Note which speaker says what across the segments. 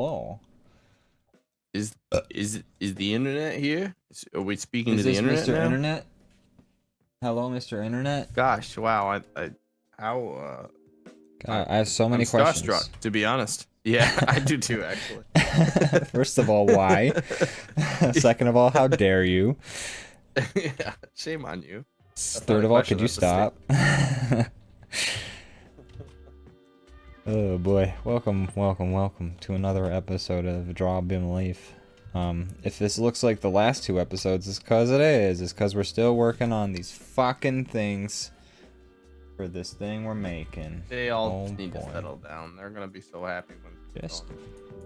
Speaker 1: hello.
Speaker 2: Is the internet here? Are we speaking to the
Speaker 1: Is
Speaker 2: internet
Speaker 1: this Mr.
Speaker 2: now?
Speaker 1: Internet? Hello, Mr. Internet.
Speaker 2: Gosh, wow.
Speaker 1: I have so many
Speaker 2: I'm
Speaker 1: questions.
Speaker 2: starstruck, to be honest. Yeah, I do too, actually.
Speaker 1: First of all, why? Second of all, how dare you?
Speaker 2: Yeah, shame on you.
Speaker 1: Third of all, could you stop? Oh boy, welcome to another episode of DrawBomb Life. If this looks like the last two episodes, it's cause it is. It's cause we're still working on these fucking things for this thing we're making.
Speaker 2: They all need to settle down. They're gonna be so happy when
Speaker 1: just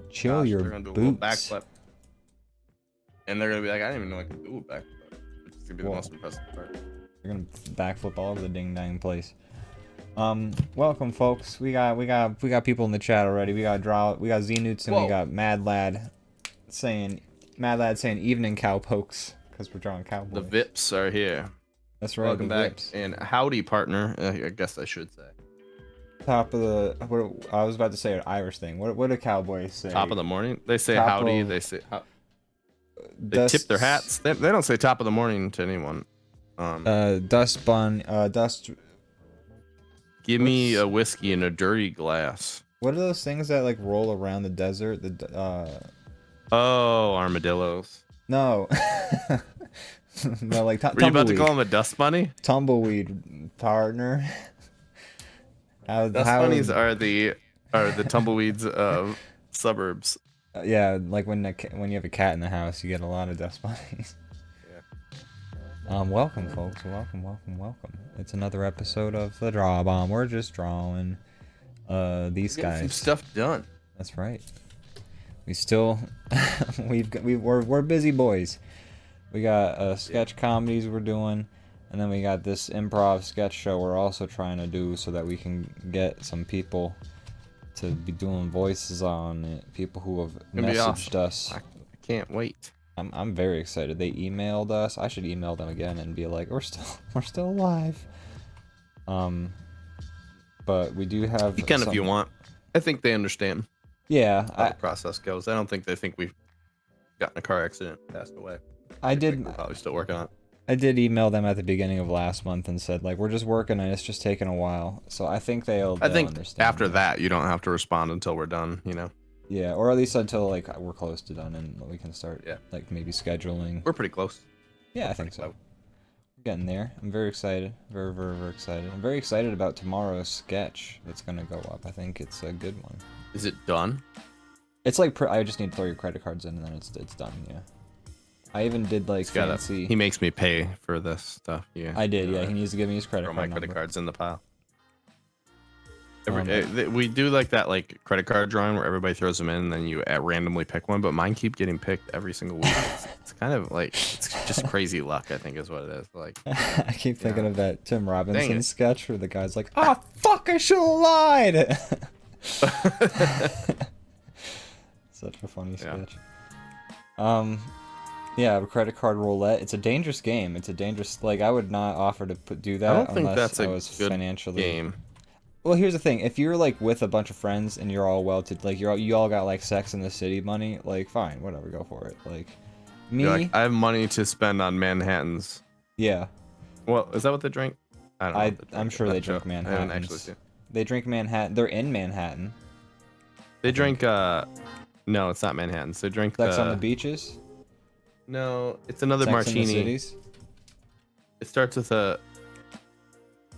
Speaker 1: chill your
Speaker 2: they're gonna do a
Speaker 1: boots.
Speaker 2: little backflip. And they're gonna be like, I didn't even know I could do a backflip. Which is gonna be the most impressive part.
Speaker 1: You're gonna backflip all over the ding dang place. Welcome folks. We got people in the chat already. We got Z-Newts and we got Mad Lad saying evening cowpokes because we're drawing cowboys.
Speaker 2: The Vips are here.
Speaker 1: That's right.
Speaker 2: Welcome back.
Speaker 1: Vips.
Speaker 2: And howdy, partner. I guess I should say.
Speaker 1: Top of the. I was about to say an Irish thing. What do cowboys say?
Speaker 2: Top of the morning. They say
Speaker 1: top
Speaker 2: howdy.
Speaker 1: Of,
Speaker 2: they say. They tip their hats. They don't say top of the morning to anyone.
Speaker 1: Dust bun. Dust.
Speaker 2: Give me a whiskey in a dirty glass.
Speaker 1: What are those things that like roll around the desert?
Speaker 2: Oh, armadillos.
Speaker 1: No. No, like
Speaker 2: Were you about to call him a dust bunny?
Speaker 1: Tumbleweed, partner.
Speaker 2: Dust bunnies are the tumbleweeds of suburbs.
Speaker 1: Yeah, like when you have a cat in the house, you get a lot of dust bunnies. Yeah. Welcome, folks. Welcome. It's another episode of the DrawBomb. We're just drawing these guys.
Speaker 2: Some stuff done.
Speaker 1: That's right. We still we're busy boys. We got sketch comedies we're doing, and then we got this improv sketch show we're also trying to do so that we can get some people to be doing voices on it. People who have messaged us.
Speaker 2: I can't wait.
Speaker 1: I'm very excited. They emailed us. I should email them again and be like, we're still alive. But we do have.
Speaker 2: You can if you want. I think they understand.
Speaker 1: Yeah,
Speaker 2: how the process goes. I don't think they think we've gotten a car accident, passed away.
Speaker 1: I did.
Speaker 2: We're probably still working on it.
Speaker 1: I did email them at the beginning of last month and said like we're just working and it's just taking a while. So I think they'll understand.
Speaker 2: After that, you don't have to respond until we're done. You know.
Speaker 1: Yeah, or at least until like we're close to done and we can start.
Speaker 2: Yeah.
Speaker 1: Like maybe scheduling.
Speaker 2: We're pretty close.
Speaker 1: Yeah, I think so. We're getting there. I'm very excited. Very, very, very excited. I'm very excited about tomorrow's sketch that's gonna go up. I think it's a good one.
Speaker 2: Is it done?
Speaker 1: It's like I just need to throw your credit cards in and then it's done. Yeah. I even did like fancy.
Speaker 2: He makes me pay for this stuff. Yeah.
Speaker 1: I did. Yeah. He needs to give me his credit card.
Speaker 2: Throw my credit cards in the pile. We do like that credit card drawing where everybody throws them in and then you randomly pick one, but mine keep getting picked every single week. It's kind of like it's just crazy luck, I think is what it is. Like
Speaker 1: I keep thinking of that Tim Robinson sketch where the guy's like, "Oh fuck, I should have lied." Such a funny sketch. Yeah, credit card roulette. It's a dangerous game. It's a dangerous. Like I would not offer to do that.
Speaker 2: I don't think
Speaker 1: unless
Speaker 2: that's
Speaker 1: I
Speaker 2: a
Speaker 1: was
Speaker 2: good
Speaker 1: financially
Speaker 2: game.
Speaker 1: Well, here's the thing. If you're like with a bunch of friends and you're all you all got like Sex in the City money, like fine, whatever, go for it. Like me,
Speaker 2: like, I have money to spend on Manhattans.
Speaker 1: Yeah.
Speaker 2: Well, is that what they drink? I don't know.
Speaker 1: I'm sure they drink Manhattans.
Speaker 2: I haven't actually seen.
Speaker 1: They drink Manhattan. They're in Manhattan.
Speaker 2: They drink no, it's not Manhattans. They drink
Speaker 1: Sex on the Beaches.
Speaker 2: No, it's another
Speaker 1: Sex
Speaker 2: martini.
Speaker 1: In the Cities?
Speaker 2: It starts with a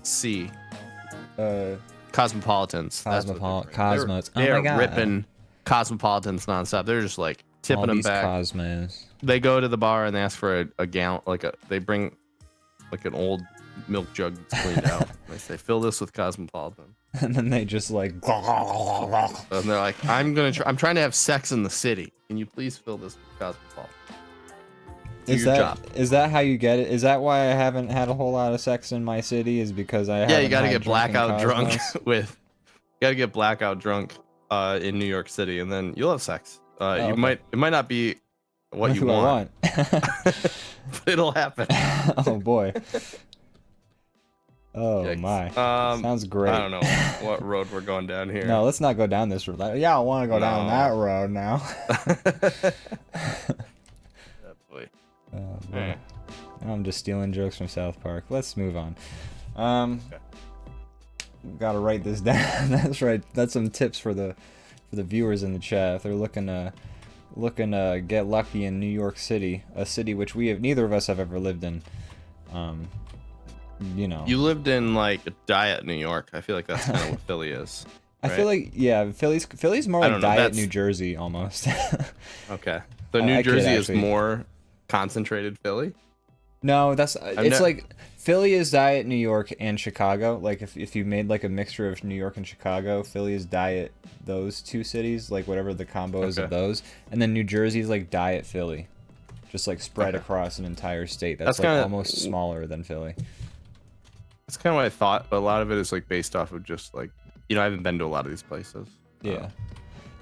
Speaker 2: C. Cosmopolitans.
Speaker 1: Cosmos.
Speaker 2: They are ripping Cosmopolitans nonstop. They're just like tipping them back.
Speaker 1: Cosmos.
Speaker 2: They go to the bar and they ask for a gallon, they bring like an old milk jug that's cleaned out. They say, fill this with Cosmopolitan.
Speaker 1: And then they just like.
Speaker 2: And they're like, I'm trying to have sex in the city. Can you please fill this with Cosmopolitan?
Speaker 1: Is that how you get it? Is that why I haven't had a whole lot of sex in my city? Is because I haven't.
Speaker 2: Yeah, you gotta get blackout drunk in New York City, and then you'll have sex. It might not be what you want, but it'll happen.
Speaker 1: Oh boy. Oh
Speaker 2: Yikes.
Speaker 1: my. Sounds great.
Speaker 2: I don't know what road we're going down here.
Speaker 1: No, let's not go down this road. Yeah, I want to go down that road now.
Speaker 2: Oh boy.
Speaker 1: Oh, boy.
Speaker 2: Alright.
Speaker 1: Now I'm just stealing jokes from South Park. Let's move on.
Speaker 2: Okay.
Speaker 1: Gotta write this down. That's right. That's some tips for the viewers in the chat. If they're looking to get lucky in New York City, a city which neither of us have ever lived in. You know.
Speaker 2: You lived in like Diet, New York. I feel like that's kind of what Philly is. Right?
Speaker 1: I feel like, yeah, Philly's more like Diet New Jersey almost.
Speaker 2: Okay. So New Jersey is more concentrated Philly?
Speaker 1: No, it's like Philly is Diet New York and Chicago. Like if you made like a mixture of New York and Chicago, Philly is Diet those two cities, like whatever the combo is of those. And then New Jersey is like Diet Philly. Just like spread across an entire state. That's like kinda, almost smaller than Philly.
Speaker 2: That's kind of what I thought, but a lot of it is like based off of just like, you know, I haven't been to a lot of these places.
Speaker 1: Yeah.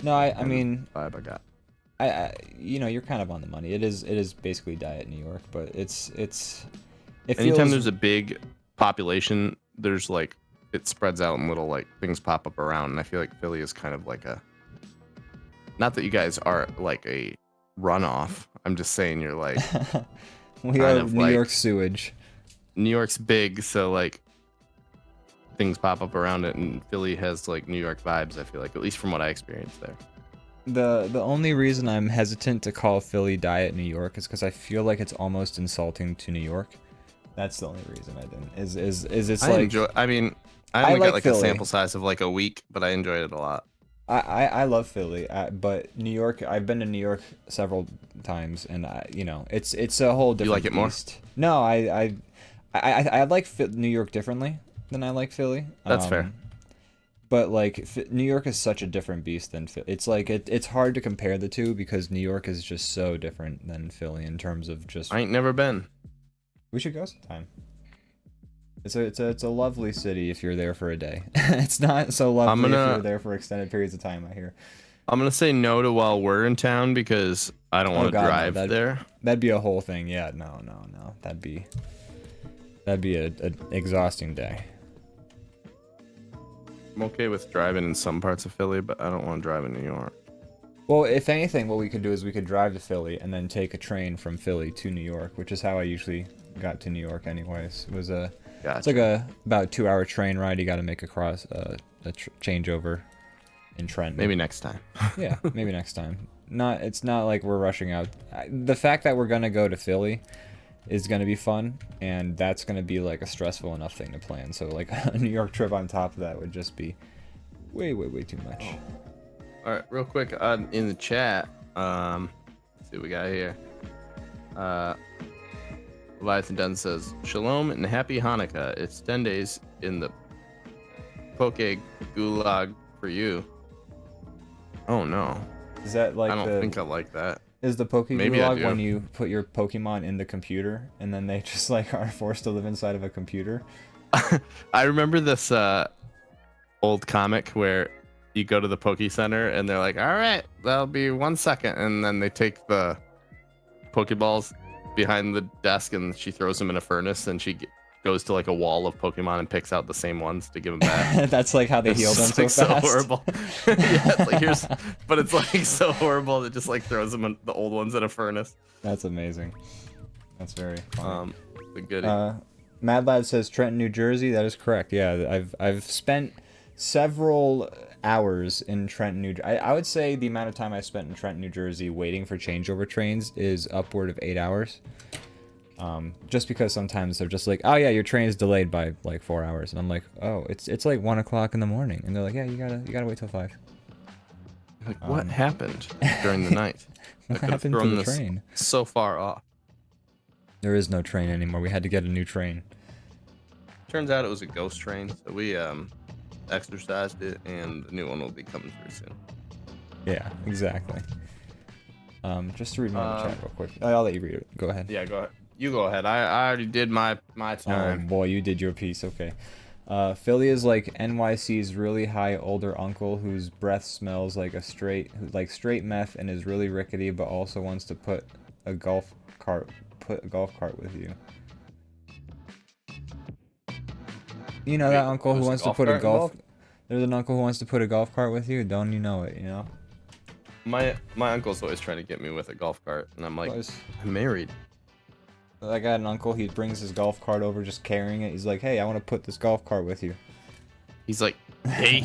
Speaker 1: No, I mean,
Speaker 2: vibe I got.
Speaker 1: You know, you're kind of on the money. It is basically Diet New York, but it
Speaker 2: anytime there's a big population, there's like it spreads out and little like things pop up around, and I feel like Philly is kind of like a, not that you guys are like a runoff. I'm just saying you're like
Speaker 1: we are New York sewage.
Speaker 2: New York's big, so like things pop up around it, and Philly has like New York vibes, I feel like, at least from what I experienced there.
Speaker 1: The only reason I'm hesitant to call Philly Diet New York is because I feel like it's almost insulting to New York. That's the only reason I didn't. Is it's like
Speaker 2: I mean, I only got like a sample size of like a week, but I enjoyed it a lot.
Speaker 1: I love Philly, but New York, I've been to New York several times, and you know, it's a whole different.
Speaker 2: You like it more?
Speaker 1: No, I like New York differently than I like Philly.
Speaker 2: That's fair.
Speaker 1: But like New York is such a different beast than Philly. It's like it's hard to compare the two because New York is just so different than Philly in terms of just.
Speaker 2: I ain't never been.
Speaker 1: We should go sometime. It's a lovely city if you're there for a day. It's not so lovely if you're there for extended periods of time, I hear.
Speaker 2: I'm gonna say no to while we're in town because I don't want to drive there.
Speaker 1: That'd be a whole thing. Yeah, no. That'd be an exhausting day.
Speaker 2: I'm okay with driving in some parts of Philly, but I don't want to drive in New York.
Speaker 1: Well, if anything, what we could do is we could drive to Philly and then take a train from Philly to New York, which is how I usually got to New York anyways. It was it's like about 2-hour train ride. You got to make across a changeover in Trenton.
Speaker 2: Maybe next time.
Speaker 1: Yeah, maybe next time. It's not like we're rushing out. The fact that we're gonna go to Philly is gonna be fun, and that's gonna be like a stressful enough thing to plan. So like a New York trip on top of that would just be way too much.
Speaker 2: All right, real quick in the chat, let's see what we got here. Leviathan Dunn says, "Shalom and happy Hanukkah. It's 10 days in the Poke Gulag for you." Oh no.
Speaker 1: Is that like
Speaker 2: I don't think I like that.
Speaker 1: Is the Poke Gulag when you put your Pokemon in the computer and then they just like are forced to live inside of a computer?
Speaker 2: I remember this old comic where you go to the Poke Center and they're like, "All right, that'll be 1 second," and then they take the Pokeballs behind the desk and she throws them in a furnace, and she goes to like a wall of Pokemon and picks out the same ones to give them back.
Speaker 1: That's like how they heal them so fast.
Speaker 2: So horrible. Yeah, it's like but it's like so horrible that just like throws them the old ones in a furnace.
Speaker 1: That's amazing. That's very funny.
Speaker 2: The goodie.
Speaker 1: Mad Lad says Trenton, New Jersey. That is correct. Yeah, I've spent several hours in Trenton, New Jersey. I would say the amount of time I spent in Trenton, New Jersey waiting for changeover trains is upward of 8 hours. Just because sometimes they're just like, "Oh yeah, your train is delayed by like 4 hours," and I'm like, "Oh, it's like 1 o'clock in the morning," and they're like, "Yeah, you gotta wait till 5."
Speaker 2: Like, what happened during the night?
Speaker 1: What happened to the train?
Speaker 2: So far off.
Speaker 1: There is no train anymore. We had to get a new train.
Speaker 2: Turns out it was a ghost train, so we exercised it, and the new one will be coming through soon.
Speaker 1: Yeah, exactly. Just to read more in the chat real quick. I'll let you read it. Go ahead.
Speaker 2: Yeah, go ahead. You go ahead. I already did my time.
Speaker 1: Oh boy, you did your piece. Okay. Philly is like NYC's really high older uncle whose breath smells like straight meth and is really rickety, but also wants to put a golf cart with you. You know that uncle who
Speaker 2: was a
Speaker 1: wants to
Speaker 2: golf
Speaker 1: put a
Speaker 2: cart
Speaker 1: golf.
Speaker 2: involved?
Speaker 1: There's an uncle who wants to put a golf cart with you. Don't you know it? You know.
Speaker 2: My uncle's always trying to get me with a golf cart, and I'm like, I'm married.
Speaker 1: I got an uncle. He brings his golf cart over, just carrying it. He's like, "Hey, I want to put this golf cart with you."
Speaker 2: He's like, hey,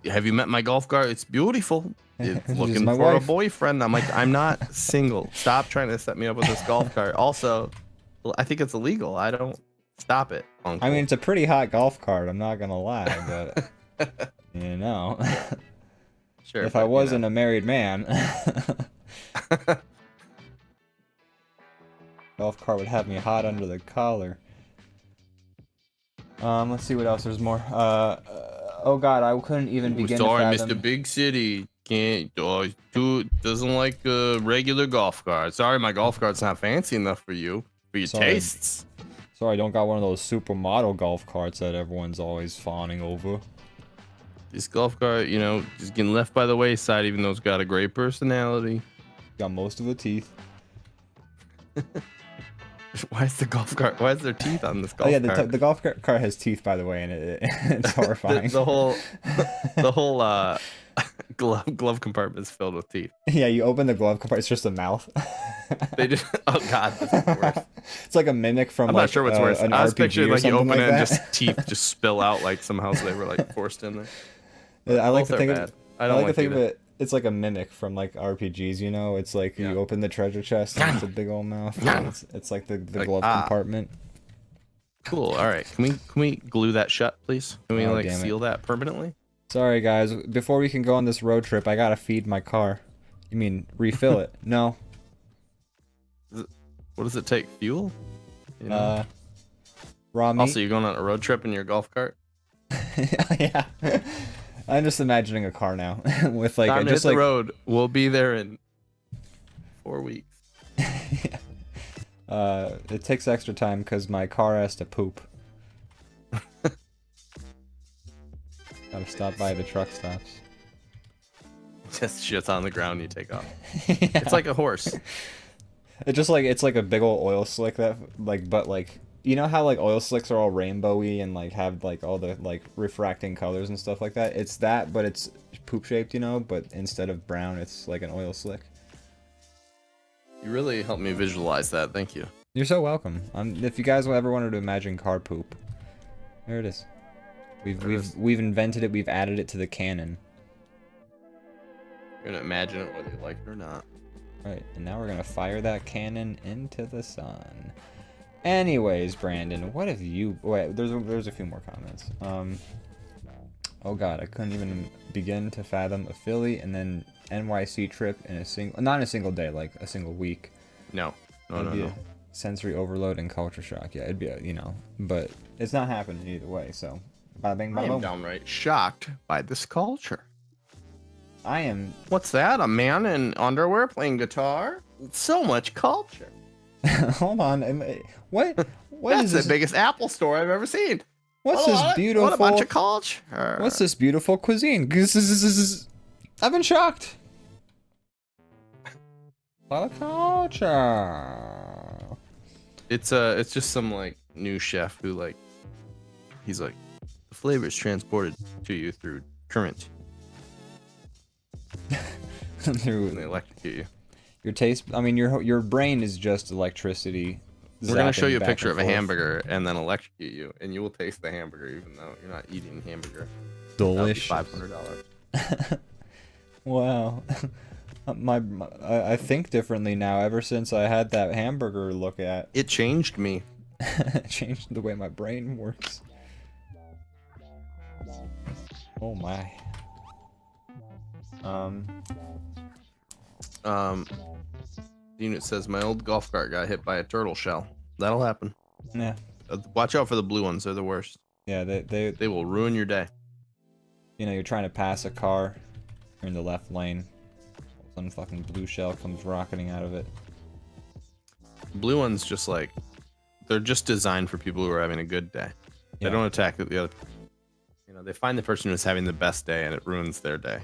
Speaker 2: have you met my golf cart? It's beautiful. It's
Speaker 1: She's
Speaker 2: looking
Speaker 1: my
Speaker 2: for
Speaker 1: wife.
Speaker 2: a boyfriend. I'm like, I'm not single. Stop trying to set me up with this golf cart. Also, I think it's illegal. I don't stop it, uncle.
Speaker 1: I mean, it's a pretty hot golf cart. I'm not gonna lie, but you know,
Speaker 2: Sure.
Speaker 1: if I wasn't a married man, golf cart would have me hot under the collar. Let's see what else. There's more. Oh God, I couldn't even begin
Speaker 2: sorry,
Speaker 1: to fathom.
Speaker 2: Mr. Big City. Can't. Doesn't like a regular golf cart. Sorry, my golf cart's not fancy enough for you. For your
Speaker 1: Sorry.
Speaker 2: tastes.
Speaker 1: Sorry, I don't got one of those supermodel golf carts that everyone's always fawning over.
Speaker 2: This golf cart, you know, is getting left by the wayside, even though it's got a great personality.
Speaker 1: Got most of the teeth.
Speaker 2: Why is the golf cart? Why is there teeth on this golf
Speaker 1: Oh yeah,
Speaker 2: cart?
Speaker 1: the golf cart has teeth, by the way, and it's horrifying.
Speaker 2: the whole glove compartment is filled with teeth.
Speaker 1: Yeah, you open the glove compartment, it's just a mouth.
Speaker 2: They just, oh God, this is the worst.
Speaker 1: It's like a mimic from
Speaker 2: I'm
Speaker 1: like
Speaker 2: not sure what's worse.
Speaker 1: an
Speaker 2: I was
Speaker 1: RPG
Speaker 2: picturing
Speaker 1: or
Speaker 2: like you
Speaker 1: something
Speaker 2: open
Speaker 1: like
Speaker 2: it and
Speaker 1: that.
Speaker 2: just teeth just spill out like somehow they were like forced in there.
Speaker 1: I like
Speaker 2: Both
Speaker 1: to
Speaker 2: are
Speaker 1: think
Speaker 2: bad.
Speaker 1: of
Speaker 2: I don't
Speaker 1: like to
Speaker 2: like
Speaker 1: think of
Speaker 2: either.
Speaker 1: it. It's like a mimic from like RPGs, you know. It's like
Speaker 2: Yeah.
Speaker 1: you open the treasure chest and it's a big old mouth. And it's like the
Speaker 2: Like,
Speaker 1: glove compartment.
Speaker 2: Cool. All right. Can we glue that shut, please? Can we
Speaker 1: Oh,
Speaker 2: like
Speaker 1: damn it.
Speaker 2: seal that permanently?
Speaker 1: Sorry guys, before we can go on this road trip, I gotta feed my car. You mean refill it? No.
Speaker 2: What does it take? Fuel? You know?
Speaker 1: Raw meat.
Speaker 2: Also, you're going on a road trip in your golf cart?
Speaker 1: Yeah. I'm just imagining a car now with like
Speaker 2: Time to
Speaker 1: just
Speaker 2: hit
Speaker 1: like
Speaker 2: the road. We'll be there in 4 weeks.
Speaker 1: It takes extra time because my car has to poop. Gotta stop by the truck stops.
Speaker 2: Just shit's on the ground. You take off.
Speaker 1: Yeah.
Speaker 2: It's like a horse.
Speaker 1: It's like a big old oil slick that like, but like, you know how like oil slicks are all rainbowy and like have like all the like refracting colors and stuff like that? It's that, but it's poop shaped, you know, but instead of brown it's like an oil slick.
Speaker 2: You really helped me visualize that. Thank you.
Speaker 1: You're so welcome. If you guys ever wanted to imagine car poop, there it is. We've invented it. We've added it to the canon.
Speaker 2: You're gonna imagine it whether you like it or not.
Speaker 1: Right, and now we're gonna fire that cannon into the sun. Anyways, Brandon, what have you? Wait, there's a few more comments. Oh God, I couldn't even begin to fathom a Philly and then NYC trip in not in a single day, like a single week.
Speaker 2: No.
Speaker 1: It'd be a sensory overload and culture shock. Yeah, it'd be a, but it's not happening either way. So, bada bing,
Speaker 2: I
Speaker 1: bada
Speaker 2: am
Speaker 1: boom.
Speaker 2: downright shocked by this culture.
Speaker 1: I am.
Speaker 2: What's that? A man in underwear playing guitar? So much culture.
Speaker 1: Hold on. What
Speaker 2: That's
Speaker 1: is
Speaker 2: the
Speaker 1: this?
Speaker 2: biggest Apple store I've ever seen.
Speaker 1: What's this beautiful?
Speaker 2: What a bunch of culture.
Speaker 1: What's this beautiful cuisine? I've been shocked. A lot of culture.
Speaker 2: It's just some like new chef who like he's like the flavor is transported to you through current and they
Speaker 1: Through
Speaker 2: electrocute you.
Speaker 1: your taste. I mean, your brain is just electricity.
Speaker 2: We're gonna show
Speaker 1: zapping
Speaker 2: you a
Speaker 1: back
Speaker 2: picture
Speaker 1: and
Speaker 2: of a
Speaker 1: forth.
Speaker 2: hamburger and then electrocute you, and you will taste the hamburger even though you're not eating hamburger.
Speaker 1: Delicious.
Speaker 2: $500.
Speaker 1: Wow. I think differently now. Ever since I had that hamburger look at,
Speaker 2: It changed me.
Speaker 1: it changed the way my brain works. Oh my.
Speaker 2: The unit says my old golf cart got hit by a turtle shell. That'll happen.
Speaker 1: Yeah.
Speaker 2: Watch out for the blue ones. They're the worst.
Speaker 1: Yeah.
Speaker 2: They will ruin your day.
Speaker 1: You're trying to pass a car. You're in the left lane. Some fucking blue shell comes rocketing out of it.
Speaker 2: Blue ones just like they're just designed for people who are having a good day. They
Speaker 1: Yeah.
Speaker 2: don't attack the other. They find the person who's having the best day and it ruins their day,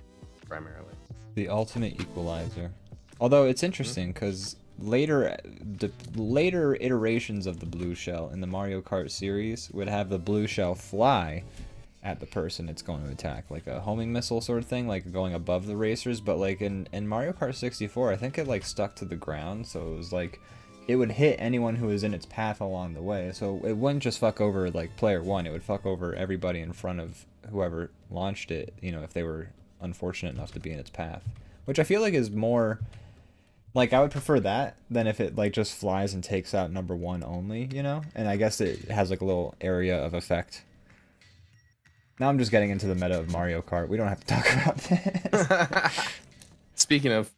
Speaker 2: primarily.
Speaker 1: The ultimate equalizer. Although it's interesting because the later iterations of the blue shell in the Mario Kart series would have the blue shell fly at the person it's going to attack, like a homing missile sort of thing, like going above the racers. But like in Mario Kart 64, I think it like stuck to the ground, so it was like it would hit anyone who was in its path along the way. So it wouldn't just fuck over like player one, it would fuck over everybody in front of whoever launched it, you know, if they were unfortunate enough to be in its path. Which I feel like is more like, I would prefer that than if it like just flies and takes out number one only, you know? And I guess it has like a little area of effect. Now I'm just getting into the meta of Mario Kart. We don't have to talk about this.
Speaker 2: Speaking of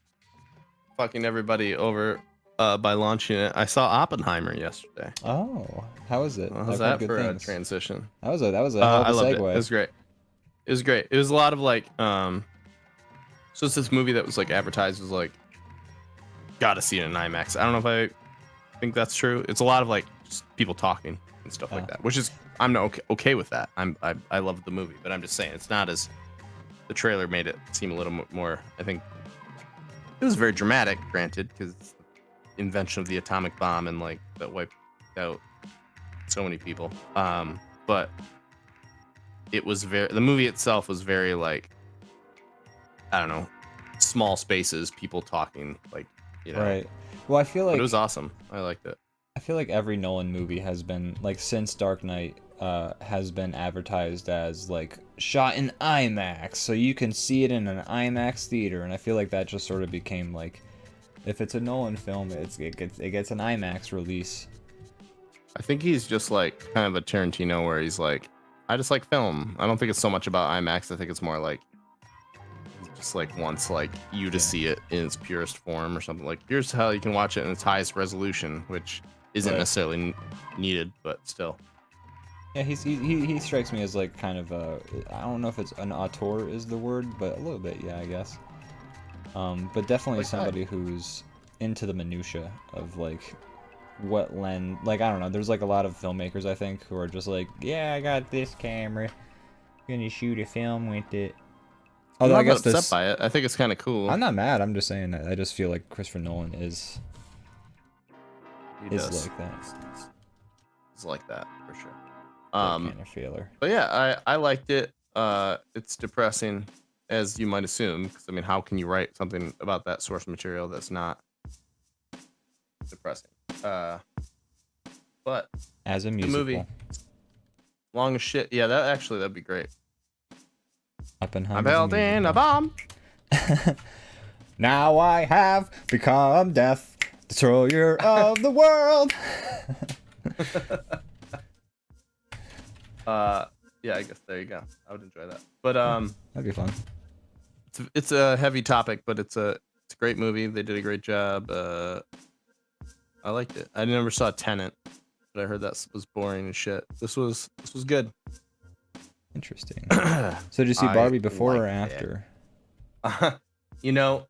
Speaker 2: fucking everybody over by launching it, I saw Oppenheimer yesterday.
Speaker 1: Oh, how was it?
Speaker 2: How's that for a transition?
Speaker 1: That was a hell of a
Speaker 2: I loved
Speaker 1: segue.
Speaker 2: It. It was great. It was great. It was a lot of like, so it's this movie that was like advertised as like, gotta see it in IMAX. I don't know if I think that's true. It's a lot of like just people talking and stuff like that, which is, I'm not okay with that. I love the movie, but I'm just saying it's not as, the trailer made it seem a little more, I think it was very dramatic, granted, because invention of the atomic bomb and like that wiped out so many people. But it was the movie itself was very like, I don't know, small spaces, people talking, like, you know.
Speaker 1: Right. Well, I feel like
Speaker 2: it was awesome. I liked it.
Speaker 1: I feel like every Nolan movie has been like, since Dark Knight, has been advertised as like shot in IMAX, so you can see it in an IMAX theater, and I feel like that just sort of became like, if it's a Nolan film, it gets an IMAX release.
Speaker 2: I think he's just like kind of a Tarantino where he's like, I just like film. I don't think it's so much about IMAX. I think it's more like he just like wants like you to see it in its purest form or something. Like, here's how you can watch it in its highest resolution, which isn't necessarily needed, but still.
Speaker 1: Yeah, he strikes me as like kind of a, I don't know if it's an auteur is the word, but a little bit, yeah, I guess. But definitely like somebody who's into the minutia of like what lens, like, I don't know, there's like a lot of filmmakers I think who are just like, yeah, I got this camera, gonna shoot a film with it.
Speaker 2: Although I'm not upset by it. I think it's kind of cool.
Speaker 1: I'm not mad. I'm just saying that I just feel like Christopher Nolan is like that.
Speaker 2: It's like that for sure.
Speaker 1: Kind of feeler.
Speaker 2: But yeah, I liked it. It's depressing, as you might assume, because I mean, how can you write something about that source material that's not depressing? But
Speaker 1: as a musical,
Speaker 2: movie, long as shit. Yeah, that'd be great.
Speaker 1: Oppenheimer.
Speaker 2: I'm building a bomb.
Speaker 1: Now I have become death, destroyer of the world.
Speaker 2: Yeah, I guess there you go. I would enjoy that. But
Speaker 1: that'd be fun.
Speaker 2: It's a heavy topic, but it's a great movie. They did a great job. I liked it. I never saw Tenet, but I heard that was boring as shit. This was good.
Speaker 1: Interesting. So did you see Barbie before or after?
Speaker 2: You know,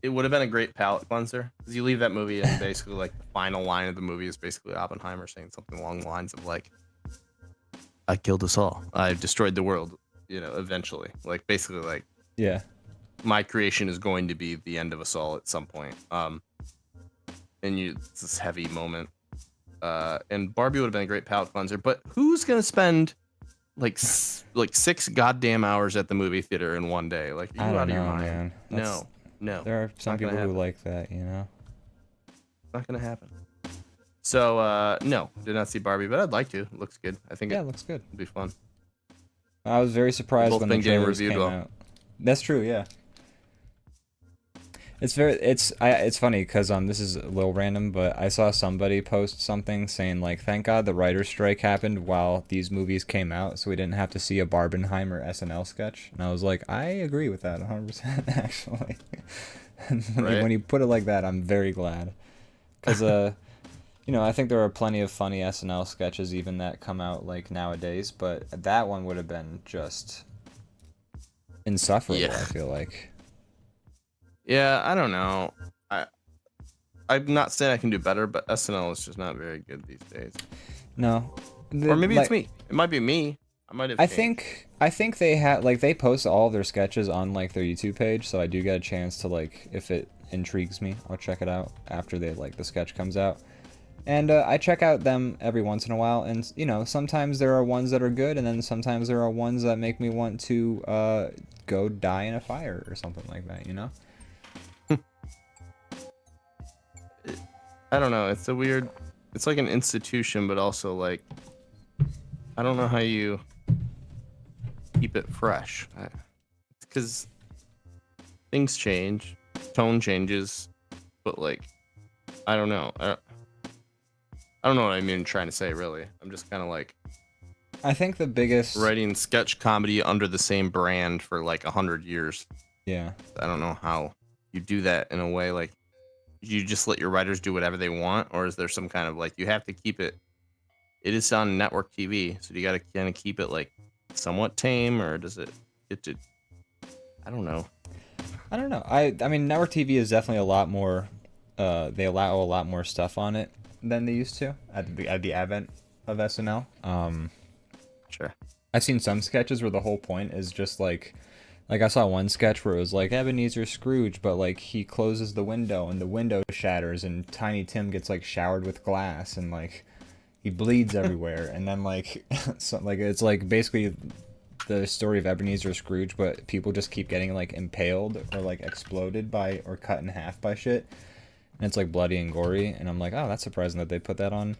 Speaker 2: it would have been a great palate cleanser, because you leave that movie and basically like the final line of the movie is basically Oppenheimer saying something along the lines of like, I killed us all. I've destroyed the world, you know, eventually. Like, basically, like,
Speaker 1: yeah,
Speaker 2: my creation is going to be the end of us all at some point. And it's this heavy moment. And Barbie would have been a great palate cleanser, but who's going to spend like 6 goddamn hours at the movie theater in one day? Like, are you out of your mind? Man. No.
Speaker 1: There are some people who like that, you know?
Speaker 2: It's not going to happen. So, no, did not see Barbie, but I'd like to. It looks good. I think
Speaker 1: it looks good.
Speaker 2: It'd be fun.
Speaker 1: I was very surprised when the trailers came out. That's true, yeah. It's funny because this is a little random, but I saw somebody post something saying like, thank God the writer's strike happened while these movies came out, so we didn't have to see a Barbenheimer SNL sketch. And I was like, I agree with that 100% actually. When you put it like that, I'm very glad, because you know, I think there are plenty of funny SNL sketches even that come out like nowadays, but that one would have been just insufferable. Yeah. I feel like.
Speaker 2: Yeah, I don't know. I'm not saying I can do better, but SNL is just not very good these days.
Speaker 1: No.
Speaker 2: Or maybe it's me. It might be me.
Speaker 1: I think I think they have like they post all their sketches on like their YouTube page, so I do get a chance to like if it intrigues me, I'll check it out after they like the sketch comes out. And I check out them every once in a while, and you know sometimes there are ones that are good, and then sometimes there are ones that make me want to go die in a fire or something like that. You know.
Speaker 2: I don't know. It's a weird. It's like an institution, but also like I don't know how you keep it fresh. Because things change, tone changes, but like I don't know. I don't know what I'm even trying to say, really. I'm just kind of like...
Speaker 1: I think the biggest...
Speaker 2: writing sketch comedy under the same brand for like 100 years.
Speaker 1: Yeah.
Speaker 2: I don't know how you do that in a way, like, you just let your writers do whatever they want, or is there some kind of, like, you have to keep it... It is on network TV, so you got to kind of keep it, like, somewhat tame, or does it get to... I don't know.
Speaker 1: I don't know. I mean, network TV is definitely a lot more... they allow a lot more stuff on it than they used to at the advent of SNL.
Speaker 2: Sure.
Speaker 1: I've seen some sketches where the whole point is just like I saw one sketch where it was like Ebenezer Scrooge, but like he closes the window and the window shatters and Tiny Tim gets like showered with glass and like he bleeds everywhere and then like so, like it's like basically the story of Ebenezer Scrooge, but people just keep getting like impaled or like exploded by or cut in half by shit. And it's like bloody and gory, and I'm like, oh, that's surprising that they put that on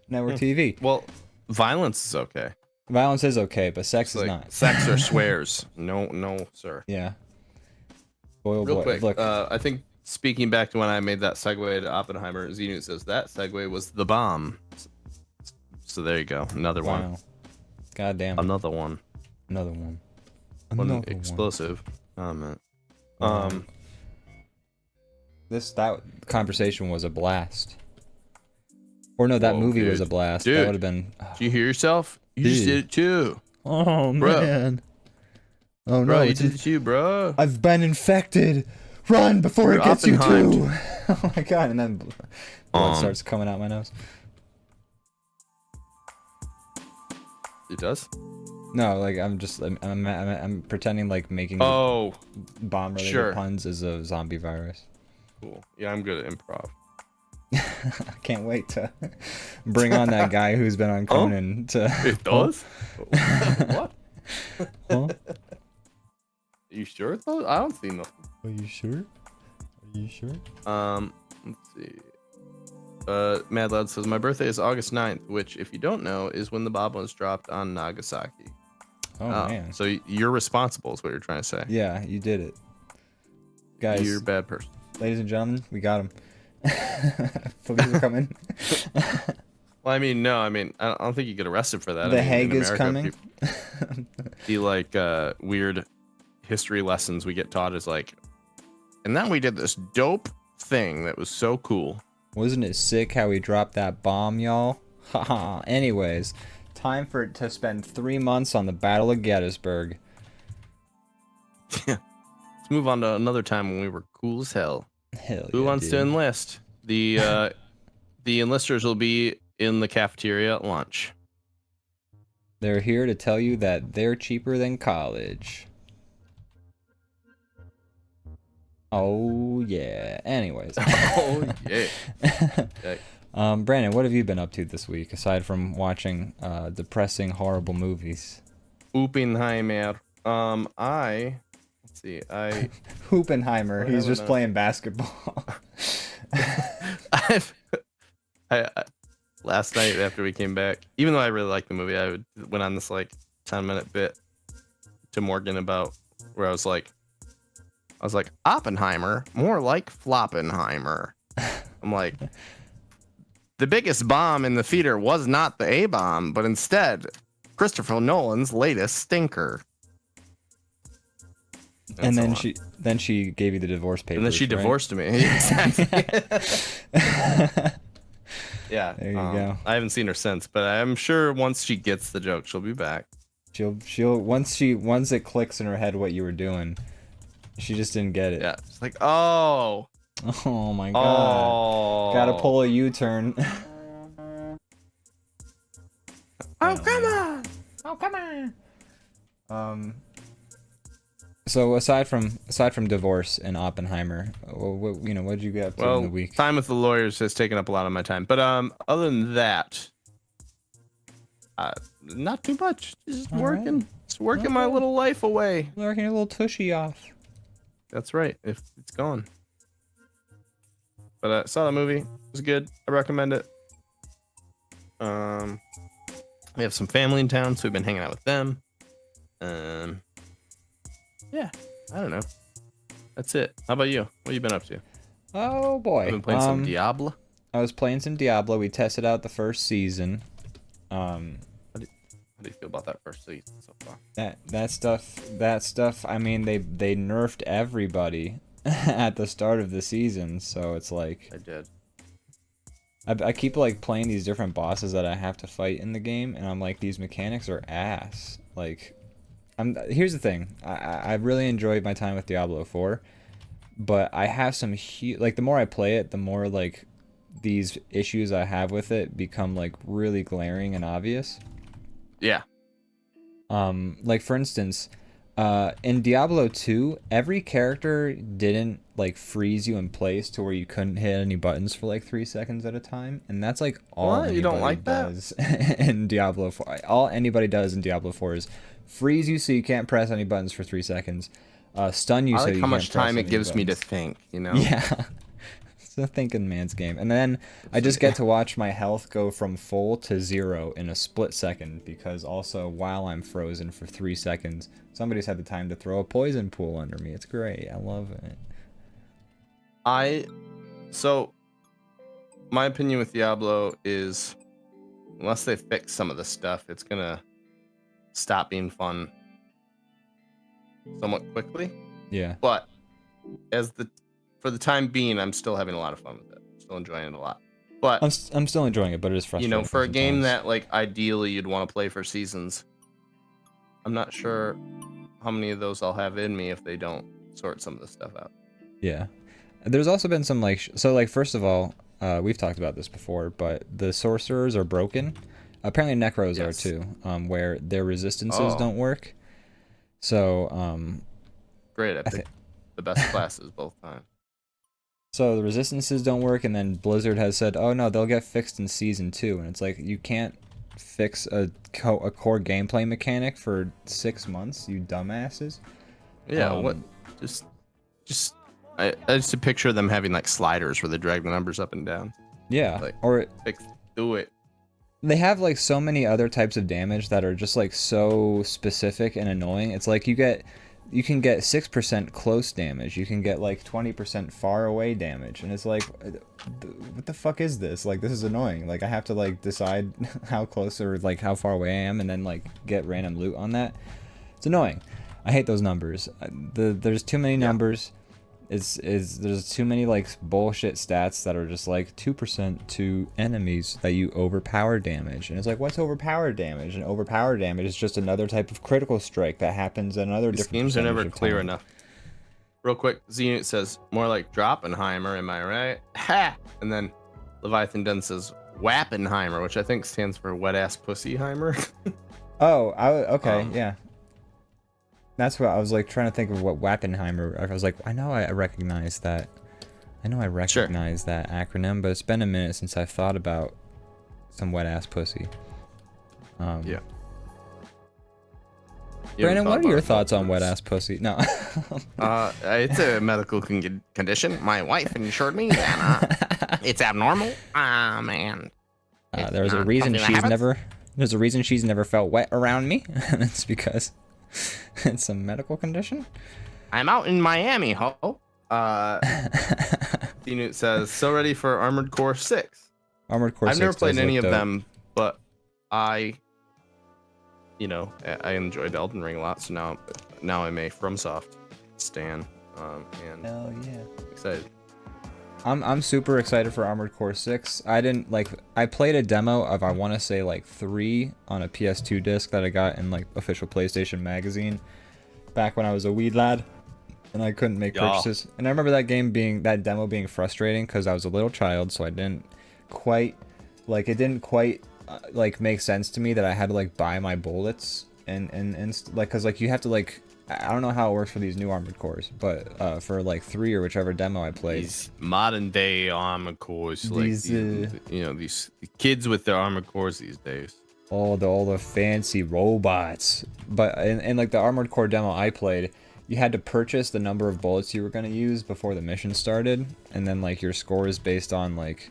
Speaker 1: network TV.
Speaker 2: Well, violence is okay.
Speaker 1: Violence is okay, but sex
Speaker 2: It's
Speaker 1: is
Speaker 2: like,
Speaker 1: not.
Speaker 2: Sex or swears. No, sir.
Speaker 1: Yeah. Boy,
Speaker 2: Real
Speaker 1: boy.
Speaker 2: quick,
Speaker 1: Look,
Speaker 2: I think speaking back to when I made that segue to Oppenheimer, Xenu says that segue was the bomb. So there you go. Another
Speaker 1: wow.
Speaker 2: one.
Speaker 1: God damn.
Speaker 2: Another one.
Speaker 1: Another one.
Speaker 2: One explosive comment.
Speaker 1: That conversation was a blast. Or no, that movie was a blast.
Speaker 2: Dude,
Speaker 1: that would have been.
Speaker 2: Do you hear yourself? You just did it too.
Speaker 1: Oh man. Oh
Speaker 2: Bro,
Speaker 1: no,
Speaker 2: you did it too, bro.
Speaker 1: I've been infected. Run before it gets you too. Oh my god! And then blood starts coming out my nose.
Speaker 2: It does?
Speaker 1: No, like I'm pretending like making bomb-related puns is a zombie virus.
Speaker 2: Cool. Yeah, I'm good at improv.
Speaker 1: I can't wait to bring on that guy who's been on Conan to...
Speaker 2: It does? What?
Speaker 1: Huh?
Speaker 2: You sure it does? I don't see nothing.
Speaker 1: Are you sure? Are you sure?
Speaker 2: Let's see. Mad Loud says, my birthday is August 9th, which, if you don't know, is when the bomb was dropped on Nagasaki.
Speaker 1: Oh, man.
Speaker 2: So you're responsible is what you're trying to say.
Speaker 1: Yeah, you did it. Guys.
Speaker 2: You're a bad person.
Speaker 1: Ladies and gentlemen, we got him. Police are coming.
Speaker 2: Well, I mean, no, I don't think you get arrested for that.
Speaker 1: The Hague is coming.
Speaker 2: The like weird history lessons we get taught is like, and then we did this dope thing that was so cool.
Speaker 1: Wasn't it sick how we dropped that bomb, y'all? Haha. Anyways, time for it to spend 3 months on the Battle of Gettysburg.
Speaker 2: Yeah. Let's move on to another time when we were cool as hell.
Speaker 1: Hell
Speaker 2: Who
Speaker 1: yeah,
Speaker 2: wants to
Speaker 1: dude.
Speaker 2: enlist? The enlisters will be in the cafeteria at lunch.
Speaker 1: They're here to tell you that they're cheaper than college. Oh yeah. Anyways.
Speaker 2: Oh yeah. Okay.
Speaker 1: Brandon, what have you been up to this week aside from watching depressing, horrible movies?
Speaker 2: Oppenheimer. Let's see.
Speaker 1: Hoopenheimer. He's just playing basketball.
Speaker 2: I last night after we came back, even though I really liked the movie, I went on this like 10-minute bit to Morgan about where I was like Oppenheimer, more like Floppenheimer. I'm like, the biggest bomb in the theater was not the A-bomb, but instead Christopher Nolan's latest stinker.
Speaker 1: And then she gave you the divorce papers.
Speaker 2: And then she divorced me. Exactly. Yeah.
Speaker 1: There you go.
Speaker 2: I haven't seen her since, but I'm sure once she gets the joke, she'll be back.
Speaker 1: She'll once it clicks in her head what you were doing. She just didn't get it.
Speaker 2: Yeah. It's like, oh
Speaker 1: my god. Gotta pull a U-turn.
Speaker 2: Oh, come on.
Speaker 1: Oh, come on. So aside from divorce and Oppenheimer, what did you get up to in the
Speaker 2: Well,
Speaker 1: week?
Speaker 2: time with the lawyers has taken up a lot of my time. But other than that, not too much. Just
Speaker 1: All
Speaker 2: working.
Speaker 1: right.
Speaker 2: Just working my
Speaker 1: Okay.
Speaker 2: little life away.
Speaker 1: Working a little tushy off.
Speaker 2: That's right. If it's gone. But I saw the movie. It was good. I recommend it. We have some family in town, so we've been hanging out with them. Yeah, I don't know. That's it. How about you? What have you been up to?
Speaker 1: Oh boy.
Speaker 2: I've been playing some Diablo.
Speaker 1: I was playing some Diablo. We tested out the first season.
Speaker 2: How do you feel about that first season so far?
Speaker 1: That stuff. I mean, they nerfed everybody at the start of the season, so it's like
Speaker 2: I did.
Speaker 1: I keep like playing these different bosses that I have to fight in the game, and I'm like, these mechanics are ass. Like, here's the thing. I really enjoyed my time with Diablo 4, but I have some like the more I play it, the more like these issues I have with it become like really glaring and obvious.
Speaker 2: Yeah.
Speaker 1: Like for instance, in Diablo 2, every character didn't like freeze you in place to where you couldn't hit any buttons for like 3 seconds at a time, and that's like all
Speaker 2: What?
Speaker 1: anybody
Speaker 2: You don't like that?
Speaker 1: does in Diablo 4. All anybody does in Diablo 4 is freeze you so you can't press any buttons for 3 seconds, stun you
Speaker 2: I
Speaker 1: so
Speaker 2: like
Speaker 1: you
Speaker 2: how
Speaker 1: can't
Speaker 2: much
Speaker 1: press
Speaker 2: time it
Speaker 1: any
Speaker 2: gives me to
Speaker 1: buttons.
Speaker 2: think, you know?
Speaker 1: Yeah. It's a thinking man's game. And then I just get to watch my health go from full to 0 in a split second, because also while I'm frozen for 3 seconds, somebody's had the time to throw a poison pool under me. It's great. I love it.
Speaker 2: So my opinion with Diablo is, unless they fix some of the stuff, it's gonna stop being fun somewhat quickly.
Speaker 1: Yeah.
Speaker 2: But for the time being, I'm still having a lot of fun with it. Still enjoying it a lot. But
Speaker 1: I'm still enjoying it, but it is frustrating.
Speaker 2: for a game
Speaker 1: sometimes.
Speaker 2: that like ideally you'd want to play for seasons, I'm not sure how many of those I'll have in me if they don't sort some of the stuff out.
Speaker 1: Yeah. There's also been some like so like first of all, we've talked about this before, but the sorcerers are broken. Apparently necros are
Speaker 2: Yes.
Speaker 1: too, where their resistances don't work. So
Speaker 2: Great. I picked the best classes both times.
Speaker 1: So the resistances don't work, and then Blizzard has said, "Oh no, they'll get fixed in season 2." And it's like, you can't fix a core gameplay mechanic for 6 months, you dumbasses.
Speaker 2: Yeah. What? Just I used to picture them having like sliders where they drag the numbers up and down.
Speaker 1: Yeah,
Speaker 2: Like,
Speaker 1: or
Speaker 2: do it.
Speaker 1: they have like so many other types of damage that are just like so specific and annoying. It's like you can get 6% close damage. You can get like 20% far away damage. And it's like, what the fuck is this? Like, this is annoying. Like, I have to like decide how close or like how far away I am and then like get random loot on that. It's annoying. I hate those numbers. There's too many numbers. There's too many like bullshit stats that are just like 2% to enemies that you overpower damage, and it's like, what's overpower damage? And overpower damage is just another type of critical strike that happens in another
Speaker 2: These
Speaker 1: different
Speaker 2: schemes are never
Speaker 1: percentage of
Speaker 2: clear
Speaker 1: time.
Speaker 2: enough. Real quick, Zenit says more like Droppenheimer, am I right? Ha! And then Leviathan Den says Wappenheimer, which I think stands for wet ass pussyheimer.
Speaker 1: Oh, okay, yeah. That's what I was like trying to think of, what Wappenheimer. I was like, I know I recognize that. I know I recognize that acronym, but it's been a minute since I've thought about some wet ass pussy.
Speaker 2: Yeah.
Speaker 1: Brandon, what are your thoughts on wet ass pussy? No.
Speaker 2: It's a medical condition. My wife insured me, and it's abnormal. Man.
Speaker 1: There's a reason she's never felt wet around me. And it's because it's a medical condition.
Speaker 2: I'm out in Miami, ho. Dnut says, so ready for Armored Core 6.
Speaker 1: Armored Core 6
Speaker 2: I've never played any of
Speaker 1: dope.
Speaker 2: them, but I enjoyed Elden Ring a lot, so now I'm a FromSoft stan, and
Speaker 1: Hell yeah.
Speaker 2: excited.
Speaker 1: I'm super excited for Armored Core 6. I played a demo of, I want to say like 3 on a PS2 disc that I got in like official PlayStation magazine back when I was a wee lad and I couldn't make purchases. And I remember that demo being frustrating because I was a little child, so it didn't quite make sense to me that I had to like buy my bullets like, cause like you have to like, I don't know how it works for these new Armored Cores, but for like 3 or whichever demo I played,
Speaker 2: These modern day Armored Cores,
Speaker 1: these
Speaker 2: these kids with their Armored Cores these days.
Speaker 1: all the fancy robots. But in like the Armored Core demo I played, you had to purchase the number of bullets you were gonna use before the mission started, and then like your score is based on like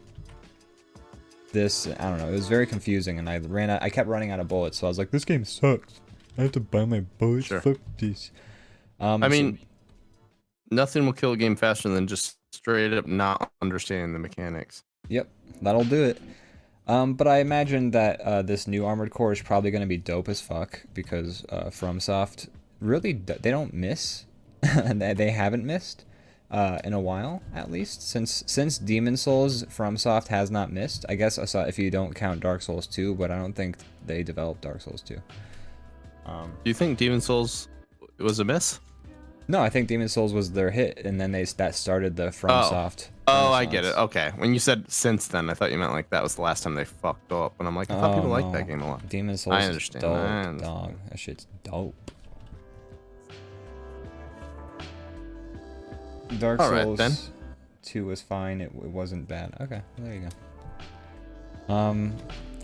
Speaker 1: this. I don't know. It was very confusing, and I kept running out of bullets, so I was like, this game sucks. I have to buy my bullets.
Speaker 2: Sure.
Speaker 1: Fuck this.
Speaker 2: I mean, nothing will kill a game faster than just straight up not understanding the mechanics.
Speaker 1: Yep, that'll do it. But I imagine that this new Armored Core is probably going to be dope as fuck, because FromSoft really, they don't miss. They haven't missed in a while, at least. Since Demon Souls, FromSoft has not missed. I guess if you don't count Dark Souls 2, but I don't think they developed Dark Souls 2.
Speaker 2: Do you think Demon Souls was a miss?
Speaker 1: No, I think Demon Souls was their hit, and then that started the FromSoft.
Speaker 2: Oh, I get it. Okay. When you said since then, I thought you meant like that was the last time they fucked up. And I'm like, I thought people liked that game a lot.
Speaker 1: Demon Souls
Speaker 2: I understand.
Speaker 1: is dope, dog. That shit's dope. Dark Souls
Speaker 2: then.
Speaker 1: 2 was fine. It wasn't bad. Okay, there you go.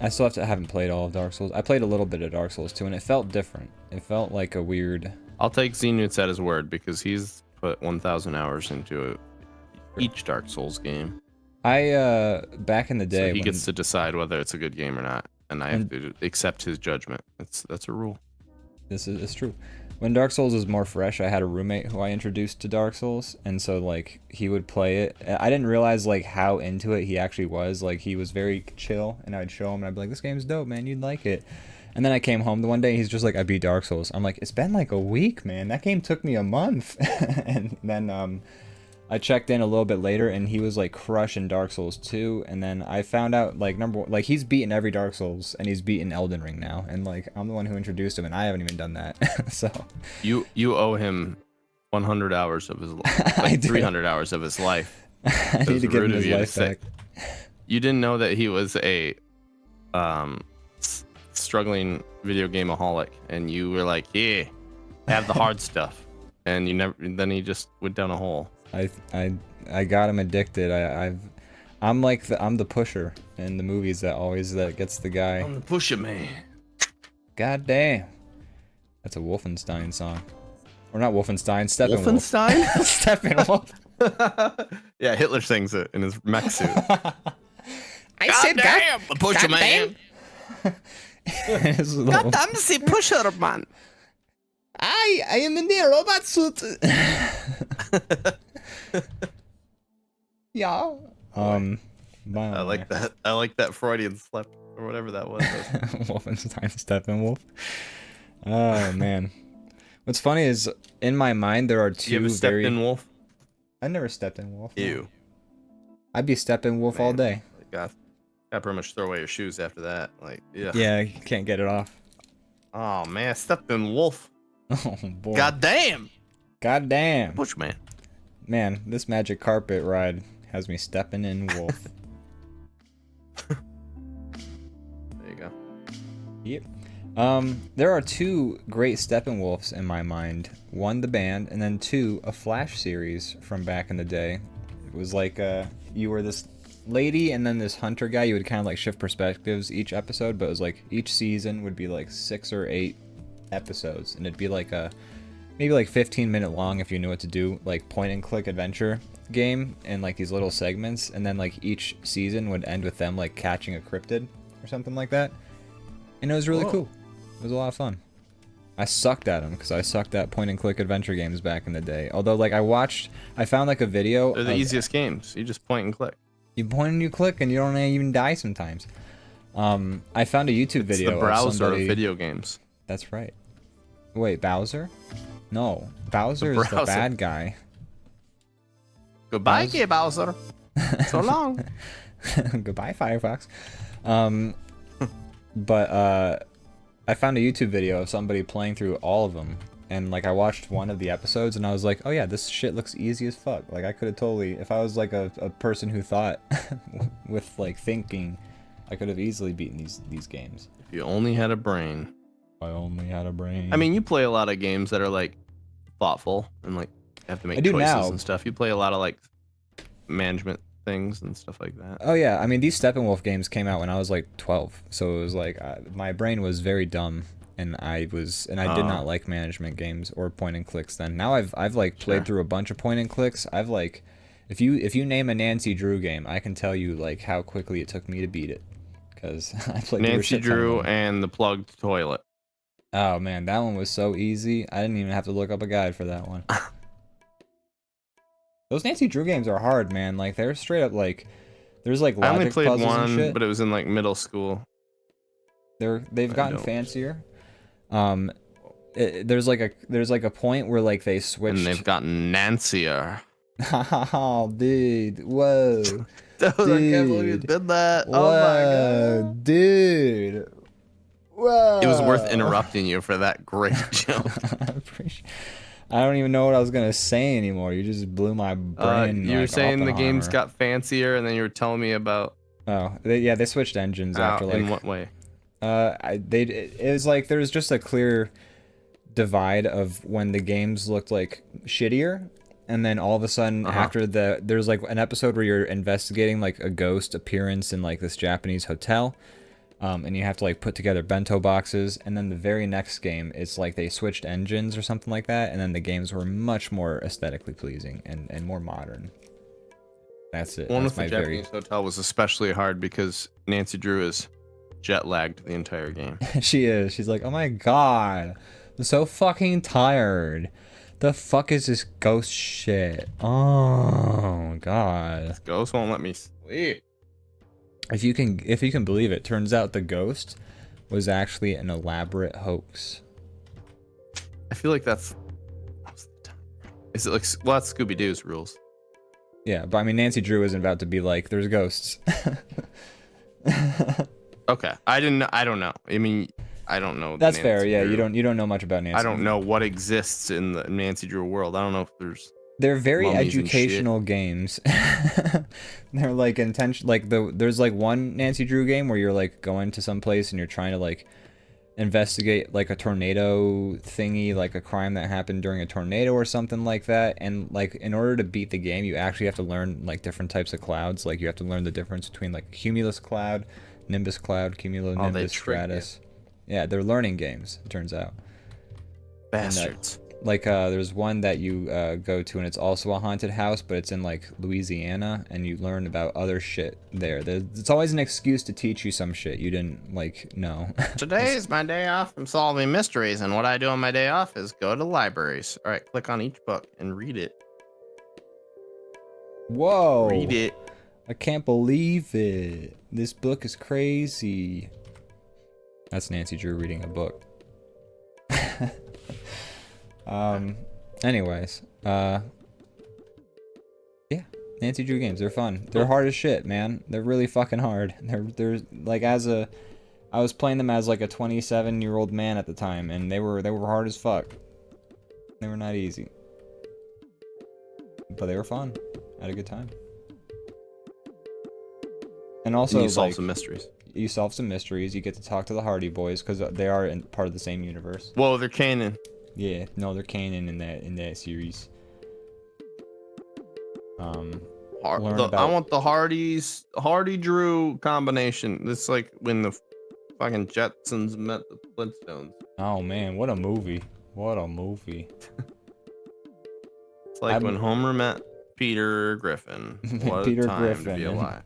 Speaker 1: I still haven't played all of Dark Souls. I played a little bit of Dark Souls 2, and it felt different. It felt like a weird...
Speaker 2: I'll take Xenut's at his word, because he's put 1,000 hours into each Dark Souls game.
Speaker 1: Back in the day...
Speaker 2: So he gets to decide whether it's a good game or not, and I have to accept his judgment. That's a rule.
Speaker 1: It's true. When Dark Souls was more fresh, I had a roommate who I introduced to Dark Souls, and so like he would play it. I didn't realize like how into it he actually was. Like he was very chill, and I'd show him, and I'd be like, "This game's dope, man. You'd like it." And then I came home the one day, and he's just like, "I beat Dark Souls." I'm like, "It's been like a week, man. That game took me a month." And then I checked in a little bit later, and he was like crushing Dark Souls 2, and then I found out like he's beaten every Dark Souls, and he's beaten Elden Ring now, and like I'm the one who introduced him, and I haven't even done that. So
Speaker 2: you owe him 100 hours of his life, like 300 hours of his life.
Speaker 1: I need to give him his life back.
Speaker 2: You didn't know that he was a struggling video gameaholic, and you were like, "Yeah, have the hard stuff," and you never. Then he just went down a hole.
Speaker 1: I got him addicted. I'm the pusher in the movies that gets the guy.
Speaker 2: I'm the pusher man.
Speaker 1: God damn. That's a Wolfenstein song. Or not Wolfenstein, Steppenwolf.
Speaker 2: Wolfenstein?
Speaker 1: Steppenwolf.
Speaker 2: Yeah, Hitler sings it in his mech suit.
Speaker 1: I said
Speaker 2: damn, the pusher man. God damn, the pusher man.
Speaker 1: I am in the robot suit. Yeah.
Speaker 2: I like that. I like that Freudian slip or whatever that was.
Speaker 1: Wolfenstein Steppenwolf. Oh man. What's funny is in my mind there are two
Speaker 2: you ever stepped in wolf?
Speaker 1: I never stepped in wolf.
Speaker 2: Ew.
Speaker 1: No. I'd be stepping wolf all day.
Speaker 2: Got pretty much throw away your shoes after that. Like, yeah.
Speaker 1: Yeah, you can't get it off.
Speaker 2: Oh man, stepped in wolf.
Speaker 1: Oh boy.
Speaker 2: God damn.
Speaker 1: God damn.
Speaker 2: Bushman.
Speaker 1: Man, this magic carpet ride has me stepping in wolf.
Speaker 2: There you go.
Speaker 1: Yep. There are two great Steppenwolfs in my mind. One, the band, and then two, a Flash series from back in the day. It was like, you were this lady and then this hunter guy. You would kind of like shift perspectives each episode, but it was like each season would be like 6 or 8 episodes, and it'd be like a maybe like 15-minute long if you knew what to do, like point and click adventure game, and like these little segments, and then like each season would end with them like catching a cryptid or something like that, and it was really cool. It was a lot of fun. I sucked at them because I sucked at point and click adventure games back in the day. Although like I found like a video.
Speaker 2: They're the easiest games. You just point and click.
Speaker 1: You point and you click, and you don't even die sometimes. I found a YouTube video.
Speaker 2: It's the browser
Speaker 1: of
Speaker 2: video games.
Speaker 1: That's right. Wait, Bowser? No, Bowser is the bad guy.
Speaker 2: Goodbye, gay Bowser. So long.
Speaker 1: Goodbye, Firefox. But I found a YouTube video of somebody playing through all of them, and like I watched one of the episodes, and I was like, oh yeah, this shit looks easy as fuck. Like I could have totally, if I was like a person who thought with like thinking, I could have easily beaten these games.
Speaker 2: If you only had a brain.
Speaker 1: I only had a brain.
Speaker 2: I mean, you play a lot of games that are like thoughtful and like have to make
Speaker 1: I do
Speaker 2: choices
Speaker 1: now.
Speaker 2: and stuff. You play a lot of like management things and stuff like that.
Speaker 1: Oh yeah, I mean these Steppenwolf games came out when I was like 12, so it was like my brain was very dumb, and I did not like management games or point and clicks then. Now I've like played through a bunch of point and clicks. I've like, if you name a Nancy Drew game, I can tell you like how quickly it took me to beat it, because I played through a
Speaker 2: Nancy
Speaker 1: shit ton of
Speaker 2: Drew
Speaker 1: them.
Speaker 2: and the plugged toilet.
Speaker 1: Oh man, that one was so easy. I didn't even have to look up a guide for that one. Those Nancy Drew games are hard, man. Like they're straight up like, there's like
Speaker 2: I only
Speaker 1: logic
Speaker 2: played
Speaker 1: puzzles and
Speaker 2: one,
Speaker 1: shit.
Speaker 2: but it was in like middle school.
Speaker 1: They've gotten fancier. There's like a point where like they switched.
Speaker 2: And they've gotten Nancier.
Speaker 1: Oh, dude! Whoa,
Speaker 2: Dude, I can't believe you did that.
Speaker 1: Whoa,
Speaker 2: Oh my god,
Speaker 1: dude! Whoa!
Speaker 2: It was worth interrupting you for that great joke.
Speaker 1: I don't even know what I was gonna say anymore. You just blew my brain.
Speaker 2: You were
Speaker 1: like
Speaker 2: saying the games
Speaker 1: Oppenheimer.
Speaker 2: got fancier, and then you were telling me about.
Speaker 1: Oh, they switched engines after like.
Speaker 2: In what way?
Speaker 1: It was like there's just a clear divide of when the games looked like shittier, and then all of a sudden after there's like an episode where you're investigating like a ghost appearance in like this Japanese hotel, and you have to like put together bento boxes, and then the very next game it's like they switched engines or something like that, and then the games were much more aesthetically pleasing and more modern. That's it.
Speaker 2: One
Speaker 1: That's
Speaker 2: with the Japanese hotel was especially hard because Nancy Drew is jet lagged the entire game.
Speaker 1: She is. She's like, oh my god, I'm so fucking tired. The fuck is this ghost shit? Oh god.
Speaker 2: This ghost won't let me sleep.
Speaker 1: If you can believe it, turns out the ghost was actually an elaborate hoax.
Speaker 2: I feel like that's. Is it like, well, that's Scooby Doo's rules.
Speaker 1: Yeah, but I mean Nancy Drew isn't about to be like, there's ghosts.
Speaker 2: Okay, I don't know. I mean, I don't know.
Speaker 1: That's fair. Yeah, you don't know much about Nancy.
Speaker 2: I don't know what exists in the Nancy Drew world. I don't know if there's.
Speaker 1: They're very
Speaker 2: mummies and
Speaker 1: educational games. They're like there's like one Nancy Drew game where you're like going to some place and you're trying to like investigate like a tornado thingy, like a crime that happened during a tornado or something like that. And like in order to beat the game, you actually have to learn like different types of clouds. Like you have to learn the difference between like cumulus cloud, nimbus cloud, cumulonimbus, stratus. Yeah, they're learning games, it turns out.
Speaker 2: Bastards.
Speaker 1: Like there's one that you go to and it's also a haunted house, but it's in like Louisiana, and you learn about other shit there. It's always an excuse to teach you some shit you didn't like know.
Speaker 2: Today is my day off from solving mysteries, and what I do on my day off is go to libraries. All right, click on each book and read it.
Speaker 1: Whoa!
Speaker 2: Read it.
Speaker 1: I can't believe it. This book is crazy. That's Nancy Drew reading a book. Anyways, yeah, Nancy Drew games, they're fun. They're hard as shit, man. They're really fucking hard. They're like, I was playing them as like a 27-year-old man at the time, and they were hard as fuck. They were not easy, but they were fun. I had a good time. And also,
Speaker 2: you solve
Speaker 1: like,
Speaker 2: some mysteries.
Speaker 1: You solve some mysteries. You get to talk to the Hardy Boys because they are part of the same universe.
Speaker 2: Whoa, they're canon.
Speaker 1: Yeah, no, they're canon in that series.
Speaker 2: I want the Hardy Drew combination. It's like when the fucking Jetsons met the Flintstones.
Speaker 1: Oh man, what a movie! What a movie!
Speaker 2: It's like when Homer met Peter Griffin. What
Speaker 1: Peter
Speaker 2: a time
Speaker 1: Griffin
Speaker 2: to be alive.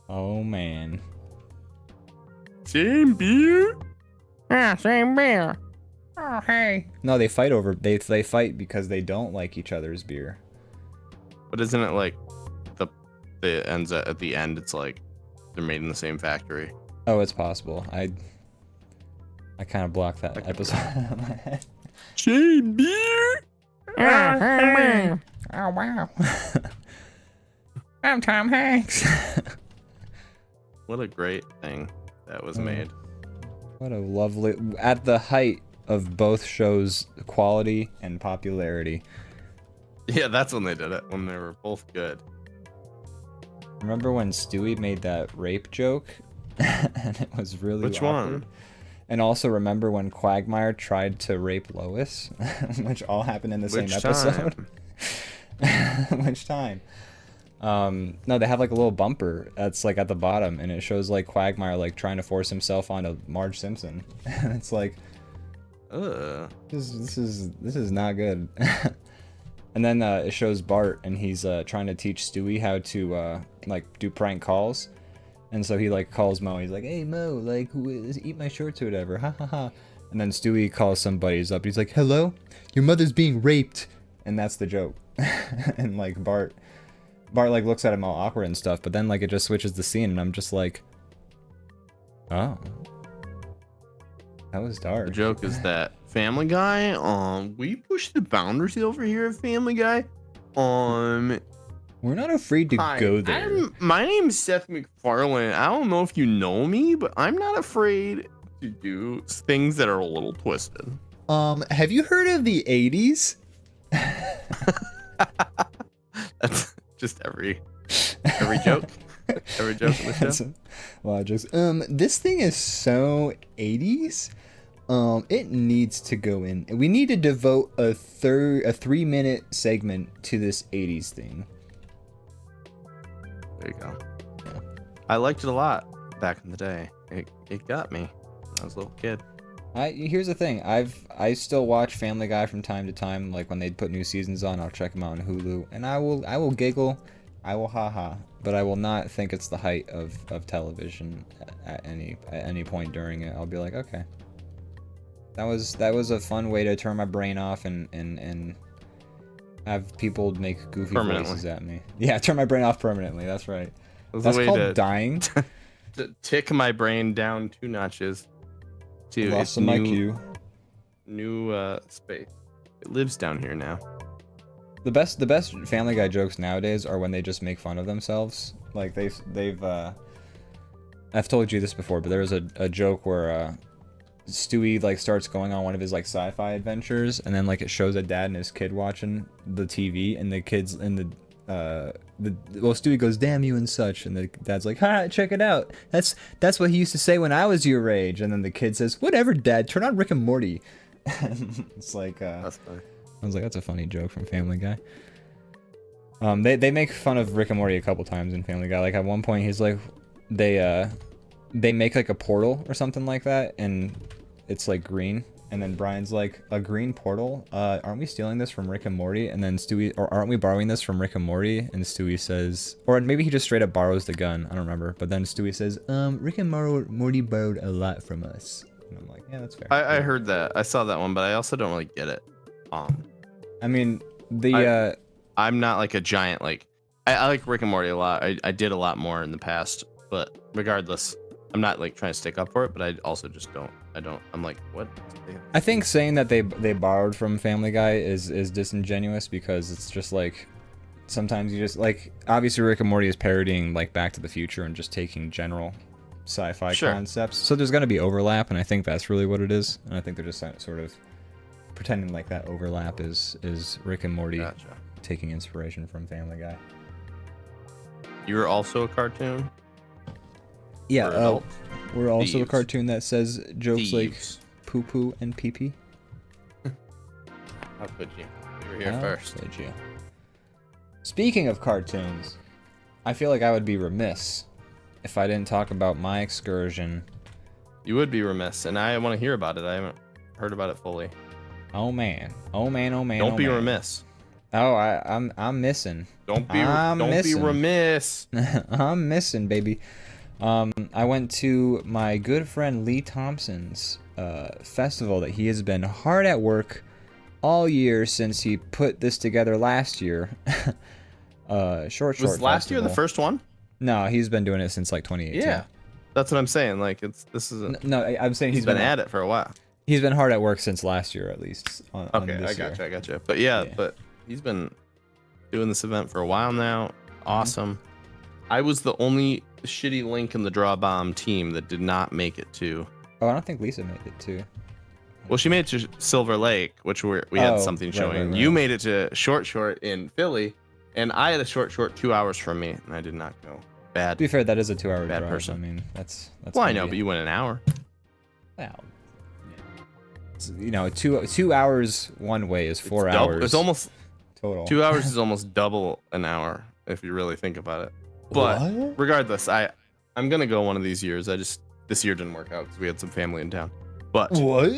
Speaker 1: Oh man.
Speaker 2: Same beer?
Speaker 3: Yeah, same beer. Oh, hey.
Speaker 1: No, they fight over. They fight because they don't like each other's beer.
Speaker 2: But isn't it like the ends at the end? It's like they're made in the same factory.
Speaker 1: Oh, it's possible. I kind of blocked that episode out of my head.
Speaker 2: Same beer?
Speaker 3: Yeah, same beer. Oh, wow. I'm Tom Hanks.
Speaker 2: What a great thing that was made.
Speaker 1: What a lovely, at the height of both shows' quality and popularity.
Speaker 2: Yeah, that's when they did it, when they were both good.
Speaker 1: Remember when Stewie made that rape joke? and it was really
Speaker 2: Which
Speaker 1: awkward.
Speaker 2: one?
Speaker 1: And also remember when Quagmire tried to rape Lois, which all happened in the same episode. Which time? No, they have like a little bumper that's like at the bottom, and it shows like Quagmire like trying to force himself onto Marge Simpson. And it's like, this is not good. And then it shows Bart, and he's trying to teach Stewie how to like do prank calls. And so he like calls Mo. He's like, "Hey Mo, like eat my shorts or whatever." Ha ha ha. And then Stewie calls some buddies up. He's like, "Hello, your mother's being raped," and that's the joke. And like Bart like looks at him all awkward and stuff. But then like it just switches the scene, and I'm just like, oh, that was dark.
Speaker 2: The joke is that Family Guy, we push the boundaries over here at Family Guy.
Speaker 1: We're not afraid to go there.
Speaker 2: My name's Seth MacFarlane. I don't know if you know me, but I'm not afraid to do things that are a little twisted.
Speaker 1: Have you heard of the 80s?
Speaker 2: That's just every joke. Every joke in the show.
Speaker 1: A lot of jokes. This thing is so 80s. It needs to go in. We need to devote a 3-minute segment to this 80s thing.
Speaker 2: There you go.
Speaker 1: Yeah.
Speaker 2: I liked it a lot back in the day. It got me when I was a little kid.
Speaker 1: Here's the thing. I still watch Family Guy from time to time. Like when they put new seasons on, I'll check them out on Hulu, and I will giggle, I will haha, but I will not think it's the height of television at any point during it. I'll be like, okay, that was a fun way to turn my brain off and have people make goofy voices at me. Yeah, turn my brain off permanently. That's right. That's called dying.
Speaker 2: To tick my brain down 2 notches to
Speaker 1: Lost
Speaker 2: its
Speaker 1: some IQ.
Speaker 2: New space. It lives down here now.
Speaker 1: The best Family Guy jokes nowadays are when they just make fun of themselves. Like they've I've told you this before, but there was a joke where Stewie like starts going on one of his like sci-fi adventures, and then like it shows a dad and his kid watching the TV, and the kids and Stewie goes, "Damn you," and such, and the dad's like, "Ha, check it out. That's what he used to say when I was your age." And then the kid says, "Whatever, Dad. Turn on Rick and Morty." It's like
Speaker 2: That's funny.
Speaker 1: I was like, that's a funny joke from Family Guy. They make fun of Rick and Morty a couple times in Family Guy. Like at one point, he's like, they make like a portal or something like that, and it's like green. And then Brian's like, a green portal? Aren't we stealing this from Rick and Morty? And then Stewie, or aren't we borrowing this from Rick and Morty? And Stewie says, or maybe he just straight up borrows the gun. I don't remember. But then Stewie says, Rick and Morty borrowed a lot from us. And I'm like, yeah, that's fair.
Speaker 2: I heard that. I saw that one, but I also don't really get it.
Speaker 1: I mean,
Speaker 2: I'm not like a giant, like, I like Rick and Morty a lot. I did a lot more in the past, but regardless, I'm not like trying to stick up for it, but I also just don't. I'm like, what?
Speaker 1: I think saying that they borrowed from Family Guy is disingenuous, because it's just like, sometimes you just like, obviously Rick and Morty is parodying like Back to the Future and just taking general sci-fi concepts. So there's going to be overlap, and I think that's really what it is. And I think they're just sort of pretending like that overlap is Rick and Morty taking inspiration from Family Guy.
Speaker 2: You're also a cartoon?
Speaker 1: Yeah, we're also a cartoon that says jokes like poo poo and pee pee.
Speaker 2: How could you? You were here first.
Speaker 1: Could you? Speaking of cartoons, I feel like I would be remiss if I didn't talk about my excursion.
Speaker 2: You would be remiss, and I want to hear about it. I haven't heard about it fully.
Speaker 1: Oh man! Oh man! Oh man!
Speaker 2: Don't be remiss.
Speaker 1: Oh, I'm missing.
Speaker 2: Don't be remiss.
Speaker 1: I'm missing, baby. I went to my good friend Lee Thompson's festival that he has been hard at work all year since he put this together last year. Short
Speaker 2: Was last
Speaker 1: festival.
Speaker 2: year the first one?
Speaker 1: No, he's been doing it since like 2018.
Speaker 2: Yeah, that's what I'm saying. Like this is
Speaker 1: I'm saying
Speaker 2: he's been at it for a while.
Speaker 1: He's been hard at work since last year, at least.
Speaker 2: Okay, I gotcha. But yeah, but he's been doing this event for a while now. Awesome. I was the only shitty link in the DrawBomb team that did not make it to.
Speaker 1: Oh, I don't think Lisa made it too.
Speaker 2: Well, she made it to Silver Lake, which we had something showing. Right. You made it to Short in Philly, and I had a Short 2 hours from me, and I did not go. bad.
Speaker 1: To be fair, that is a 2-hour
Speaker 2: Bad
Speaker 1: drive.
Speaker 2: person.
Speaker 1: I mean, that's.
Speaker 2: Well, I
Speaker 1: gonna
Speaker 2: know,
Speaker 1: be-
Speaker 2: but you went an hour.
Speaker 1: Well, it's, you know, 2 hours one way is 4 hours.
Speaker 2: It's almost
Speaker 1: total.
Speaker 2: 2 hours is almost double an hour if you really think about it. But
Speaker 1: What?
Speaker 2: regardless, I'm gonna go one of these years. This year didn't work out because we had some family in town. But
Speaker 1: What?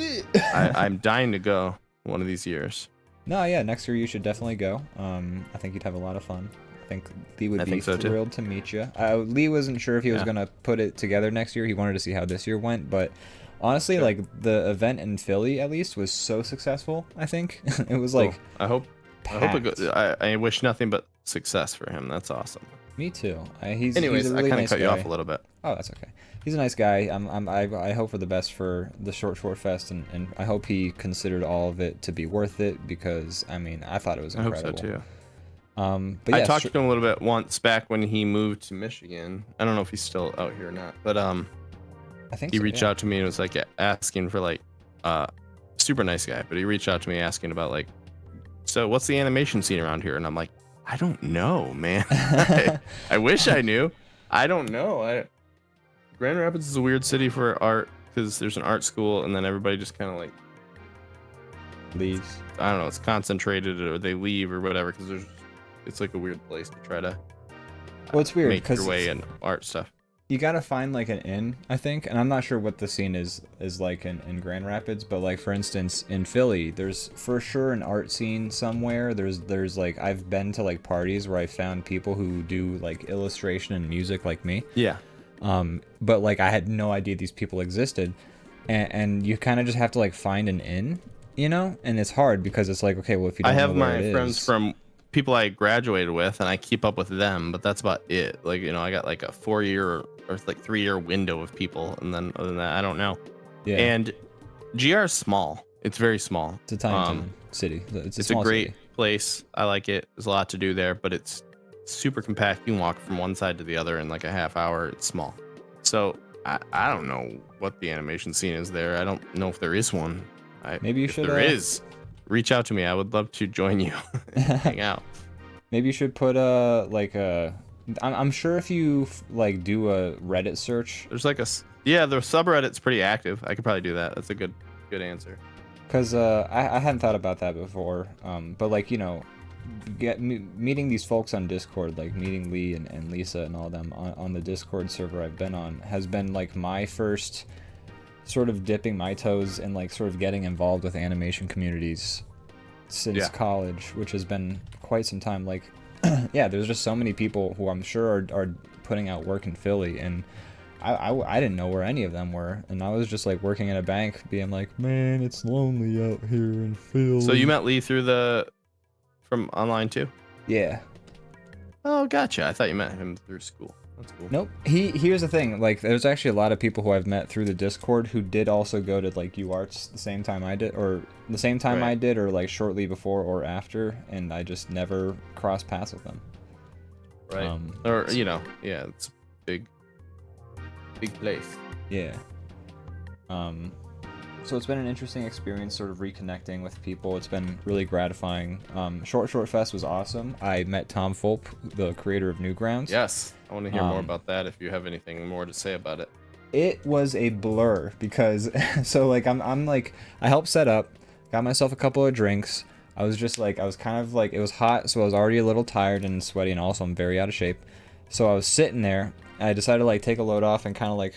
Speaker 2: I'm dying to go one of these years.
Speaker 1: No, yeah, next year you should definitely go. I think you'd have a lot of fun. I think Lee would
Speaker 2: I
Speaker 1: be
Speaker 2: think so, too.
Speaker 1: thrilled to meet you. Lee wasn't sure if he was
Speaker 2: Yeah.
Speaker 1: gonna put it together next year. He wanted to see how this year went, but honestly,
Speaker 2: Sure.
Speaker 1: like the event in Philly at least was so successful. I think it was like
Speaker 2: Cool. I hope it
Speaker 1: packed.
Speaker 2: goes. I wish nothing but success for him. That's awesome.
Speaker 1: Me too. He's
Speaker 2: Anyways,
Speaker 1: a really
Speaker 2: I kind of
Speaker 1: nice
Speaker 2: cut you
Speaker 1: guy.
Speaker 2: off a little bit.
Speaker 1: Oh, that's okay. He's a nice guy. I hope for the best for the short fest, and I hope he considered all of it to be worth it because I mean I thought it was
Speaker 2: I hope
Speaker 1: incredible.
Speaker 2: so too.
Speaker 1: But yeah,
Speaker 2: I talked to him a little bit once back when he moved to Michigan. I don't know if he's still out here or not, but
Speaker 1: I think
Speaker 2: he
Speaker 1: so,
Speaker 2: reached
Speaker 1: yeah.
Speaker 2: out to me and was like asking for like super nice guy, but he reached out to me asking about like, so what's the animation scene around here? And I'm like, I don't know, man. I wish I knew. I don't know. Grand Rapids is a weird city for art because there's an art school and then everybody just kind of like,
Speaker 1: Leaves.
Speaker 2: I don't know, it's concentrated or they leave or whatever because it's like a weird place to try to
Speaker 1: Well, it's weird
Speaker 2: make
Speaker 1: because
Speaker 2: your way in art stuff.
Speaker 1: you gotta find like an inn, I think, and I'm not sure what the scene is like in Grand Rapids, but like for instance in Philly, there's for sure an art scene somewhere. There's like I've been to like parties where I found people who do like illustration and music like me.
Speaker 2: Yeah.
Speaker 1: But like I had no idea these people existed, and you kind of just have to like find an inn, you know, and it's hard because it's like okay, well if you don't
Speaker 2: I have
Speaker 1: know where
Speaker 2: my
Speaker 1: it
Speaker 2: friends
Speaker 1: is-
Speaker 2: from people I graduated with and I keep up with them, but that's about it. Like, you know, I got like a 4-year or like 3-year window of people, and then other than that, I don't know.
Speaker 1: yeah,
Speaker 2: And GR is small. It's very small.
Speaker 1: it's a tiny town city. It's a
Speaker 2: It's a
Speaker 1: small
Speaker 2: great
Speaker 1: city.
Speaker 2: place. I like it. There's a lot to do there, but it's super compact. You can walk from one side to the other in like a half hour. It's small. So I don't know what the animation scene is there. I don't know if there is one.
Speaker 1: Maybe you
Speaker 2: if
Speaker 1: should,
Speaker 2: there is, reach out to me. I would love to join you and hang out.
Speaker 1: Maybe you should put I'm sure if you like do a Reddit search,
Speaker 2: There's like yeah, the subreddit's pretty active. I could probably do that. That's a good answer.
Speaker 1: because I hadn't thought about that before. But like you know, meeting these folks on Discord, like meeting Lee and Lisa and all them on the Discord server I've been on, has been like my first sort of dipping my toes and like sort of getting involved with animation communities since college, which has been quite some time. Like, yeah, there's just so many people who I'm sure are putting out work in Philly, and I didn't know where any of them were, and I was just like working at a bank, being like, man, it's lonely out here in Philly.
Speaker 2: So you met Lee from online too?
Speaker 1: Yeah.
Speaker 2: Oh, gotcha. I thought you met him through school. That's cool.
Speaker 1: Nope. Here's the thing. Like, there's actually a lot of people who I've met through the Discord who did also go to like UArts the same time I did, or the same time
Speaker 2: Right.
Speaker 1: I did, or like shortly before or after, and I just never crossed paths with them.
Speaker 2: Right. Or you know, yeah, it's a big place.
Speaker 1: Yeah. So it's been an interesting experience sort of reconnecting with people. It's been really gratifying. Short Fest was awesome. I met Tom Fulp, the creator of Newgrounds.
Speaker 2: Yes, I want to hear more about that if you have anything more to say about it.
Speaker 1: It was a blur because so like I'm like I helped set up, got myself a couple of drinks. I was kind of like, it was hot, so I was already a little tired and sweaty, and also I'm very out of shape. So I was sitting there, and I decided to like take a load off and kind of like,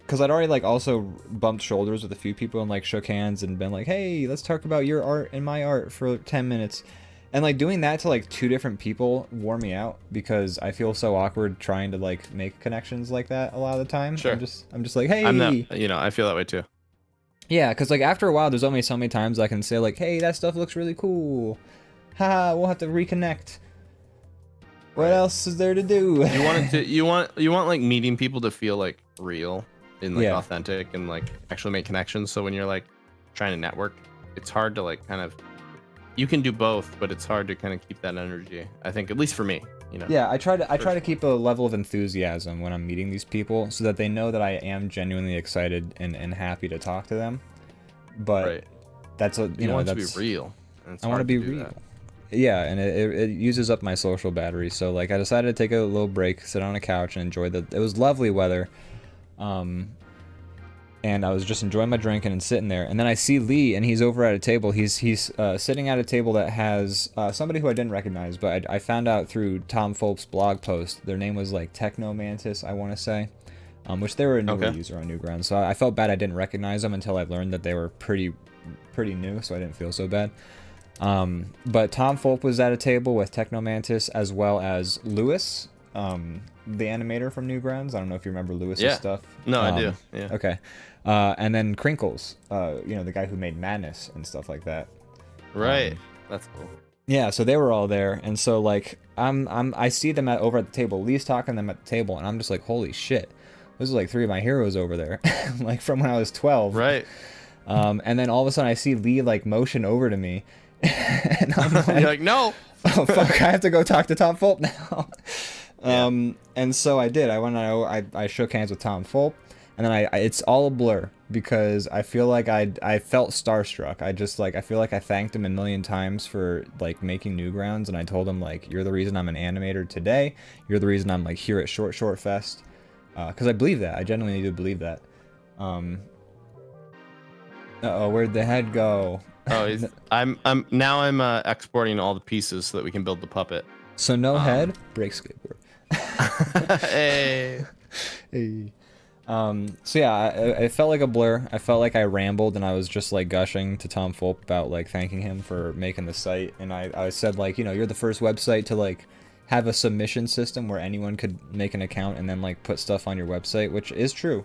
Speaker 1: because I'd already like also bumped shoulders with a few people and like shook hands and been like, hey, let's talk about your art and my art for 10 minutes. And like doing that to like 2 different people wore me out because I feel so awkward trying to like make connections like that a lot of the time.
Speaker 2: Sure.
Speaker 1: I'm just like, hey.
Speaker 2: I'm not, you know, I feel that way too.
Speaker 1: Yeah, because like after a while, there's only so many times I can say like, hey, that stuff looks really cool. Haha, we'll have to reconnect. What
Speaker 2: Right.
Speaker 1: else is there to do?
Speaker 2: You want like meeting people to feel like real and like
Speaker 1: Yeah.
Speaker 2: authentic and like actually make connections. So when you're like trying to network, it's hard to like kind of, you can do both, but it's hard to kind of keep that energy. I think, at least for me, you know.
Speaker 1: Yeah, I try to keep a level of enthusiasm when I'm meeting these people so that they know that I am genuinely excited and happy to talk to them. But
Speaker 2: Right.
Speaker 1: that's a
Speaker 2: You want it to
Speaker 1: that's
Speaker 2: be real. and it's
Speaker 1: I want to
Speaker 2: hard
Speaker 1: be
Speaker 2: do
Speaker 1: real.
Speaker 2: that.
Speaker 1: Yeah, and it uses up my social battery. So like I decided to take a little break, sit on a couch, and enjoy the. It was lovely weather, and I was just enjoying my drink and sitting there. And then I see Lee, and he's over at a table. He's sitting at a table that has somebody who I didn't recognize, but I found out through Tom Fulp's blog post. Their name was like Technomantis, I want to say, which they were a newer user on Newgrounds. So I felt bad I didn't recognize them until I learned that they were pretty new, so I didn't feel so bad. But Tom Fulp was at a table with Technomantis as well as Lewis, the animator from Newgrounds. I don't know if you remember Lewis's stuff.
Speaker 2: No, I do. Yeah.
Speaker 1: Okay. And then Crinkles, the guy who made Madness and stuff like that.
Speaker 2: Right. That's cool.
Speaker 1: Yeah, so they were all there, and so like I see them over at the table. Lee's talking to them at the table, and I'm just like, holy shit, those are like 3 of my heroes over there, like from when I was 12.
Speaker 2: Right.
Speaker 1: And then all of a sudden I see Lee like motion over to me, and I'm like,
Speaker 2: you're like, no.
Speaker 1: Oh fuck, I have to go talk to Tom Fulp now. And so I did. I went and I shook hands with Tom Fulp, and then it's all a blur because I feel like I felt starstruck. I feel like I thanked him a million times for like making Newgrounds, and I told him like, you're the reason I'm an animator today. You're the reason I'm like here at Short Fest, because I believe that. I genuinely do believe that. Where'd the head go?
Speaker 2: Oh, I'm exporting all the pieces so that we can build the puppet.
Speaker 1: So no head, break skateboard.
Speaker 2: Hey.
Speaker 1: Hey. So yeah, it felt like a blur. I felt like I rambled, and I was just like gushing to Tom Fulp about like thanking him for making the site, and I said like, you're the first website to like have a submission system where anyone could make an account and then like put stuff on your website, which is true.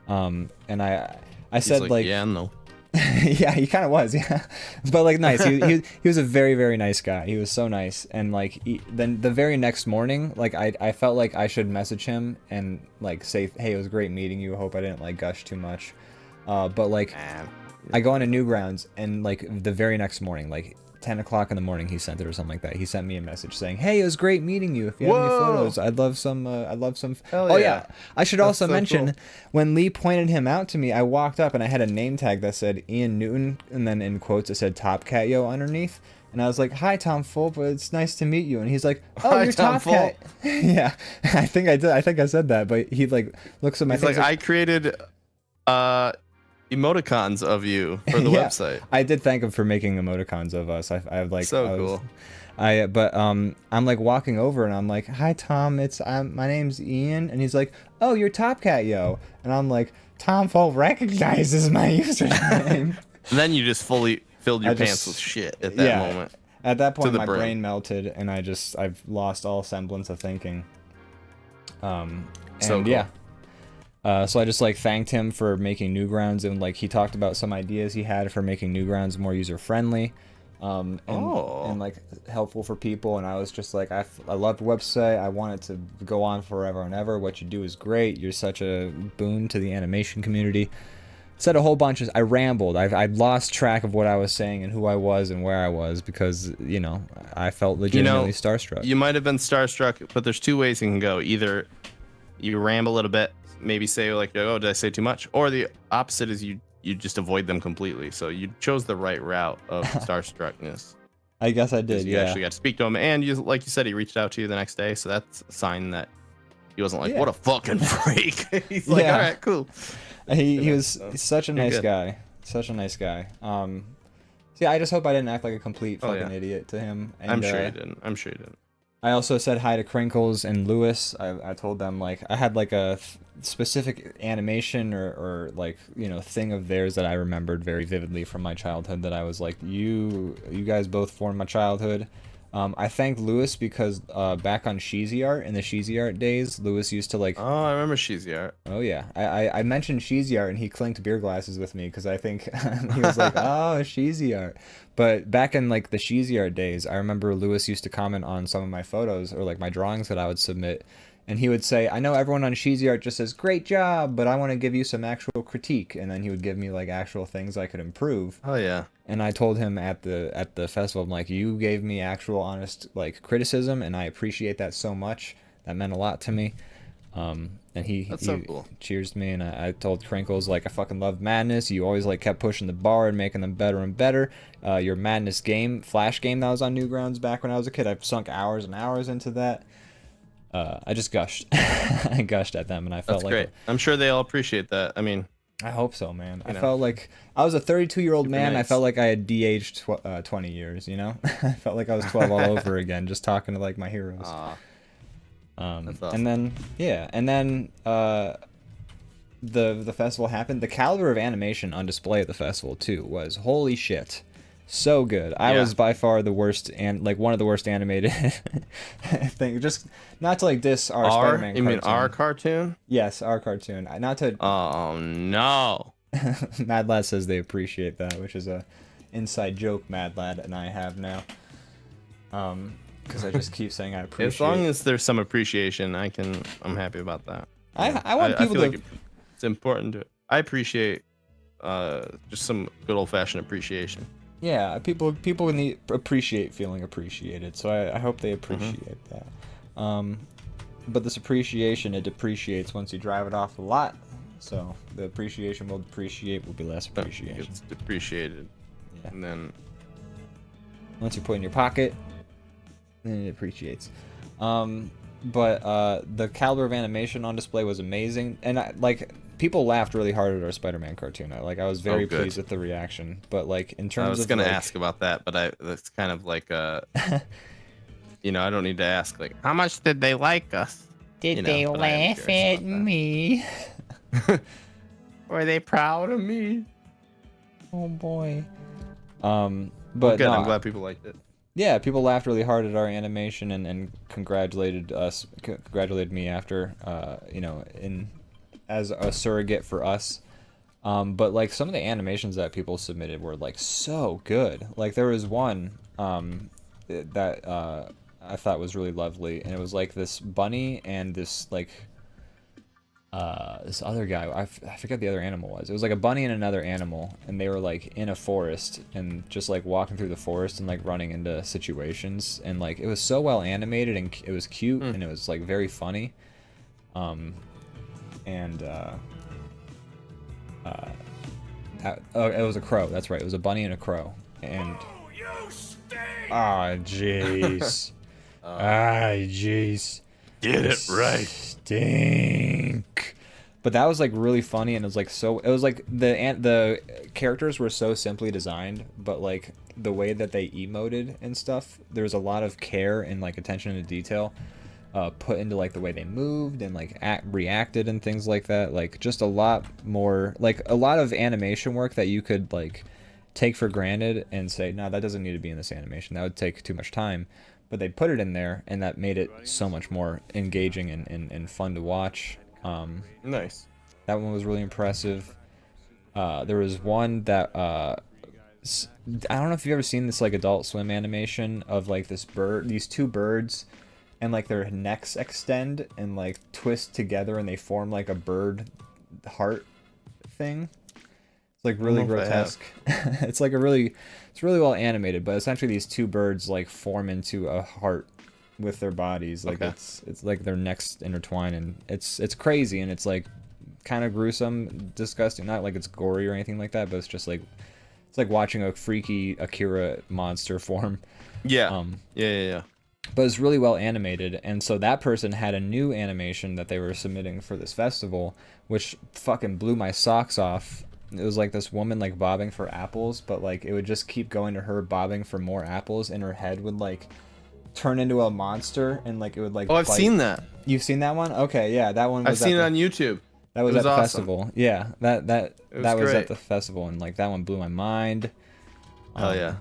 Speaker 1: And I said like
Speaker 2: yeah, no.
Speaker 1: yeah, he kind of was, yeah, but like nice. He was a very, very nice guy. He was so nice, and like then the very next morning, like I felt like I should message him and like say, hey, it was great meeting you. Hope I didn't like gush too much. But like I go on to Newgrounds, and like the very next morning, like 10 o'clock in the morning, he sent it or something like that. He sent me a message saying, hey, it was great meeting you. If you have any photos, I'd love some.
Speaker 2: Hell
Speaker 1: oh
Speaker 2: yeah.
Speaker 1: I should
Speaker 2: That's
Speaker 1: also
Speaker 2: so
Speaker 1: mention,
Speaker 2: cool.
Speaker 1: when Lee pointed him out to me, I walked up and I had a name tag that said Ian Newton, and then in quotes it said Top Cat Yo underneath. And I was like, hi, Tom Fulp, it's nice to meet you. And he's like, oh,
Speaker 2: Hi,
Speaker 1: you're
Speaker 2: Tom
Speaker 1: Top Cat. Yeah, I think I did. I think I said that, but he like looks at my
Speaker 2: He's
Speaker 1: face
Speaker 2: like, I created emoticons of you for the
Speaker 1: yeah,
Speaker 2: website.
Speaker 1: I did thank him for making emoticons of us. I like
Speaker 2: So cool.
Speaker 1: I'm like walking over and I'm like, hi Tom, my name's Ian, and he's like, oh, you're Top Cat Yo, and I'm like, Tom Fulp recognizes my username.
Speaker 2: And then you just fully filled your pants with shit at that moment.
Speaker 1: At that point, my
Speaker 2: brim.
Speaker 1: brain melted, and I've lost all semblance of thinking. So
Speaker 2: cool.
Speaker 1: yeah. So I just like thanked him for making Newgrounds, and like he talked about some ideas he had for making Newgrounds more user friendly, and like helpful for people. And I was just like, I love the website. I want it to go on forever and ever. What you do is great. You're such a boon to the animation community. Said a whole bunch of. I rambled. I lost track of what I was saying and who I was and where I was because I felt legitimately starstruck.
Speaker 2: You might have been starstruck, but there's 2 ways you can go. Either you ramble a little bit, maybe say like, oh, did I say too much? Or the opposite is you just avoid them completely. So you chose the right route of starstruckness.
Speaker 1: I guess I did.
Speaker 2: You actually got to speak to him, and like you said, he reached out to you the next day. So that's a sign that he wasn't like, what a fucking freak. He's like, all right, cool.
Speaker 1: He's such a nice guy. Such a nice guy. Yeah, I just hope I didn't act like a complete fucking idiot to him. And,
Speaker 2: I'm sure you didn't.
Speaker 1: I also said hi to Crinkles and Lewis. I told them like I had like a specific animation or like thing of theirs that I remembered very vividly from my childhood that I was like, you guys both formed my childhood. I thanked Lewis because back on Sheezy Art, in the Sheezy Art days, Lewis used to like...
Speaker 2: Oh, I remember Sheezy Art.
Speaker 1: Oh, yeah. I mentioned Sheezy Art, and he clinked beer glasses with me because I think he was like, oh, Sheezy Art. But back in like the Sheezy Art days, I remember Lewis used to comment on some of my photos or like my drawings that I would submit. And he would say, I know everyone on Sheezy Art just says, great job, but I want to give you some actual critique. And then he would give me like actual things I could improve.
Speaker 2: Oh, yeah.
Speaker 1: And I told him at the festival, I'm like, you gave me actual honest like criticism, and I appreciate that so much. That meant a lot to me. And he
Speaker 2: That's so cool.
Speaker 1: cheers me, and I told Crinkles, like, I fucking love Madness. You always like kept pushing the bar and making them better and better. Your Madness game, Flash game that was on Newgrounds back when I was a kid, I've sunk hours and hours into that. I just gushed. I gushed at them, and I felt
Speaker 2: That's
Speaker 1: like
Speaker 2: great. I'm sure they all appreciate that. I mean,
Speaker 1: I hope so, man. I
Speaker 2: know.
Speaker 1: felt like I was a 32-year-old man.
Speaker 2: nice.
Speaker 1: I felt like I had de-aged 20 years, you know? I felt like I was 12 all over again, just talking to like my heroes.
Speaker 2: That's awesome.
Speaker 1: And then the festival happened. The caliber of animation on display at the festival too was holy shit. So good. I was by far the worst, and like one of the worst animated thing. Just not to like diss our Spider-Man
Speaker 2: You
Speaker 1: cartoon.
Speaker 2: mean our cartoon?
Speaker 1: Yes, our cartoon. Not to.
Speaker 2: Oh no.
Speaker 1: Mad Lad says they appreciate that, which is a inside joke Mad Lad and I have now. Because I just keep saying I appreciate.
Speaker 2: As long as there's some appreciation, I'm happy about that.
Speaker 1: I want people
Speaker 2: I feel
Speaker 1: to.
Speaker 2: like it's important to. I appreciate just some good old fashioned appreciation.
Speaker 1: Yeah, people need appreciate feeling appreciated, so I hope they appreciate that. But this appreciation, it depreciates once you drive it off the lot. So the appreciation will depreciate, will be less appreciation.
Speaker 2: It's depreciated,
Speaker 1: Yeah.
Speaker 2: and then
Speaker 1: Once you put it in your pocket, then it appreciates. But the caliber of animation on display was amazing, and people laughed really hard at our Spider-Man cartoon. I was very
Speaker 2: good.
Speaker 1: pleased with the reaction. But like in terms of,
Speaker 2: I was gonna ask about that, but that's kind of like you know, I don't need to ask like how much did they like us?
Speaker 3: Did
Speaker 2: You know,
Speaker 3: they
Speaker 2: but I am
Speaker 3: laugh
Speaker 2: curious
Speaker 3: at
Speaker 2: about that.
Speaker 3: me?
Speaker 2: Were they proud of me?
Speaker 1: oh boy.
Speaker 2: Good.
Speaker 1: But no,
Speaker 2: I'm glad people liked it.
Speaker 1: yeah, people laughed really hard at our animation and congratulated me after, you know, as a surrogate for us. But like some of the animations that people submitted were like so good. Like there was one that I thought was really lovely, and it was like this bunny and this like this other guy. I forget the other animal was. It was like a bunny and another animal, and they were like in a forest and just like walking through the forest and like running into situations, and like it was so well animated and it was cute and it was like very funny. It was a crow. That's right. It was a bunny and a crow. And jeez. Jeez.
Speaker 2: Get it right.
Speaker 1: Stink. But that was like really funny, and it was like the characters were so simply designed, but like the way that they emoted and stuff, there was a lot of care and like attention to detail put into like the way they moved and like reacted and things like that. Like just a lot more, like a lot of animation work that you could like take for granted and say, no, that doesn't need to be in this animation. That would take too much time. But they put it in there, and that made it so much more engaging and fun to watch.
Speaker 2: Nice.
Speaker 1: That one was really impressive. There was one that I don't know if you've ever seen this like Adult Swim animation of like these two birds, and like their necks extend and like twist together, and they form like a bird heart thing. It's like really grotesque. It's really well animated, but essentially these two birds like form into a heart with their bodies. Like it's like their necks intertwine, and it's crazy, and it's like kind of gruesome, disgusting. Not like it's gory or anything like that, but it's just like it's like watching a freaky Akira monster form.
Speaker 2: Yeah. Yeah.
Speaker 1: But it's really well animated, and so that person had a new animation that they were submitting for this festival, which fucking blew my socks off. It was like this woman like bobbing for apples, but like it would just keep going to her bobbing for more apples, and her head would like turn into a monster, and like it would like.
Speaker 2: Oh, I've seen that.
Speaker 1: You've seen that one? Okay, yeah, that one.
Speaker 2: I've seen it on YouTube.
Speaker 1: That was at the
Speaker 2: awesome.
Speaker 1: festival. Yeah, that was
Speaker 2: great.
Speaker 1: at the festival, and like that one blew my mind.
Speaker 2: Oh yeah,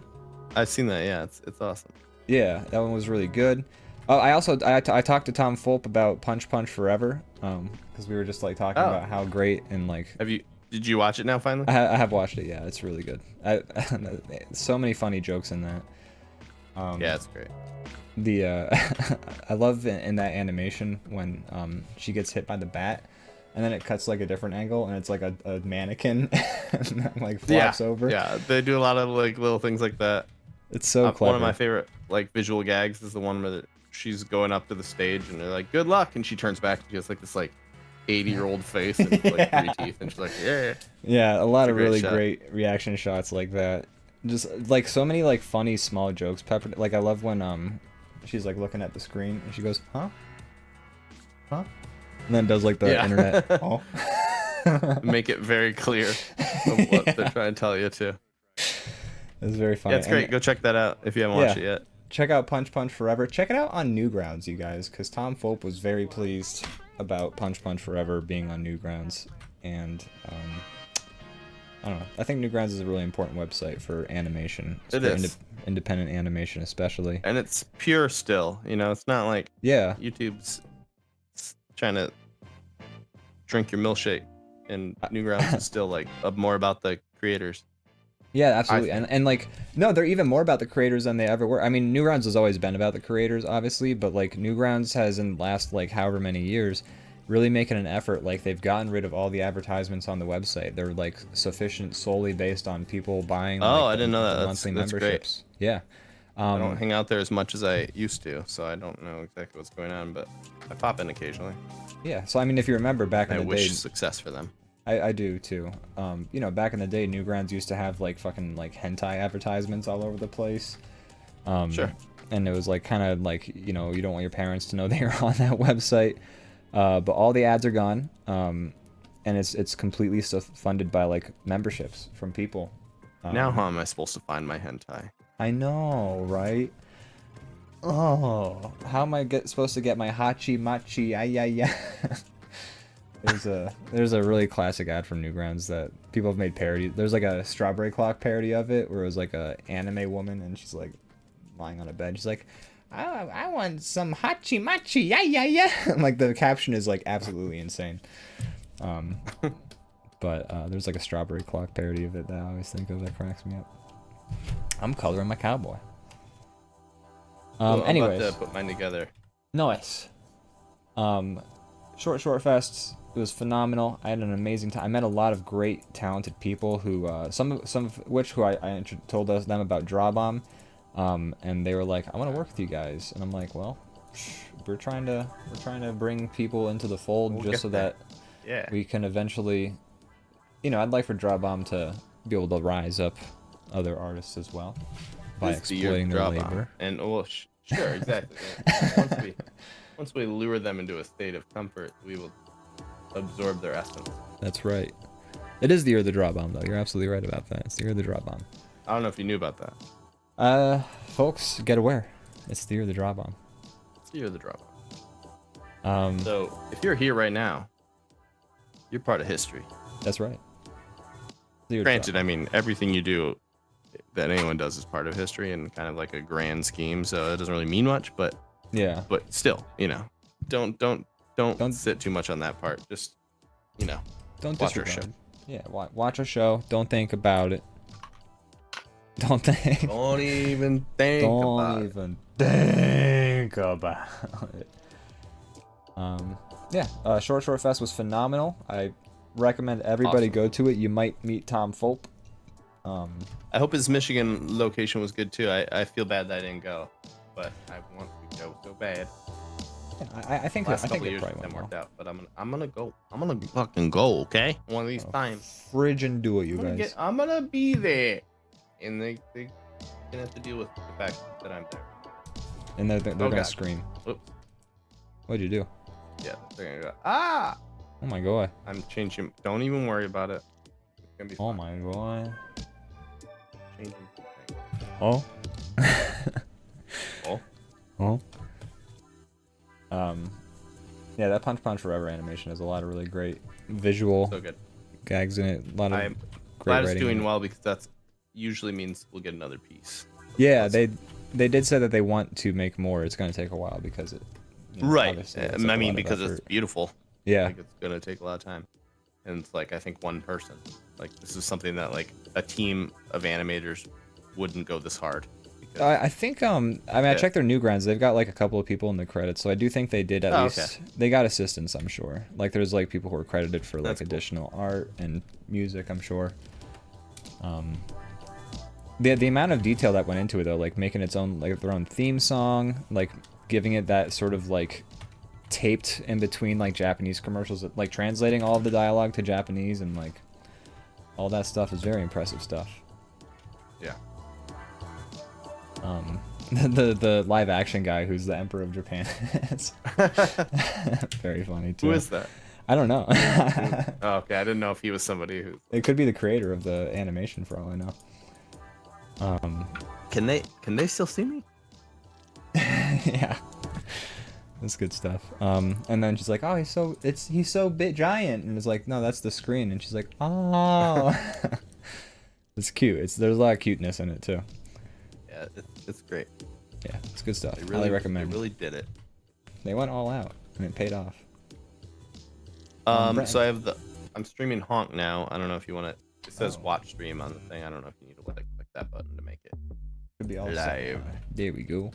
Speaker 2: I've seen that. Yeah, it's awesome.
Speaker 1: Yeah, that one was really good. I talked to Tom Fulp about Punch Punch Forever, because we were just like talking about how great and like.
Speaker 2: Did you watch it now finally?
Speaker 1: I have watched it. Yeah, it's really good. So many funny jokes in that.
Speaker 2: Yeah, it's great.
Speaker 1: I love in that animation when she gets hit by the bat, and then it cuts like a different angle, and it's like a mannequin and that, like flops over.
Speaker 2: Yeah, they do a lot of like little things like that.
Speaker 1: It's so clever.
Speaker 2: One of my favorite like visual gags is the one where she's going up to the stage, and they're like, "Good luck," and she turns back, and she has like this like 80-year-old face and like 3 teeth, and she's like, "Yeah."
Speaker 1: Yeah, a lot of
Speaker 2: great
Speaker 1: really
Speaker 2: shot.
Speaker 1: great reaction shots like that. Just like so many like funny small jokes peppered. Like I love when she's like looking at the screen and she goes, "Huh? Huh?" And then does like the internet. Oh.
Speaker 2: Make it very clear of what they're trying to tell you too.
Speaker 1: It's very funny.
Speaker 2: Yeah, it's great.
Speaker 1: And
Speaker 2: Go check that out if you haven't watched it yet.
Speaker 1: check out Punch Punch Forever. Check it out on Newgrounds, you guys, because Tom Fope was very pleased about Punch Punch Forever being on Newgrounds, and I don't know. I think Newgrounds is a really important website for animation.
Speaker 2: It
Speaker 1: for
Speaker 2: is.
Speaker 1: Independent animation, especially.
Speaker 2: And it's pure still. You know, it's not like YouTube's trying to drink your milkshake, and Newgrounds is still like more about the creators.
Speaker 1: Yeah, absolutely. And like, no, they're even more about the creators than they ever were. I mean, Newgrounds has always been about the creators, obviously, but like Newgrounds has in the last like however many years really making an effort. Like they've gotten rid of all the advertisements on the website. They're like sufficient solely based on people buying
Speaker 2: I didn't know that.
Speaker 1: monthly
Speaker 2: That's
Speaker 1: memberships.
Speaker 2: great.
Speaker 1: Yeah.
Speaker 2: I don't hang out there as much as I used to, so I don't know exactly what's going on, but I pop in occasionally.
Speaker 1: Yeah. So I mean, if you remember back in the day,
Speaker 2: I wish success for them.
Speaker 1: I do too. You know, back in the day, Newgrounds used to have like fucking like hentai advertisements all over the place.
Speaker 2: Sure.
Speaker 1: And it was like kind of like, you know, you don't want your parents to know they are on that website. But all the ads are gone. And it's completely funded by like memberships from people.
Speaker 2: Now how am I supposed to find my hentai?
Speaker 1: I know, right? Oh, how am I supposed to get my hachi machi? Ay, ay, ay. There's a really classic ad from Newgrounds that people have made parody. There's like a Strawberry Clock parody of it where it was like a anime woman and she's like lying on a bed. She's like, I want some hachi machi, yeah yeah yeah. And like the caption is like absolutely insane. But there's like a Strawberry Clock parody of it that I always think of that cracks me up. I'm coloring my cowboy.
Speaker 2: Well,
Speaker 1: anyways,
Speaker 2: I'm about to put mine together.
Speaker 1: Nice. Short Fest. It was phenomenal. I had an amazing time. I met a lot of great, talented people who, some of which who I told them about DrawBomb, and they were like, "I want to work with you guys," and I'm like, "Well, we're trying to bring people into the fold just so that we can eventually, you know, I'd like for DrawBomb to be able to rise up other artists as well by exploiting their labor."
Speaker 2: And sure, exactly. Yeah. Once we lure them into a state of comfort, we will absorb their essence.
Speaker 1: That's right. It is the year of the DrawBomb, though. You're absolutely right about that. It's the year of the DrawBomb.
Speaker 2: I don't know if you knew about that.
Speaker 1: Folks, get aware. It's the year of the DrawBomb.
Speaker 2: It's the year of the DrawBomb. So if you're here right now, you're part of history.
Speaker 1: That's right.
Speaker 2: Granted, I mean, everything you do that anyone does is part of history and kind of like a grand scheme, so it doesn't really mean much, but
Speaker 1: yeah.
Speaker 2: But still, you know, don't sit too much on that part. Just, you know,
Speaker 1: don't
Speaker 2: watch our show.
Speaker 1: Yeah, watch our show. Don't think about it. Don't think.
Speaker 2: Don't even think about it.
Speaker 1: Don't even think about it. Yeah, Short Fest was phenomenal. I recommend everybody go to it. You might meet Tom Fope.
Speaker 2: I hope his Michigan location was good too. I feel bad that I didn't go, but I want to go so bad.
Speaker 1: Yeah, I think
Speaker 2: last
Speaker 1: it
Speaker 2: couple years
Speaker 1: probably
Speaker 2: that
Speaker 1: went
Speaker 2: worked out, but I'm gonna go. I'm gonna fucking go. Okay, one of these times.
Speaker 1: Friggin' do it, you guys.
Speaker 2: I'm gonna be there, and they gonna have to deal with the fact that I'm there.
Speaker 1: And they're gonna scream.
Speaker 2: Oops.
Speaker 1: What'd you do?
Speaker 2: Yeah, they're gonna go. Ah!
Speaker 1: Oh my god.
Speaker 2: I'm changing. Don't even worry about it. It's gonna be fine.
Speaker 1: Oh my god.
Speaker 2: Changing.
Speaker 1: Oh.
Speaker 2: Oh.
Speaker 1: Oh. Yeah, that Punch Punch Forever animation has a lot of really great visual
Speaker 2: So good.
Speaker 1: gags in it. A lot of
Speaker 2: I'm
Speaker 1: great
Speaker 2: glad it's
Speaker 1: writing
Speaker 2: doing
Speaker 1: in it.
Speaker 2: well because that's usually means we'll get another piece.
Speaker 1: Yeah, they did say that they want to make more. It's going to take a while because it. You know,
Speaker 2: Right.
Speaker 1: obviously it's
Speaker 2: I
Speaker 1: like a
Speaker 2: mean,
Speaker 1: lot of
Speaker 2: because it's
Speaker 1: effort.
Speaker 2: beautiful.
Speaker 1: Yeah.
Speaker 2: Like it's gonna take a lot of time, and it's like I think one person. Like this is something that like a team of animators wouldn't go this hard. Because,
Speaker 1: I think I mean I checked their Newgrounds. They've got like a couple of people in the credits, so I do think they did at least.
Speaker 2: Okay.
Speaker 1: They got assistance, I'm sure. Like there's like people who are credited for like
Speaker 2: That's cool.
Speaker 1: additional art and music, I'm sure. The amount of detail that went into it though, like making its own like their own theme song, like giving it that sort of like taped in between like Japanese commercials, like translating all of the dialogue to Japanese and like all that stuff is very impressive stuff.
Speaker 2: Yeah.
Speaker 1: The live action guy who's the Emperor of Japan. It's very funny too.
Speaker 2: Who is that?
Speaker 1: I don't know.
Speaker 2: Oh, okay, I didn't know if he was somebody who.
Speaker 1: It could be the creator of the animation for all I know.
Speaker 2: Can they still see me?
Speaker 1: Yeah. That's good stuff. And then she's like, "Oh, he's so big giant," and it's like, "No, that's the screen." And she's like, "Oh." It's cute. There's a lot of cuteness in it too.
Speaker 2: Yeah, it's great.
Speaker 1: Yeah, it's good stuff.
Speaker 2: They
Speaker 1: Highly recommend.
Speaker 2: They really did it.
Speaker 1: They went all out, and it paid off.
Speaker 2: So I'm streaming Honk now. I don't know if you want to. It says watch stream on the thing. I don't know if you need to click that button to make it
Speaker 1: Could be all
Speaker 2: live.
Speaker 1: There we go.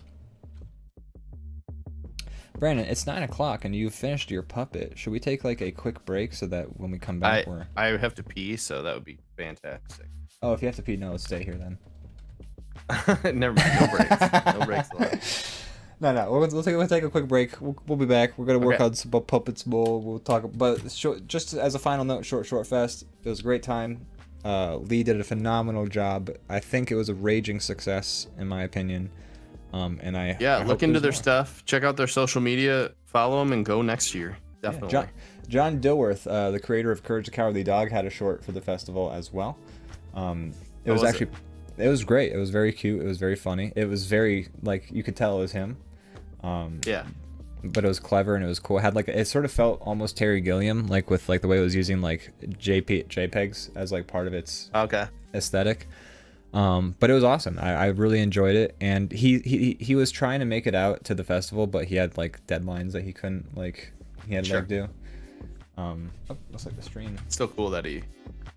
Speaker 1: Brandon, it's 9 o'clock and you've finished your puppet. Should we take like a quick break so that when we come back
Speaker 2: I have to pee, so that would be fantastic.
Speaker 1: Oh, if you have to pee, no, let's stay here then.
Speaker 2: Never mind. No breaks. No breaks allowed.
Speaker 1: No. We'll take a quick break. We'll be back. We're gonna work on some puppets more. We'll talk. But just as a final note, short fest. It was a great time. Lee did a phenomenal job. I think it was a raging success in my opinion. And I
Speaker 2: look into their stuff. Check out their social media. Follow them and go next year. Definitely.
Speaker 1: Yeah, John Dilworth, the creator of Courage the Cowardly Dog, had a short for the festival as well. It was great. It was very cute. It was very funny. It was very like you could tell it was him.
Speaker 2: Yeah.
Speaker 1: But it was clever and it was cool. It had like it sort of felt almost Terry Gilliam, like with like the way it was using like JPEGs as like part of its aesthetic. But it was awesome. I really enjoyed it. And he was trying to make it out to the festival, but he had like deadlines that he couldn't like do. Looks like the stream.
Speaker 2: It's still cool that he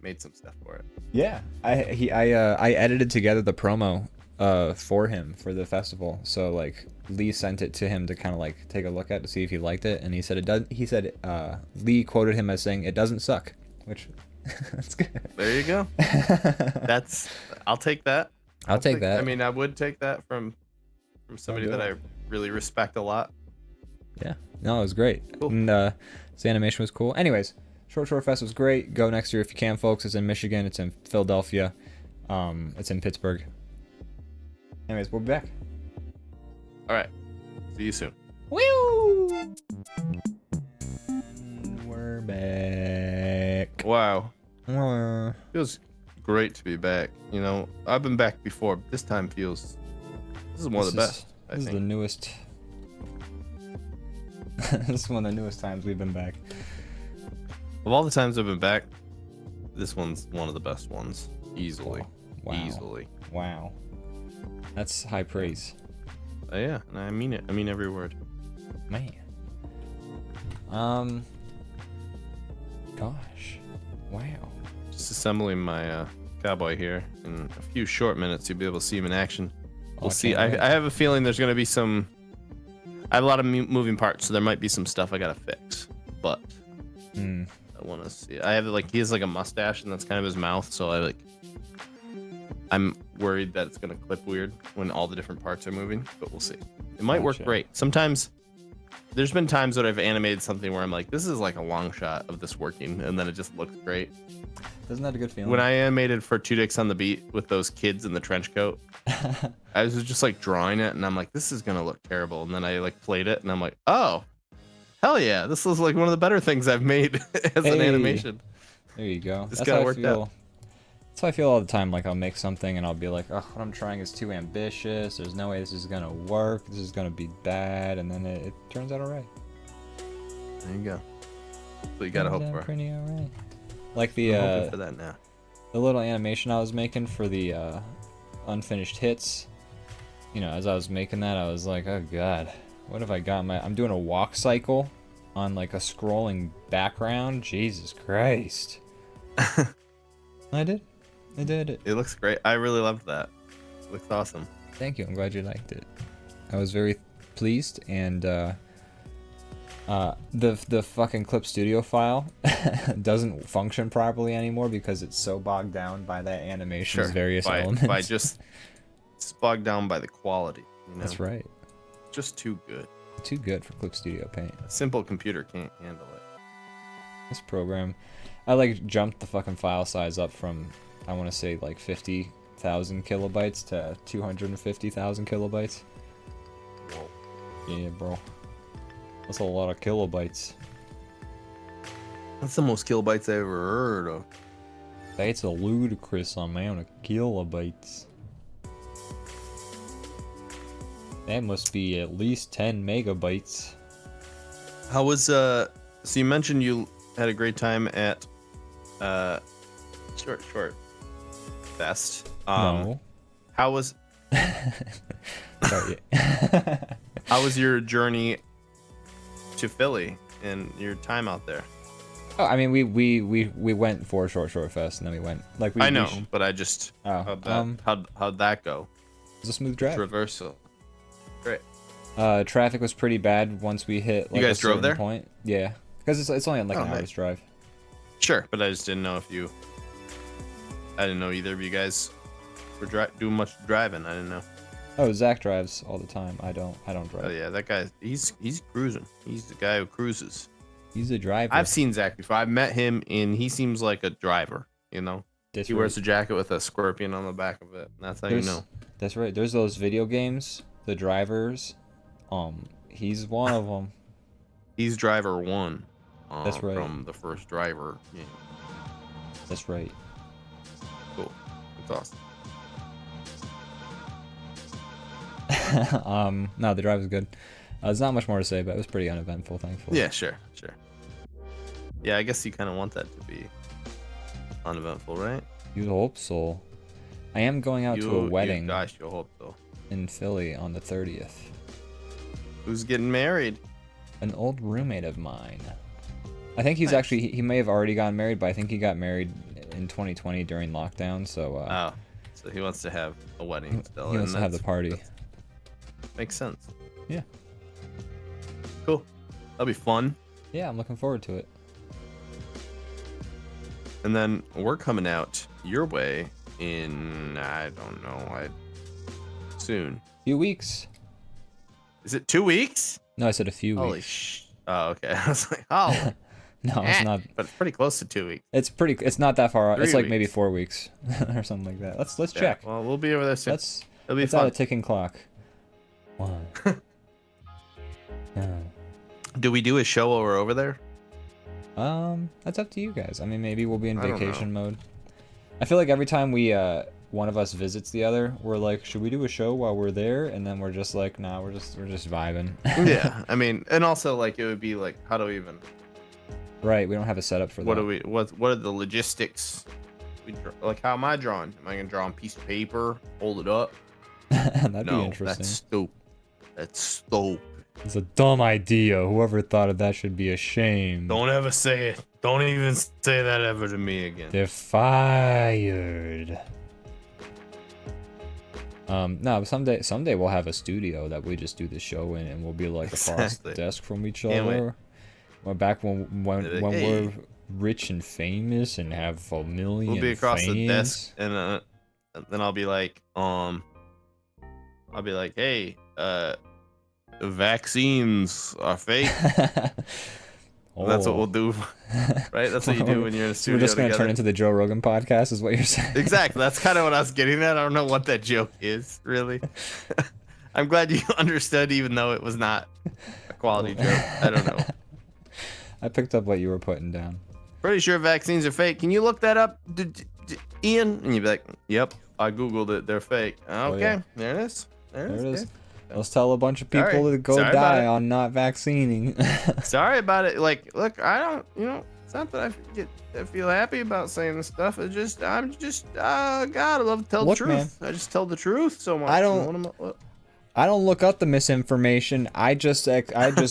Speaker 2: made some stuff for it.
Speaker 1: Yeah, I edited together the promo for him for the festival. So like Lee sent it to him to kind of like take a look at to see if he liked it, and he said it does. He said Lee quoted him as saying it doesn't suck, which that's good.
Speaker 2: There you go. I'll take that.
Speaker 1: I'll take that.
Speaker 2: I mean, I would take that from somebody that I really respect a lot.
Speaker 1: Yeah, no, it was great.
Speaker 2: Cool.
Speaker 1: And the animation was cool. Anyways, Short Fest was great. Go next year if you can, folks. It's in Michigan. It's in Philadelphia. It's in Pittsburgh. Anyways, we'll be back.
Speaker 2: All right. See you soon.
Speaker 1: Woo! We're back.
Speaker 2: Wow. Feels great to be back. You know, I've been back before, but this time feels. This is one of the best.
Speaker 1: This is the newest. This is one of the newest times we've been back.
Speaker 2: Of all the times I've been back, this one's one of the best ones. Easily.
Speaker 1: Wow.
Speaker 2: Easily.
Speaker 1: Wow. That's high praise.
Speaker 2: Yeah, and I mean it. I mean every word.
Speaker 1: Man. Gosh. Wow.
Speaker 2: Just assembling my cowboy here. In a few short minutes, you'll be able to see him in action. We'll see. I have a feeling there's going to be some. I have a lot of moving parts, so there might be some stuff I gotta fix. But I want to see. I have like he has like a mustache, and that's kind of his mouth. So I'm worried that it's gonna clip weird when all the different parts are moving. But we'll see. It might work great. Sometimes there's been times that I've animated something where I'm like, this is like a long shot of this working, and then it just looks great.
Speaker 1: Isn't that a good feeling?
Speaker 2: When I animated for 2 Dicks on the Beat with those kids in the trench coat, I was just like drawing it, and I'm like, this is gonna look terrible. And then I like played it, and I'm like, oh, hell yeah, this is like one of the better things I've made as an animation.
Speaker 1: There you go.
Speaker 2: This kind of worked out.
Speaker 1: That's how I feel all the time. Like I'll make something and I'll be like, oh, what I'm trying is too ambitious. There's no way this is gonna work. This is gonna be bad, and then it turns out alright.
Speaker 2: There you go. So you gotta hope for.
Speaker 1: Pretty alright. Like the
Speaker 2: I'm hoping for that now.
Speaker 1: The little animation I was making for the unfinished hits. You know, as I was making that, I was like, oh god, what have I got? I'm doing a walk cycle on like a scrolling background. Jesus Christ. I did it.
Speaker 2: It looks great. I really loved that. It looks awesome.
Speaker 1: Thank you. I'm glad you liked it. I was very pleased, and the fucking Clip Studio file doesn't function properly anymore because it's so bogged down by that animation's various elements.
Speaker 2: It's bogged down by the quality. You know?
Speaker 1: That's right.
Speaker 2: Just too good.
Speaker 1: too good for Clip Studio Paint.
Speaker 2: A simple computer can't handle it.
Speaker 1: This program, I like jumped the fucking file size up from, I want to say like 50,000 kilobytes to 250,000 kilobytes.
Speaker 2: Whoa.
Speaker 1: Yeah, bro. That's a lot of kilobytes.
Speaker 2: That's the most kilobytes I ever heard of.
Speaker 1: That's a ludicrous amount of kilobytes. That must be at least 10 megabytes.
Speaker 2: How was so you mentioned you had a great time at short fest.
Speaker 1: No.
Speaker 2: How was
Speaker 1: Sorry.
Speaker 2: how was your journey to Philly and your time out there?
Speaker 1: Oh, I mean, we went for Short Fest, and then we went like we.
Speaker 2: I know, but I just
Speaker 1: Oh,
Speaker 2: how'd that go?
Speaker 1: it was a smooth drive.
Speaker 2: Reversal. Great.
Speaker 1: Traffic was pretty bad once we hit. Like,
Speaker 2: You guys
Speaker 1: a
Speaker 2: drove
Speaker 1: certain
Speaker 2: there?
Speaker 1: Point. Yeah, because it's only like an
Speaker 2: nice.
Speaker 1: hour's drive.
Speaker 2: Sure, but I just didn't know if you. I didn't know either of you guys were doing much driving. I didn't know.
Speaker 1: Oh, Zach drives all the time. I don't drive.
Speaker 2: Oh yeah, that guy. He's cruising. He's the guy who cruises.
Speaker 1: He's a driver.
Speaker 2: I've seen Zach before. I've met him, and he seems like a driver. You know,
Speaker 1: That's
Speaker 2: he
Speaker 1: right.
Speaker 2: wears a jacket with a scorpion on the back of it. And that's how you know.
Speaker 1: That's right. There's those video games, the drivers. He's one of them.
Speaker 2: He's driver one.
Speaker 1: That's right.
Speaker 2: From the first driver game.
Speaker 1: That's right.
Speaker 2: Cool. That's
Speaker 1: No, the drive was good. There's not much more to say, but it was pretty uneventful, thankfully.
Speaker 2: Yeah, sure. Yeah, I guess you kind of want that to be uneventful, right?
Speaker 1: You hope so. I am going out to a wedding
Speaker 2: Gosh, you hope so.
Speaker 1: in Philly on the 30th.
Speaker 2: Who's getting married?
Speaker 1: An old roommate of mine. I think he's
Speaker 2: Nice.
Speaker 1: actually, he may have already gotten married, but I think he got married in 2020 during lockdown, so
Speaker 2: So he wants to have a wedding still.
Speaker 1: he wants
Speaker 2: and
Speaker 1: to have the
Speaker 2: that's-
Speaker 1: party.
Speaker 2: Makes sense.
Speaker 1: Yeah.
Speaker 2: Cool. That'll be fun.
Speaker 1: Yeah, I'm looking forward to it.
Speaker 2: And then we're coming out your way in, I don't know, soon.
Speaker 1: Few weeks.
Speaker 2: Is it 2 weeks?
Speaker 1: No, I said a few
Speaker 2: Holy
Speaker 1: weeks.
Speaker 2: Oh, okay. I was like, oh.
Speaker 1: No, it's not.
Speaker 2: But it's pretty close to 2 weeks.
Speaker 1: It's not that far. It's
Speaker 2: 3
Speaker 1: like maybe
Speaker 2: weeks.
Speaker 1: 4 weeks or something like that. Let's
Speaker 2: Yeah,
Speaker 1: check.
Speaker 2: well, we'll be over there soon.
Speaker 1: Let's
Speaker 2: It'll be
Speaker 1: add
Speaker 2: fun.
Speaker 1: a ticking clock. 1. 2.
Speaker 2: Do we do a show while we're over there?
Speaker 1: That's up to you guys. I mean, maybe we'll be in
Speaker 2: I don't
Speaker 1: vacation mode. I feel like every time we one of us visits the other, we're like, should we do a show while we're there? And then we're just like, nah, we're just vibing.
Speaker 2: Yeah, I mean, and also like it would be like, how do we even?
Speaker 1: Right, we don't have a setup for
Speaker 2: What
Speaker 1: that.
Speaker 2: do we? What are the logistics? Like, how am I drawing? Am I gonna draw on a piece of paper, hold it up?
Speaker 1: That'd
Speaker 2: No,
Speaker 1: be interesting.
Speaker 2: that's stupid. That's stupid.
Speaker 1: It's a dumb idea. Whoever thought of that should be ashamed.
Speaker 2: Don't ever say it. Don't even say that ever to me again.
Speaker 1: They're fired. No, but someday we'll have a studio that we just do the show in, and we'll be like across the
Speaker 2: Exactly.
Speaker 1: desk from each
Speaker 2: Can't wait.
Speaker 1: other. We're back when
Speaker 2: They're like, "Hey."
Speaker 1: we're rich and famous and have a million
Speaker 2: We'll be across
Speaker 1: fans.
Speaker 2: the desk, and then I'll be like, hey, vaccines are fake. That's what we'll do, right? That's what you do when you're in a
Speaker 1: So
Speaker 2: studio
Speaker 1: we're just gonna
Speaker 2: together.
Speaker 1: turn into the Joe Rogan podcast, is what you're saying?
Speaker 2: Exactly. That's kind of what I was getting at. I don't know what that joke is, really. I'm glad you understood, even though it was not a quality joke. I don't know.
Speaker 1: I picked up what you were putting down.
Speaker 2: Pretty sure vaccines are fake. Can you look that up, Ian? And you'd be like, yep, I Googled it. They're fake. Okay,
Speaker 1: yeah.
Speaker 2: there it is.
Speaker 1: There it is.
Speaker 2: Okay.
Speaker 1: Let's tell a bunch of people
Speaker 2: Sorry.
Speaker 1: to go
Speaker 2: Sorry about
Speaker 1: die
Speaker 2: it.
Speaker 1: on not vaccinating.
Speaker 2: Sorry about it. Like, look, I don't, it's not that I feel happy about saying this stuff. It's just, God, I love to tell
Speaker 1: Look,
Speaker 2: the
Speaker 1: man.
Speaker 2: truth. I just tell the truth so much.
Speaker 1: I don't look up the misinformation. I just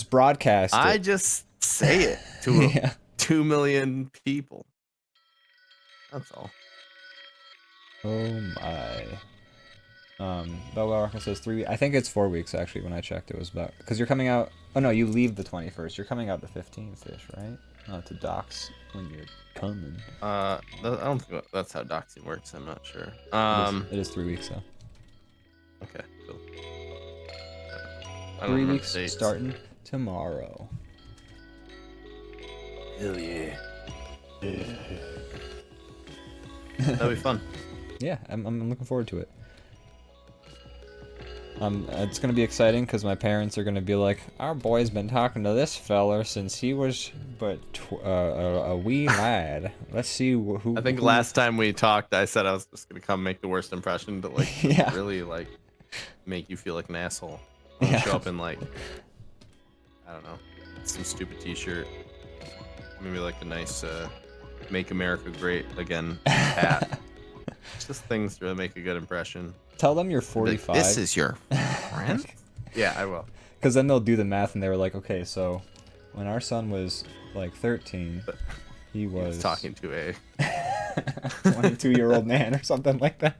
Speaker 1: broadcast it.
Speaker 2: I just say it to
Speaker 1: Yeah.
Speaker 2: 2 million people. That's all.
Speaker 1: Oh my. Belgar says 3 weeks. I think it's 4 weeks actually. When I checked, it was about, because you're coming out. Oh no, you leave the 21st. You're coming out the 15th-ish, right? Not to docs when you're coming.
Speaker 2: I don't think that's how doxing works. I'm not sure.
Speaker 1: It is 3 weeks though.
Speaker 2: Okay, cool. I don't
Speaker 1: 3
Speaker 2: remember
Speaker 1: weeks
Speaker 2: dates.
Speaker 1: starting tomorrow.
Speaker 2: Hell yeah. That'll be fun.
Speaker 1: Yeah, I'm looking forward to it. It's gonna be exciting because my parents are gonna be like, our boy's been talking to this feller since he was but a wee lad. Let's see who.
Speaker 2: I think last time we talked, I said I was just gonna come make the worst impression to like
Speaker 1: Yeah.
Speaker 2: really like make you feel like an asshole. I'm gonna show up in like, I don't know, some stupid T-shirt, maybe like a nice "Make America Great Again" hat. Just things to make a good impression.
Speaker 1: Tell them you're 45.
Speaker 2: Like, this is your friend? Yeah, I will.
Speaker 1: Because then they'll do the math and they were like, okay, so when our son was like 13, he was
Speaker 2: talking to a
Speaker 1: 22-year-old man or something like that.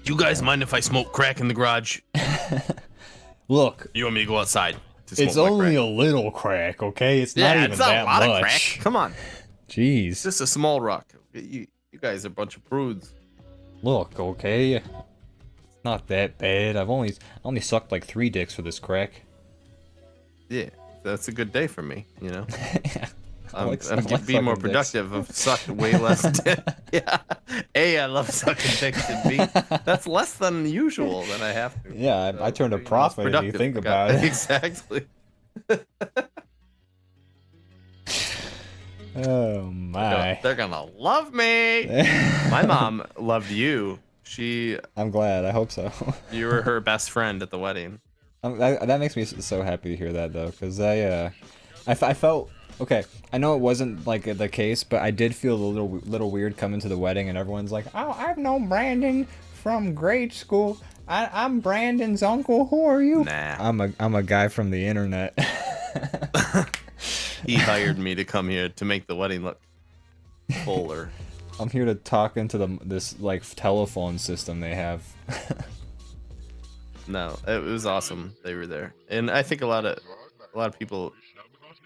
Speaker 2: You guys mind if I smoke crack in the garage?
Speaker 1: Look,
Speaker 2: You want me to go outside?
Speaker 1: it's only a little crack, okay? It's not even
Speaker 2: it's
Speaker 1: that
Speaker 2: not a lot
Speaker 1: much.
Speaker 2: of crack. Come on.
Speaker 1: Jeez.
Speaker 2: It's just a small rock. You guys are a bunch of prudes.
Speaker 1: Look, okay. It's not that bad. I only sucked like 3 dicks for this crack.
Speaker 2: Yeah, that's a good day for me, you know?
Speaker 1: I
Speaker 2: I'm
Speaker 1: like
Speaker 2: being more
Speaker 1: sucking dicks.
Speaker 2: productive. I've sucked way less dick. Yeah. A, I love sucking dicks, and B, that's less than usual that I have to.
Speaker 1: Yeah, I turned a
Speaker 2: you know, it's
Speaker 1: profit if you
Speaker 2: productive.
Speaker 1: think about it.
Speaker 2: Exactly.
Speaker 1: Oh my.
Speaker 2: They're gonna love me. My mom loved you.
Speaker 1: I'm glad. I hope so.
Speaker 2: You were her best friend at the wedding.
Speaker 1: That makes me so happy to hear that though, because I felt okay. I know it wasn't like the case, but I did feel a little weird coming to the wedding and everyone's like, "Oh, I've known Brandon from grade school. I'm Brandon's uncle. Who are you?"
Speaker 2: Nah.
Speaker 1: I'm a guy from the internet.
Speaker 2: He hired me to come here to make the wedding look fuller.
Speaker 1: I'm here to talk into this like telephone system they have.
Speaker 2: No, it was awesome. They were there, and I think a lot of people,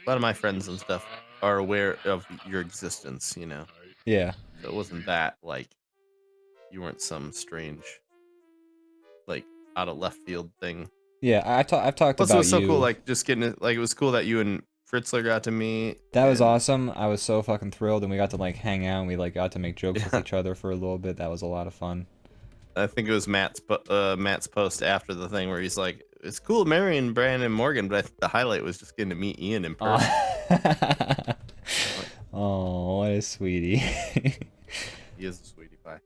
Speaker 2: a lot of my friends and stuff are aware of your existence. You know.
Speaker 1: Yeah.
Speaker 2: So it wasn't that like you weren't some strange, like out of left field thing.
Speaker 1: Yeah, I've talked
Speaker 2: Plus,
Speaker 1: about
Speaker 2: it was so
Speaker 1: you.
Speaker 2: cool, like just getting it. Like it was cool that you and Fritzler got to meet.
Speaker 1: That was awesome. I was so fucking thrilled, and we got to like hang out. And we like got to make jokes with each other for a little bit. That was a lot of fun.
Speaker 2: I think it was Matt's post after the thing where he's like, "It's cool marrying Brandon and Morgan," but I think the highlight was just getting to meet Ian in person.
Speaker 1: Oh, what a sweetie.
Speaker 2: He is a sweetie pie.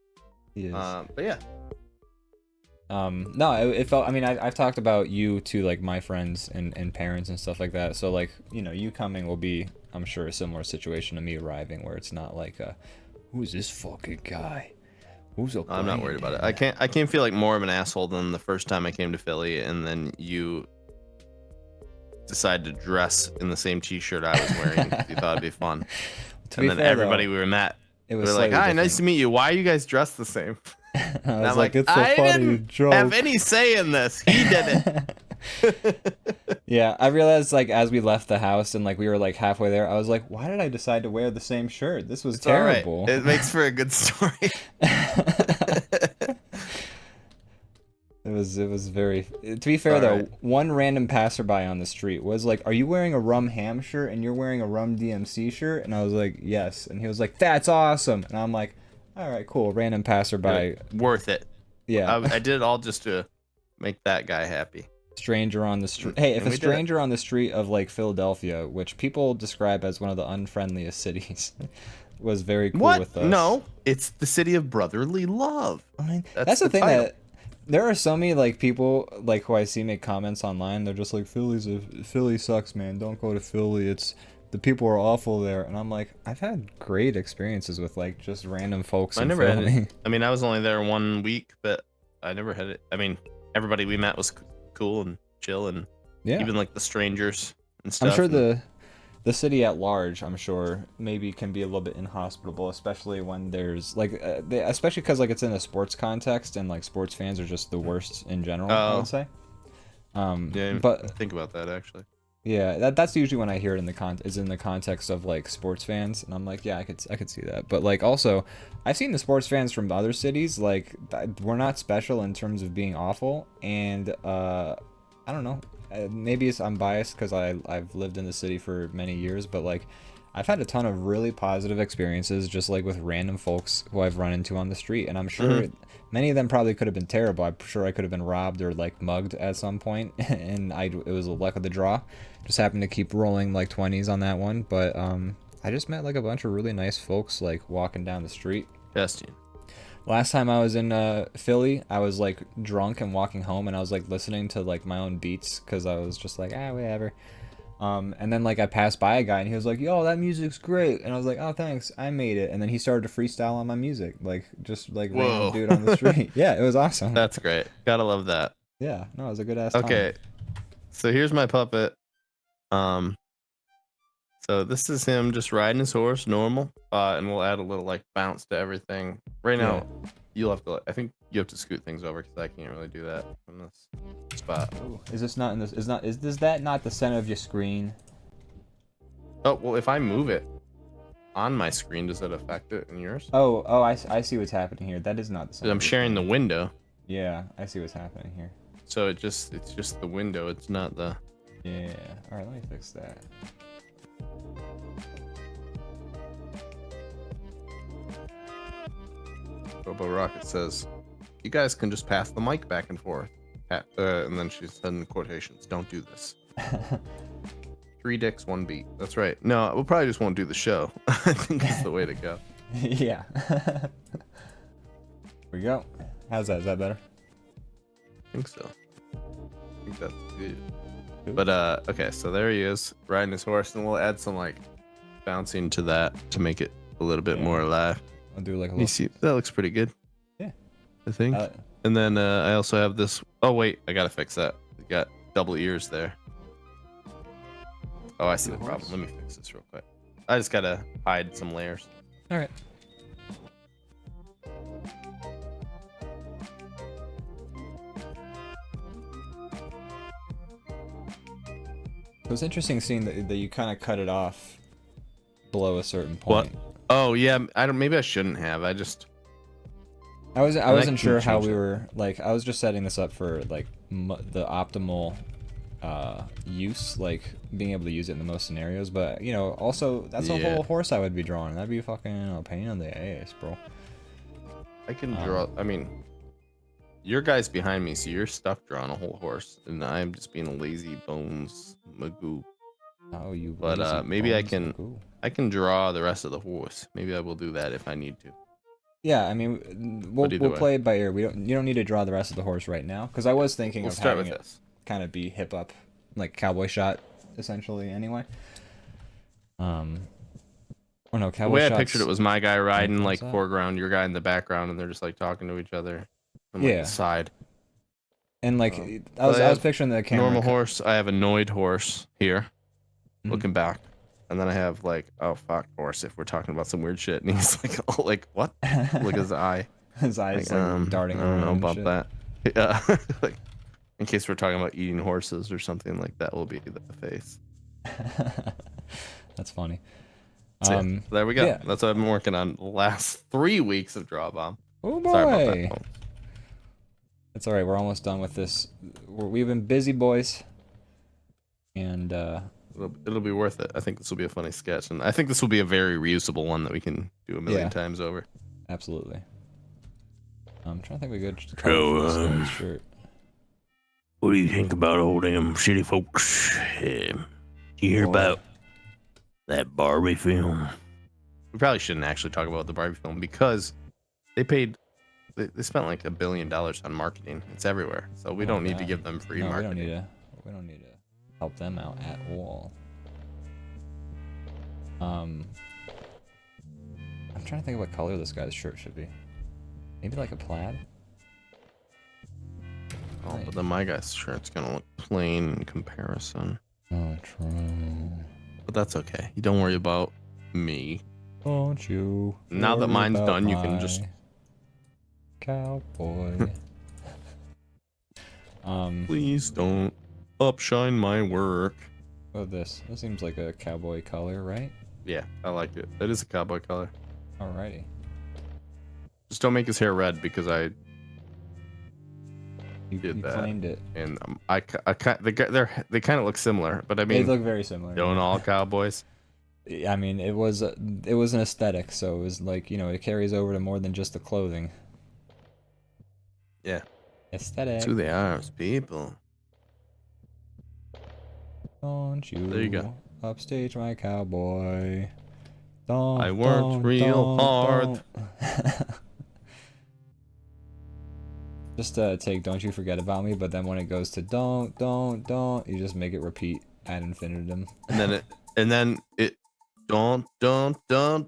Speaker 1: He is.
Speaker 2: But yeah.
Speaker 1: No, it felt. I mean, I've talked about you to like my friends and parents and stuff like that. So like, you know, you coming will be, I'm sure, a similar situation to me arriving, where it's not like, who's this fucking guy? Who's a?
Speaker 2: I'm not worried about it. I can't feel like more of an asshole than the first time I came to Philly, and then you decided to dress in the same T-shirt I was wearing. You thought it'd be fun, and then everybody we were met,
Speaker 1: it was
Speaker 2: like,
Speaker 1: slightly
Speaker 2: "Hi, nice to meet you. Why are you guys dressed the same?"
Speaker 1: I was
Speaker 2: I'm
Speaker 1: like, it's a
Speaker 2: I
Speaker 1: funny
Speaker 2: didn't
Speaker 1: joke.
Speaker 2: have any say in this. He did it.
Speaker 1: Yeah, I realized like as we left the house and like we were like halfway there, I was like, why did I decide to wear the same shirt? This was terrible.
Speaker 2: All right. It makes for a good story.
Speaker 1: It was very. To be fair though, one random passerby on the street was like, "Are you wearing a Rum Ham shirt and you're wearing a Rum DMC shirt?" And I was like, "Yes." And he was like, "That's awesome." And I'm like, "All right, cool." Random passerby.
Speaker 2: Worth it.
Speaker 1: Yeah.
Speaker 2: I did it all just to make that guy happy.
Speaker 1: Stranger on the street. Hey, if
Speaker 2: And
Speaker 1: a
Speaker 2: we did it.
Speaker 1: stranger on the street of like Philadelphia, which people describe as one of the unfriendliest cities, was very cool with us.
Speaker 2: No, it's the city of brotherly love.
Speaker 1: I mean, that's the thing
Speaker 2: title.
Speaker 1: that there are so many like people like who I see make comments online. They're just like, Philly sucks, man. Don't go to Philly. It's the people are awful there. And I'm like, I've had great experiences with like just random folks.
Speaker 2: I
Speaker 1: in
Speaker 2: never had
Speaker 1: Philly.
Speaker 2: it. I mean, I was only there 1 week, but I never had it. I mean, everybody we met was cool and chill, and
Speaker 1: Yeah,
Speaker 2: even like the strangers and stuff.
Speaker 1: I'm sure the city at large, I'm sure, maybe can be a little bit inhospitable, especially when there's like, especially because like it's in a sports context and like sports fans are just the worst in general. I would say.
Speaker 2: Yeah,
Speaker 1: but
Speaker 2: think about that actually.
Speaker 1: Yeah, that's usually when I hear it in the context of like sports fans, and I'm like, yeah, I could see that. But like also, I've seen the sports fans from other cities. Like we're not special in terms of being awful, and I don't know. Maybe I'm biased because I've lived in the city for many years, but like I've had a ton of really positive experiences just like with random folks who I've run into on the street, and I'm sure many of them probably could have been terrible. I'm sure I could have been robbed or like mugged at some point, and it was a luck of the draw. Just happened to keep rolling like 20s on that one, but I just met like a bunch of really nice folks like walking down the street.
Speaker 2: Yes,
Speaker 1: Last time I was in Philly, I was like drunk and walking home, and I was like listening to like my own beats because I was just like, whatever. And then like I passed by a guy and he was like, "Yo, that music's great," and I was like, "Oh, thanks, I made it." And then he started to freestyle on my music, like just like random
Speaker 2: Whoa.
Speaker 1: dude on the street. Yeah, it was awesome.
Speaker 2: That's great. Gotta love that.
Speaker 1: Yeah, no, it was a good ass
Speaker 2: Okay,
Speaker 1: time.
Speaker 2: so here's my puppet. So this is him just riding his horse, normal. And we'll add a little like bounce to everything. Right now, you'll have to. I think you have to scoot things over because I can't really do that from this spot.
Speaker 1: Ooh, is this not in this? Is that not the center of your screen?
Speaker 2: Oh well, if I move it on my screen, does that affect it in yours?
Speaker 1: Oh, I see what's happening here. That is not the center.
Speaker 2: I'm sharing the window.
Speaker 1: Yeah, I see what's happening here.
Speaker 2: So it's just the window. It's not the.
Speaker 1: Yeah. All right, let me fix that.
Speaker 2: Bobo Rocket says, "You guys can just pass the mic back and forth." And then she said in quotations, "Don't do this." 3 dicks, 1 beat. That's right. No, we'll probably just won't do the show. I think that's the way to go.
Speaker 1: Yeah. Here we go. How's that? Is that better?
Speaker 2: I think so. I think that's good. But okay, so there he is riding his horse, and we'll add some like bouncing to that to make it a little bit more alive.
Speaker 1: I'll do like a
Speaker 2: You see, that looks pretty good.
Speaker 1: Yeah.
Speaker 2: I think. And then I also have this. Oh wait, I gotta fix that. We got double ears there. Oh, I see the problem. Let me fix this real quick. I just gotta hide some layers.
Speaker 1: All right. It was interesting seeing that you kind of cut it off below a certain point.
Speaker 2: What? Oh yeah, maybe I shouldn't have. I
Speaker 1: wasn't sure how we were like. I was just setting this up for like the optimal use, like being able to use it in the most scenarios. But you know, also that's a whole horse I would be drawing. That'd be fucking a pain in the ass, bro.
Speaker 2: I can draw. I mean, your guy's behind me, so you're stuck drawing a whole horse, and I'm just being a lazy bones magoo.
Speaker 1: Oh, you.
Speaker 2: But maybe I can draw the rest of the horse. Maybe I will do that if I need to.
Speaker 1: Yeah, I mean, we'll play it by ear. You don't need to draw the rest of the horse right now, because I was thinking of having it kind of be hip up, like cowboy shot, essentially. Anyway. Or no, cowboy.
Speaker 2: The way I pictured it was my guy riding like foreground, your guy in the background, and they're just like talking to each other on like, the side.
Speaker 1: And like I was picturing the camera.
Speaker 2: Normal horse. I have a annoyed horse here, looking back. And then I have like, oh fuck, horse, if we're talking about some weird shit. And he's like, oh, like what? Look at his eye.
Speaker 1: His eyes like darting around.
Speaker 2: I don't know about that. Yeah. Like, in case we're talking about eating horses or something like that, will be the face.
Speaker 1: That's funny.
Speaker 2: So, yeah, there we go. Yeah. That's what I've been working on the last 3 weeks of DrawBomb.
Speaker 1: Oh boy.
Speaker 2: Sorry about that.
Speaker 1: That's all right. We're almost done with this. We've been busy, boys. And
Speaker 2: it'll be worth it. I think this will be a funny sketch, and I think this will be a very reusable one that we can do a million times over.
Speaker 1: Absolutely. I'm trying to think of a good color for this shirt.
Speaker 4: What do you think about all them city folks? You hear about that Barbie film?
Speaker 2: We probably shouldn't actually talk about the Barbie film because they spent like $1 billion on marketing. It's everywhere, so we don't need to give them free marketing.
Speaker 1: We don't need to help them out at all. I'm trying to think of what color this guy's shirt should be. Maybe like a plaid?
Speaker 2: Oh, but then my guy's shirt's gonna look plain in comparison.
Speaker 1: Oh, true.
Speaker 2: But that's okay. You don't worry about me.
Speaker 1: Don't you?
Speaker 2: Now that mine's done, you can just...
Speaker 1: Cowboy.
Speaker 2: Please don't upshine my work.
Speaker 1: Oh, this seems like a cowboy color, right?
Speaker 2: Yeah, I like it. It is a cowboy color.
Speaker 1: Alrighty.
Speaker 2: Just don't make his hair red because I
Speaker 1: You
Speaker 2: did that.
Speaker 1: claimed it.
Speaker 2: And they kind of look similar, but I
Speaker 1: They
Speaker 2: mean,
Speaker 1: look very similar.
Speaker 2: don't all cowboys?
Speaker 1: I mean, it was an aesthetic, so it was like, you know, it carries over to more than just the clothing.
Speaker 2: Yeah.
Speaker 1: Aesthetic.
Speaker 2: To the arms, people.
Speaker 1: Don't you,
Speaker 2: There you go.
Speaker 1: upstage my cowboy. Don't,
Speaker 2: I worked real hard.
Speaker 1: don't. Just take Don't You Forget About Me, but then when it goes to don't, you just make it repeat ad infinitum.
Speaker 2: And then it don't, and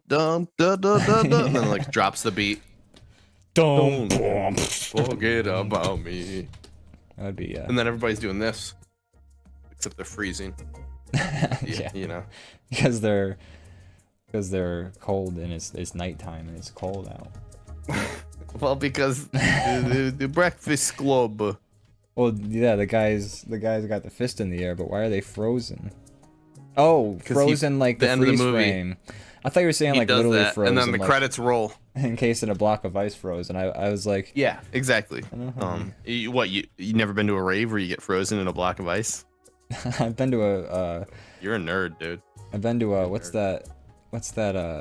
Speaker 2: then like drops the beat.
Speaker 1: Don't.
Speaker 2: Forget about me.
Speaker 1: That would be,
Speaker 2: And then everybody's doing this. Except they're freezing.
Speaker 1: yeah.
Speaker 2: You know.
Speaker 1: Because they're cold and it's nighttime and it's cold out.
Speaker 2: Well, because the Breakfast Club.
Speaker 1: Well, yeah, the guys got the fist in the air, but why are they frozen? Oh, frozen like the
Speaker 2: end of the
Speaker 1: freeze
Speaker 2: movie,
Speaker 1: frame. I thought you were saying
Speaker 2: He
Speaker 1: like
Speaker 2: does
Speaker 1: literally
Speaker 2: that,
Speaker 1: frozen.
Speaker 2: and then the
Speaker 1: like,
Speaker 2: credits roll.
Speaker 1: encased in a block of ice froze, and I was like,
Speaker 2: Yeah, exactly.
Speaker 1: I don't know.
Speaker 2: You never been to a rave where you get frozen in a block of ice?
Speaker 1: I've been to a
Speaker 2: You're a nerd, dude.
Speaker 1: I've been to a what's that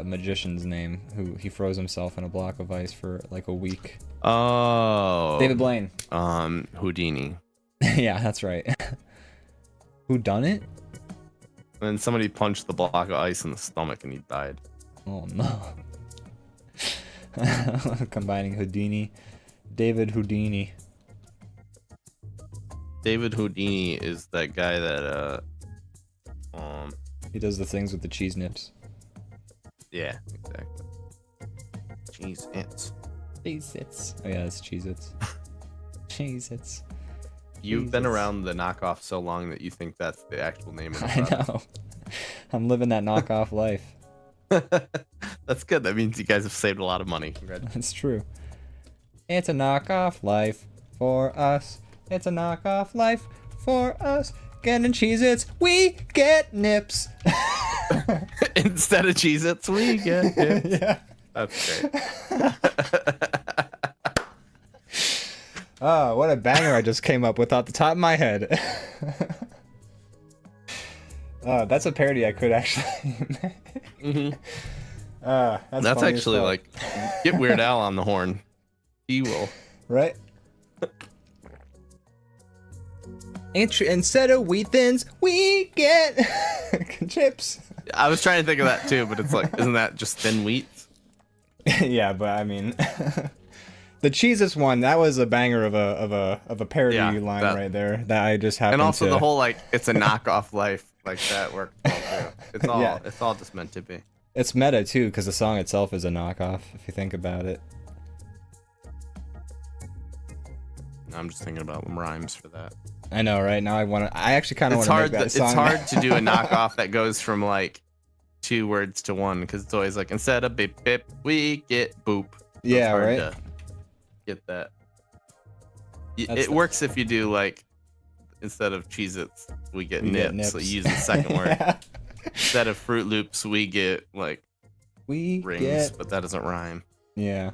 Speaker 1: magician's name who he froze himself in a block of ice for like a week.
Speaker 2: Oh.
Speaker 1: David Blaine.
Speaker 2: Houdini.
Speaker 1: Yeah, that's right. Who done it?
Speaker 2: And somebody punched the block of ice in the stomach and he died.
Speaker 1: Oh no. Combining Houdini. David Houdini.
Speaker 2: David Houdini is that guy that
Speaker 1: He does the things with the cheese nips.
Speaker 2: yeah, exactly. Cheese ants.
Speaker 1: Cheez-Its. Oh yeah, it's Cheez-Its. Cheez-Its.
Speaker 2: You've been
Speaker 1: Jesus.
Speaker 2: around the knockoff so long that you think that's the actual name of the
Speaker 1: I
Speaker 2: product.
Speaker 1: know. I'm living that knockoff life.
Speaker 2: That's good. That means you guys have saved a lot of money. Congratulations.
Speaker 1: It's true. It's a knockoff life for us. It's a knockoff life for us. Getting Cheez-Its, we get nips.
Speaker 2: Instead of Cheez-Its, we get it.
Speaker 1: Yeah.
Speaker 2: That's great.
Speaker 1: Oh, what a banger I just came up with off the top of my head. That's a parody I could actually make. That's
Speaker 2: That's
Speaker 1: funny as
Speaker 2: actually
Speaker 1: fuck.
Speaker 2: like, get Weird Al on the horn. He will.
Speaker 1: Right? Instead of wheat thins, we get chips.
Speaker 2: I was trying to think of that too, but it's like, isn't that just thin wheat?
Speaker 1: Yeah, but I mean, the Cheez-Its one, that was a banger of a parody
Speaker 2: Yeah,
Speaker 1: line
Speaker 2: that-
Speaker 1: right there that I just happened
Speaker 2: And also
Speaker 1: to.
Speaker 2: the whole like, it's a knockoff life like that worked well too. It's all,
Speaker 1: Yeah.
Speaker 2: it's all just meant to be.
Speaker 1: It's meta too, because the song itself is a knockoff. If you think about it.
Speaker 2: I'm just thinking about rhymes for that.
Speaker 1: I know, right? Now I actually kind of
Speaker 2: It's
Speaker 1: want to
Speaker 2: hard.
Speaker 1: make that song.
Speaker 2: It's hard to do a knockoff that goes from like 2 words to 1 because it's always like instead of bip bip we get boop. So
Speaker 1: Yeah,
Speaker 2: it's hard
Speaker 1: right?
Speaker 2: to get that.
Speaker 1: That's
Speaker 2: It
Speaker 1: the-
Speaker 2: works if you do like instead of Cheez-Its we get
Speaker 1: We
Speaker 2: nips.
Speaker 1: get
Speaker 2: So
Speaker 1: nips.
Speaker 2: you use the second word.
Speaker 1: Yeah.
Speaker 2: Instead of Fruit Loops we get like
Speaker 1: We
Speaker 2: rings,
Speaker 1: get.
Speaker 2: but that doesn't rhyme.
Speaker 1: Yeah.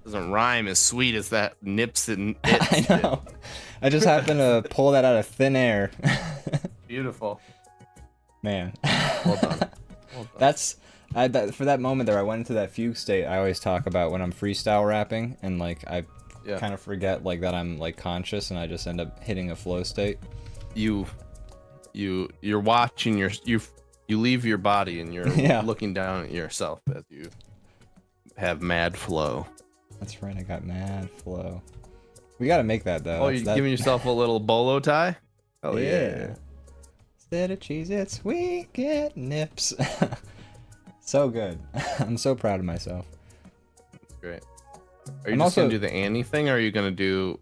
Speaker 2: Doesn't rhyme as sweet as that nips and
Speaker 1: I
Speaker 2: its.
Speaker 1: know. I just happened to pull that out of thin air.
Speaker 2: Beautiful.
Speaker 1: Man.
Speaker 2: Well done. Well done.
Speaker 1: That's for that moment there. I went into that fugue state I always talk about when I'm freestyle rapping, and like I
Speaker 2: Yeah.
Speaker 1: kind of forget like that I'm like conscious, and I just end up hitting a flow state.
Speaker 2: You're watching you leave your body and you're
Speaker 1: Yeah.
Speaker 2: looking down at yourself as you have mad flow.
Speaker 1: That's right. I got mad flow. We gotta make that though.
Speaker 2: Oh,
Speaker 1: That's-
Speaker 2: you're
Speaker 1: that-
Speaker 2: giving yourself a little bolo tie? Oh
Speaker 1: Yeah. Instead of Cheez-Its, we get nips. So good. I'm so proud of myself.
Speaker 2: That's great. Are you
Speaker 1: I'm
Speaker 2: just gonna
Speaker 1: also-
Speaker 2: do the Annie thing or are you gonna do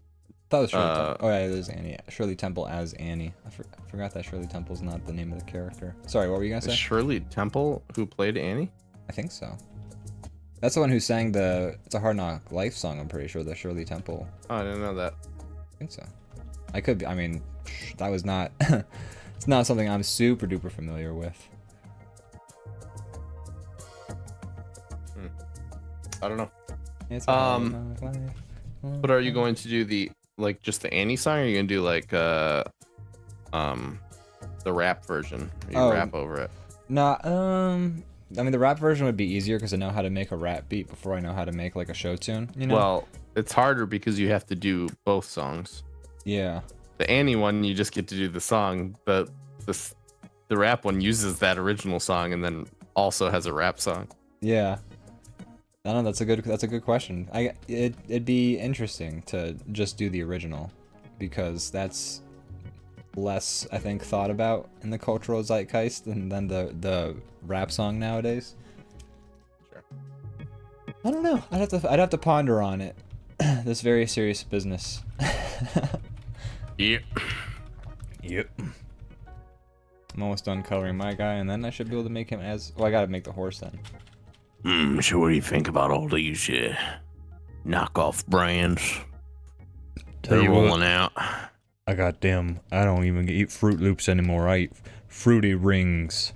Speaker 1: That was Shirley
Speaker 2: Uh,
Speaker 1: Temple. Oh yeah, there's Annie. Shirley Temple as Annie. I forgot that Shirley Temple's not the name of the character. Sorry, what were you gonna say?
Speaker 2: Shirley Temple who played Annie?
Speaker 1: I think so. That's the one who sang the "It's a Hard Knock Life" song. I'm pretty sure the Shirley Temple.
Speaker 2: Oh, I didn't know that.
Speaker 1: I think so. I could be. I mean, that was not It's not something I'm super duper familiar with.
Speaker 2: I don't know.
Speaker 1: It's
Speaker 2: But are you going to do the just the Annie song, or are you gonna do like the rap version? You rap over it.
Speaker 1: Nah, I mean the rap version would be easier because I know how to make a rap beat before I know how to make like a show tune. You know?
Speaker 2: Well, it's harder because you have to do both songs.
Speaker 1: Yeah.
Speaker 2: The Annie one, you just get to do the song. The rap one uses that original song and then also has a rap song.
Speaker 1: Yeah. I don't know. That's a good question. It'd be interesting to just do the original, because that's less, I think, thought about in the cultural zeitgeist than the rap song nowadays.
Speaker 2: Sure.
Speaker 1: I don't know. I'd have to ponder on it. This very serious business.
Speaker 2: Yep.
Speaker 1: Yep. I'm almost done coloring my guy, and then I should be able to make him as. Well, I gotta make the horse then.
Speaker 4: So what do you think about all these knockoff brands? They're rolling out.
Speaker 1: I got them. I don't even eat Fruit Loops anymore. I eat Fruity Rings.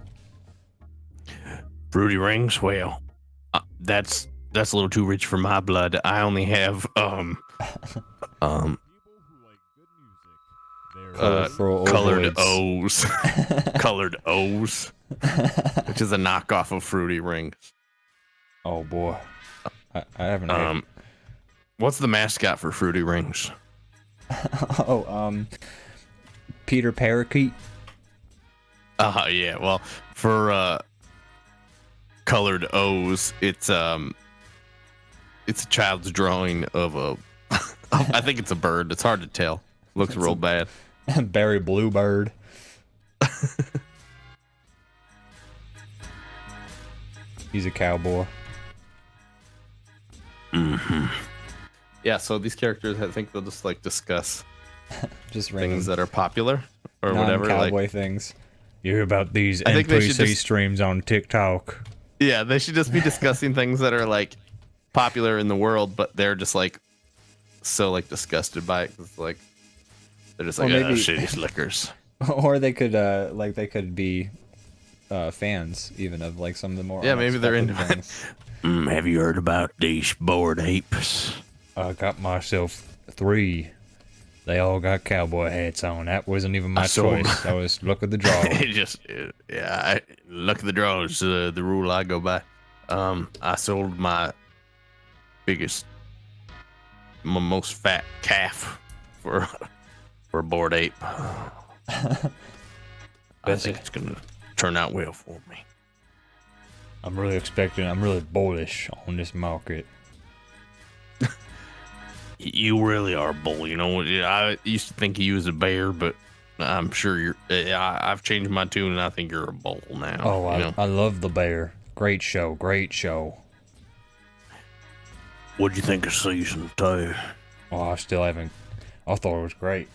Speaker 4: Fruity Rings? Well, that's a little too rich for my blood. I only have colored O's. Colored O's.
Speaker 2: Which is a knockoff of Fruity Rings.
Speaker 1: Oh boy, I haven't.
Speaker 2: What's the mascot for Fruity Rings?
Speaker 1: Peter Parakeet.
Speaker 2: Yeah. Well, for colored O's, it's a child's drawing of a. I think it's a bird. It's hard to tell. Looks real bad.
Speaker 1: Barry Bluebird. He's a cowboy.
Speaker 2: Yeah, so these characters, I think they'll just discuss
Speaker 1: just
Speaker 2: things that are popular or whatever,
Speaker 1: cowboy things.
Speaker 5: You hear about these
Speaker 2: I think they
Speaker 5: NPC
Speaker 2: should just-
Speaker 5: streams on TikTok?
Speaker 2: Yeah, they should just be discussing things that are popular in the world, but they're just so disgusted by it because they're just
Speaker 1: Or maybe-
Speaker 2: shitty slickers.
Speaker 1: Or they could they could be fans even of some of the more
Speaker 2: Maybe they're into
Speaker 1: unexpected
Speaker 2: it.
Speaker 1: things.
Speaker 4: Have you heard about these bored apes?
Speaker 5: I got myself 3. They all got cowboy hats on. That wasn't even my
Speaker 4: sold-
Speaker 5: choice. That was luck of the draw.
Speaker 4: Luck of the draw is the rule I go by. I sold my most fat calf for a bored ape. I think it's gonna turn out well for me.
Speaker 5: I'm really bullish on this market.
Speaker 4: You really are a bull. You know, I used to think you was a bear, but I'm sure I've changed my tune, and I think you're a bull now.
Speaker 5: Oh,
Speaker 4: I
Speaker 5: I love the bear. Great show.
Speaker 4: What'd you think of season 2?
Speaker 5: Oh, I still haven't. I thought it was great.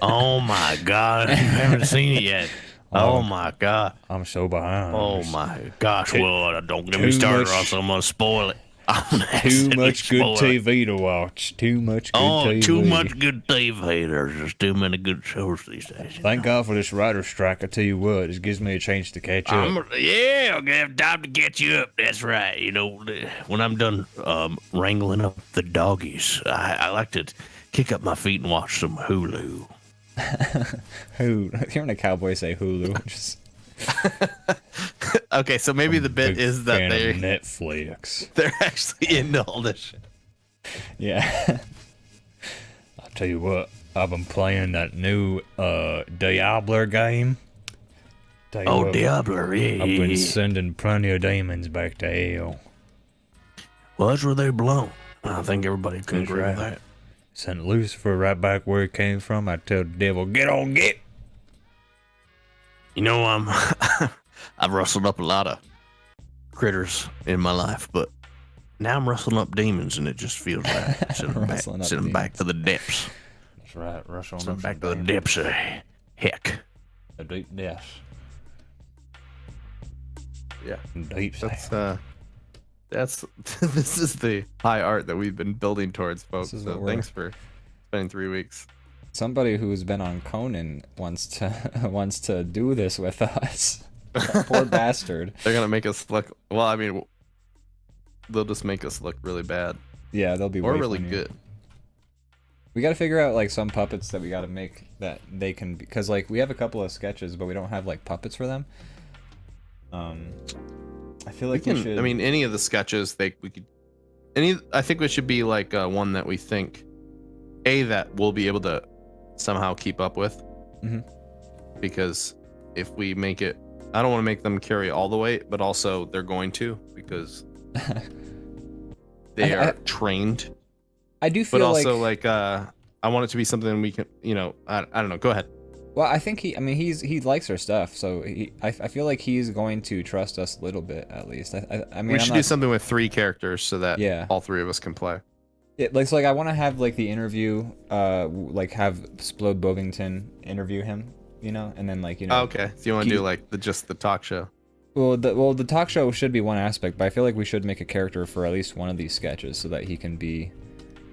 Speaker 4: Oh my god, you haven't seen it yet. Oh my god.
Speaker 5: I'm so behind.
Speaker 4: Oh my gosh. Well, don't get me
Speaker 5: too
Speaker 4: started, or
Speaker 5: much-
Speaker 4: else I'm gonna spoil it.
Speaker 5: Too much good TV to watch. Too much good TV.
Speaker 4: Too much good TV. There's just too many good shows these days.
Speaker 5: Thank God for this writer's strike. I tell you what, it gives me a chance to catch up.
Speaker 4: I'm gonna have time to get you up. That's right. You know, when I'm done wrangling up the doggies, I like to kick up my feet and watch some Hulu.
Speaker 1: Hearing a cowboy say Hulu, just
Speaker 2: Okay, so maybe the bit
Speaker 5: Big
Speaker 2: is that
Speaker 5: fan of
Speaker 2: they're
Speaker 5: Netflix.
Speaker 2: actually into all this shit.
Speaker 1: yeah.
Speaker 5: I'll tell you what, I've been playing that new Diablo game. Tell you what,
Speaker 4: Diablo, yeah.
Speaker 5: I've been sending plenty of demons back to hell.
Speaker 4: Well, that's where they belong. I think everybody can
Speaker 5: That's
Speaker 4: agree with
Speaker 5: right.
Speaker 4: that.
Speaker 5: Sent Lucifer right back where he came from. I tell the devil, get on, get.
Speaker 4: You know, I've rustled up a lot of critters in my life, but now I'm rustling up demons, and it just feels right. Send them
Speaker 1: Rustling up
Speaker 4: back to the depths.
Speaker 5: That's right, rush on
Speaker 4: Send them
Speaker 5: up
Speaker 4: back
Speaker 5: some
Speaker 4: to the depths of heck.
Speaker 5: A deep depths.
Speaker 2: Yeah.
Speaker 5: Deep
Speaker 2: That's this is the high art that we've been building towards, folks.
Speaker 1: This is
Speaker 2: So
Speaker 1: what we're-
Speaker 2: thanks for spending 3 weeks
Speaker 1: Somebody who's been on Conan wants to do this with us. Poor bastard.
Speaker 2: They're gonna make us look. Well, I mean, they'll just make us look really bad
Speaker 1: Yeah, they'll be
Speaker 2: or
Speaker 1: way
Speaker 2: really
Speaker 1: funnier.
Speaker 2: good.
Speaker 1: We got to figure out like some puppets that we got to make that they can, because like we have a couple of sketches, but we don't have like puppets for them. I feel like we should.
Speaker 2: I mean, any of the sketches we could. I think we should be like one that we think that we'll be able to somehow keep up with.
Speaker 1: Mhm.
Speaker 2: Because if we make it, I don't want to make them carry all the weight, but also they're going to, because they are trained.
Speaker 1: I do feel
Speaker 2: but also like I want it to be something we can, I don't know. Go ahead.
Speaker 1: Well, I think he likes our stuff, so I feel like he's going to trust us a little bit at least. I mean,
Speaker 2: We should do something with 3 characters so that all 3 of us can play.
Speaker 1: It like I want to have like the interview, like have Splode Bovington interview him, and then like
Speaker 2: okay, so you want to do like just the talk show?
Speaker 1: Well, the talk show should be one aspect, but I feel like we should make a character for at least one of these sketches so that he can be.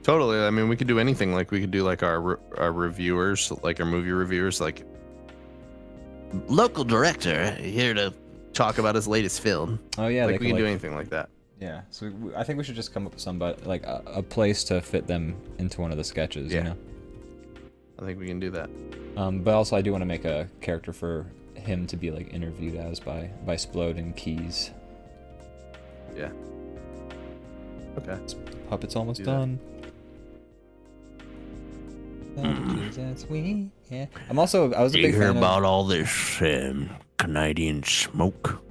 Speaker 2: Totally. I mean, we could do anything. Like we could do like our reviewers, like our movie reviewers, like local director here to talk about his latest film.
Speaker 1: Oh yeah,
Speaker 2: like we can do anything like that.
Speaker 1: Yeah, so I think we should just come up with somebody like a place to fit them into one of the sketches.
Speaker 2: Yeah. I think we can do that.
Speaker 1: But also I do want to make a character for him to be like interviewed as by Splode and Keys.
Speaker 2: Yeah. Okay.
Speaker 1: Puppet's almost
Speaker 2: Do
Speaker 1: done. That's we. Yeah. I was a
Speaker 4: Do you
Speaker 1: big
Speaker 4: hear
Speaker 1: fan
Speaker 4: about all this Canadian smoke?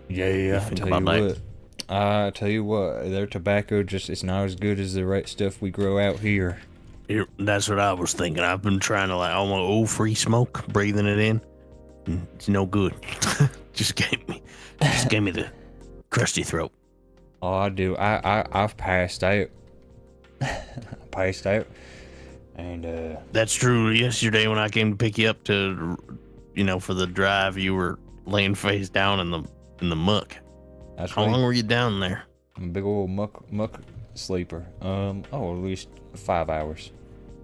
Speaker 5: Yeah,
Speaker 4: think about that?
Speaker 1: I tell you what, their tobacco it's not as good as the right stuff we grow out here.
Speaker 4: That's what I was thinking. I've been trying to I want old free smoke, breathing it in. It's no good. just gave me the crusty throat.
Speaker 1: Oh, I do. I've passed out. And
Speaker 4: That's true. Yesterday when I came to pick you up to, for the drive, you were laying face down in the muck.
Speaker 1: that's
Speaker 4: How
Speaker 1: right.
Speaker 4: long were you down there?
Speaker 1: I'm a big old muck sleeper. At least 5 hours.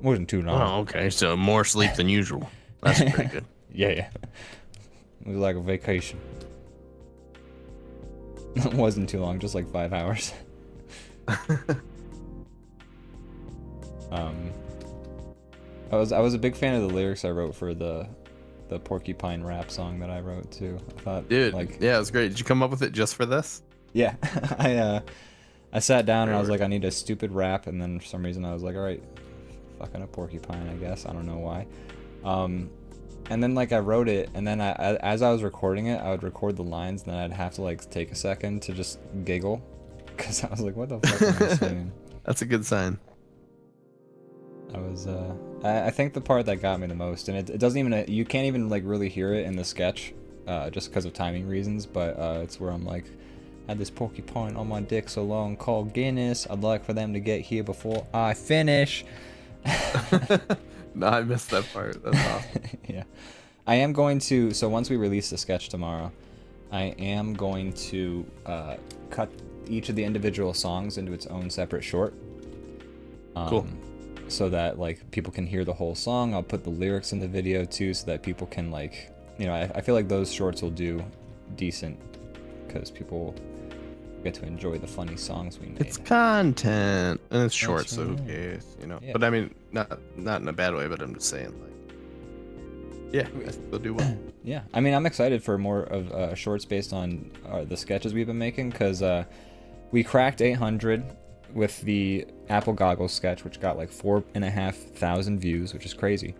Speaker 1: Wasn't too long.
Speaker 4: Oh, okay. So more sleep than usual. That's pretty good.
Speaker 1: Yeah. It was like a vacation. It wasn't too long, just like 5 hours. I was a big fan of the lyrics I wrote for the Porcupine rap song that I wrote too. I thought,
Speaker 2: Dude,
Speaker 1: like,
Speaker 2: yeah, it was great. Did you come up with it just for this?
Speaker 1: yeah, I sat down and I was like, I need a stupid rap, and then for some reason I was like, all right, fucking a porcupine, I guess. I don't know why. And then like I wrote it, and then as I was recording it, I would record the lines, and then I'd have to like take a second to just giggle, because I was like, what the fuck am I saying?
Speaker 2: That's a good sign.
Speaker 1: I think the part that got me the most, and it doesn't even, you can't even like really hear it in the sketch, just because of timing reasons, but it's where I'm like, had this porcupine on my dick so long called Guinness, I'd like for them to get here before I finish.
Speaker 2: No, I missed that part. That's awesome.
Speaker 1: Yeah. I am going to, so once we release the sketch tomorrow, I am going to cut each of the individual songs into its own separate short.
Speaker 2: Cool.
Speaker 1: So that like people can hear the whole song. I'll put the lyrics in the video too, so that people can like, I feel like those shorts will do decent because people get to enjoy the funny songs we made.
Speaker 2: It's content and it's short,
Speaker 1: That's
Speaker 2: so who
Speaker 1: right.
Speaker 2: cares,
Speaker 1: Yeah.
Speaker 2: But I mean, not in a bad way, but I'm just saying, like, yeah, I think they'll do well.
Speaker 1: Yeah, I mean, I'm excited for more of shorts based on the sketches we've been making, because we cracked 800 with the Apple Goggles sketch, which got like 4,500 views, which is crazy.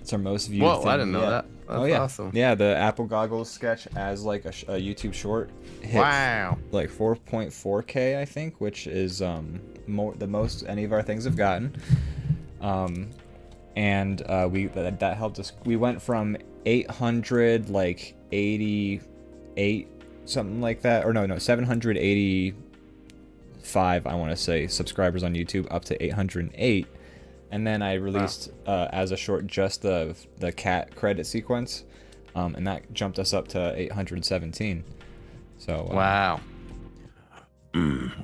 Speaker 1: It's our most viewed
Speaker 2: Whoa,
Speaker 1: thing
Speaker 2: I didn't know
Speaker 1: yet.
Speaker 2: that. That's
Speaker 1: yeah.
Speaker 2: awesome.
Speaker 1: Yeah, the Apple Goggles sketch as like a YouTube short hit
Speaker 2: Wow.
Speaker 1: like 4.4K, I think, which is the most any of our things have gotten. And that helped us. We went from 800 like 88 something like that, or no 785 I want to say subscribers on YouTube, up to 808. And then I released as a short just the cat credit sequence, and that jumped us up to 817. So
Speaker 4: Wow.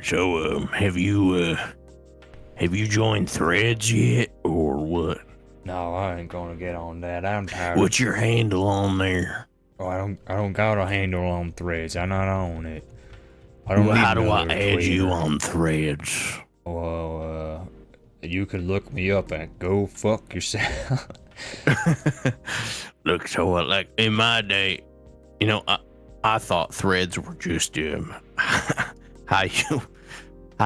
Speaker 4: So have you joined Threads yet, or what?
Speaker 5: No, I ain't gonna get on that. I'm tired.
Speaker 4: What's your handle on there?
Speaker 5: Oh, I don't got a handle on Threads. I'm not on it. I don't
Speaker 4: Well,
Speaker 5: need
Speaker 4: how do I
Speaker 5: another
Speaker 4: add you
Speaker 5: Twitter.
Speaker 4: on Threads?
Speaker 5: Well, you could look me up at Go Fuck Yourself.
Speaker 4: Look, so what, like in my day, you know, I thought Threads were just how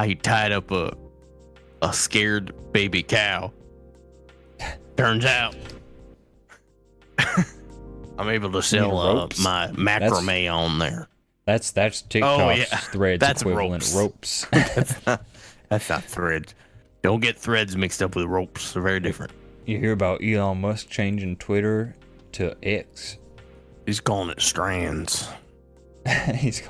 Speaker 4: you tied up a scared baby cow. Turns out I'm able to sell
Speaker 1: ropes?
Speaker 4: my macrame on there.
Speaker 5: That's TikTok's Threads
Speaker 4: That's
Speaker 5: equivalent ropes.
Speaker 4: That's not Threads. Don't get Threads mixed up with ropes. They're very different.
Speaker 5: You hear about Elon Musk changing Twitter to X?
Speaker 4: He's calling it Strands.
Speaker 5: He's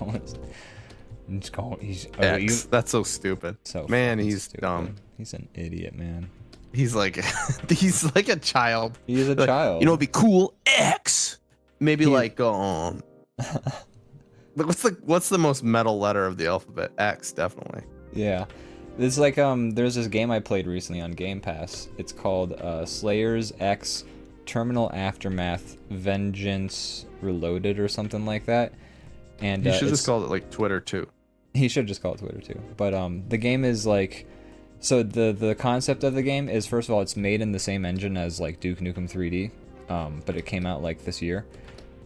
Speaker 2: X. That's so stupid.
Speaker 1: So
Speaker 2: Man,
Speaker 1: fucking
Speaker 2: he's
Speaker 1: stupid.
Speaker 2: dumb.
Speaker 1: He's an idiot, man.
Speaker 2: He's like a child.
Speaker 1: He is a
Speaker 2: Like,
Speaker 1: child.
Speaker 2: You know, it'd be cool. X. Maybe
Speaker 1: He-
Speaker 2: like what's the most metal letter of the alphabet? X, definitely.
Speaker 1: Yeah. It's like there's this game I played recently on Game Pass. It's called Slayers X Terminal Aftermath Vengeance Reloaded or something like that. And
Speaker 2: You should
Speaker 1: it's-
Speaker 2: just call it like Twitter too.
Speaker 1: He should just call it Twitter too. But the game is like, so the concept of the game is, first of all, it's made in the same engine as like Duke Nukem 3D, but it came out like this year.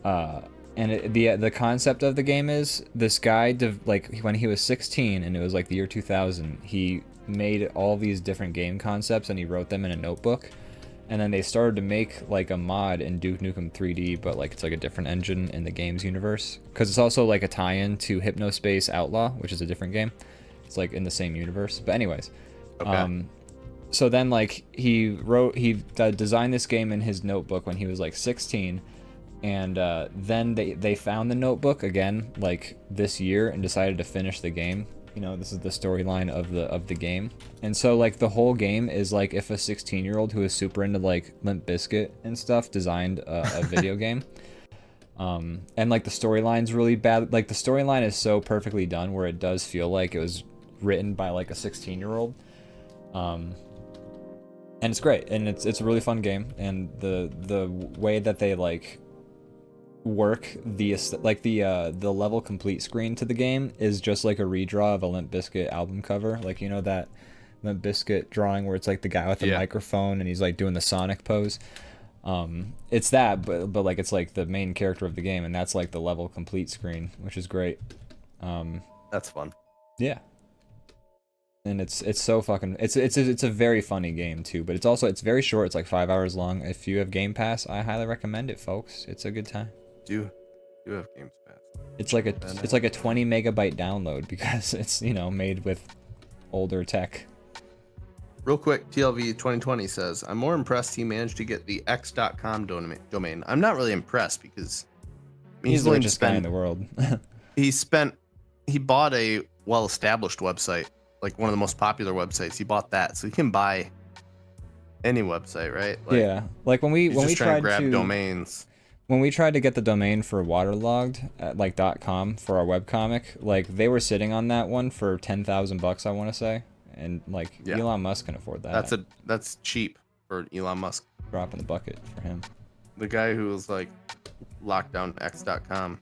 Speaker 1: And the concept of the game is this guy like when he was 16 and it was like the year 2000, he made all these different game concepts and he wrote them in a notebook. And then they started to make like a mod in Duke Nukem 3D, but like it's like a different engine in the game's universe. Because it's also like a tie-in to Hypnospace Outlaw, which is a different game. It's like in the same universe. But anyways,
Speaker 2: Okay.
Speaker 1: so then like he designed this game in his notebook when he was like 16. And then they found the notebook again like this year and decided to finish the game. You know, this is the storyline of the game. And so like the whole game is like if a 16-year-old who is super into like Limp Bizkit and stuff designed a video game. And like the storyline's really bad. Like the storyline is so perfectly done where it does feel like it was written by like a 16-year-old. And it's great, and it's a really fun game, and the way that they like work the level complete screen to the game is just like a redraw of a Limp Bizkit album cover, like, you know, that Limp Bizkit drawing where it's like the guy with the microphone and he's like doing the Sonic pose. It's that, but like it's like the main character of the game, and that's like the level complete screen, which is great.
Speaker 2: That's fun.
Speaker 1: Yeah. And it's so fucking it's a very funny game too, but it's very short. It's like 5 hours long. If you have Game Pass, I highly recommend it, folks. It's a good time.
Speaker 2: Do have Games Pass.
Speaker 1: It's like a 20 megabyte download because it's, you know, made with older tech.
Speaker 2: Real quick, TLV 2020 says, I'm more impressed he managed to get the x.com domain. I'm not really impressed because
Speaker 1: He's the richest guy in the world.
Speaker 2: he bought a well-established website, like one of the most popular websites. He bought that, so he can buy any website, right? Like,
Speaker 1: yeah, like when we
Speaker 2: trying to
Speaker 1: tried
Speaker 2: grab domains.
Speaker 1: When we tried to get the domain for waterlogged at like .com for our webcomic, like they were sitting on that one for $10,000, I want to say, and like Elon Musk can afford that.
Speaker 2: That's cheap for Elon Musk.
Speaker 1: Drop in the bucket for him.
Speaker 2: The guy who was like locked down x.com,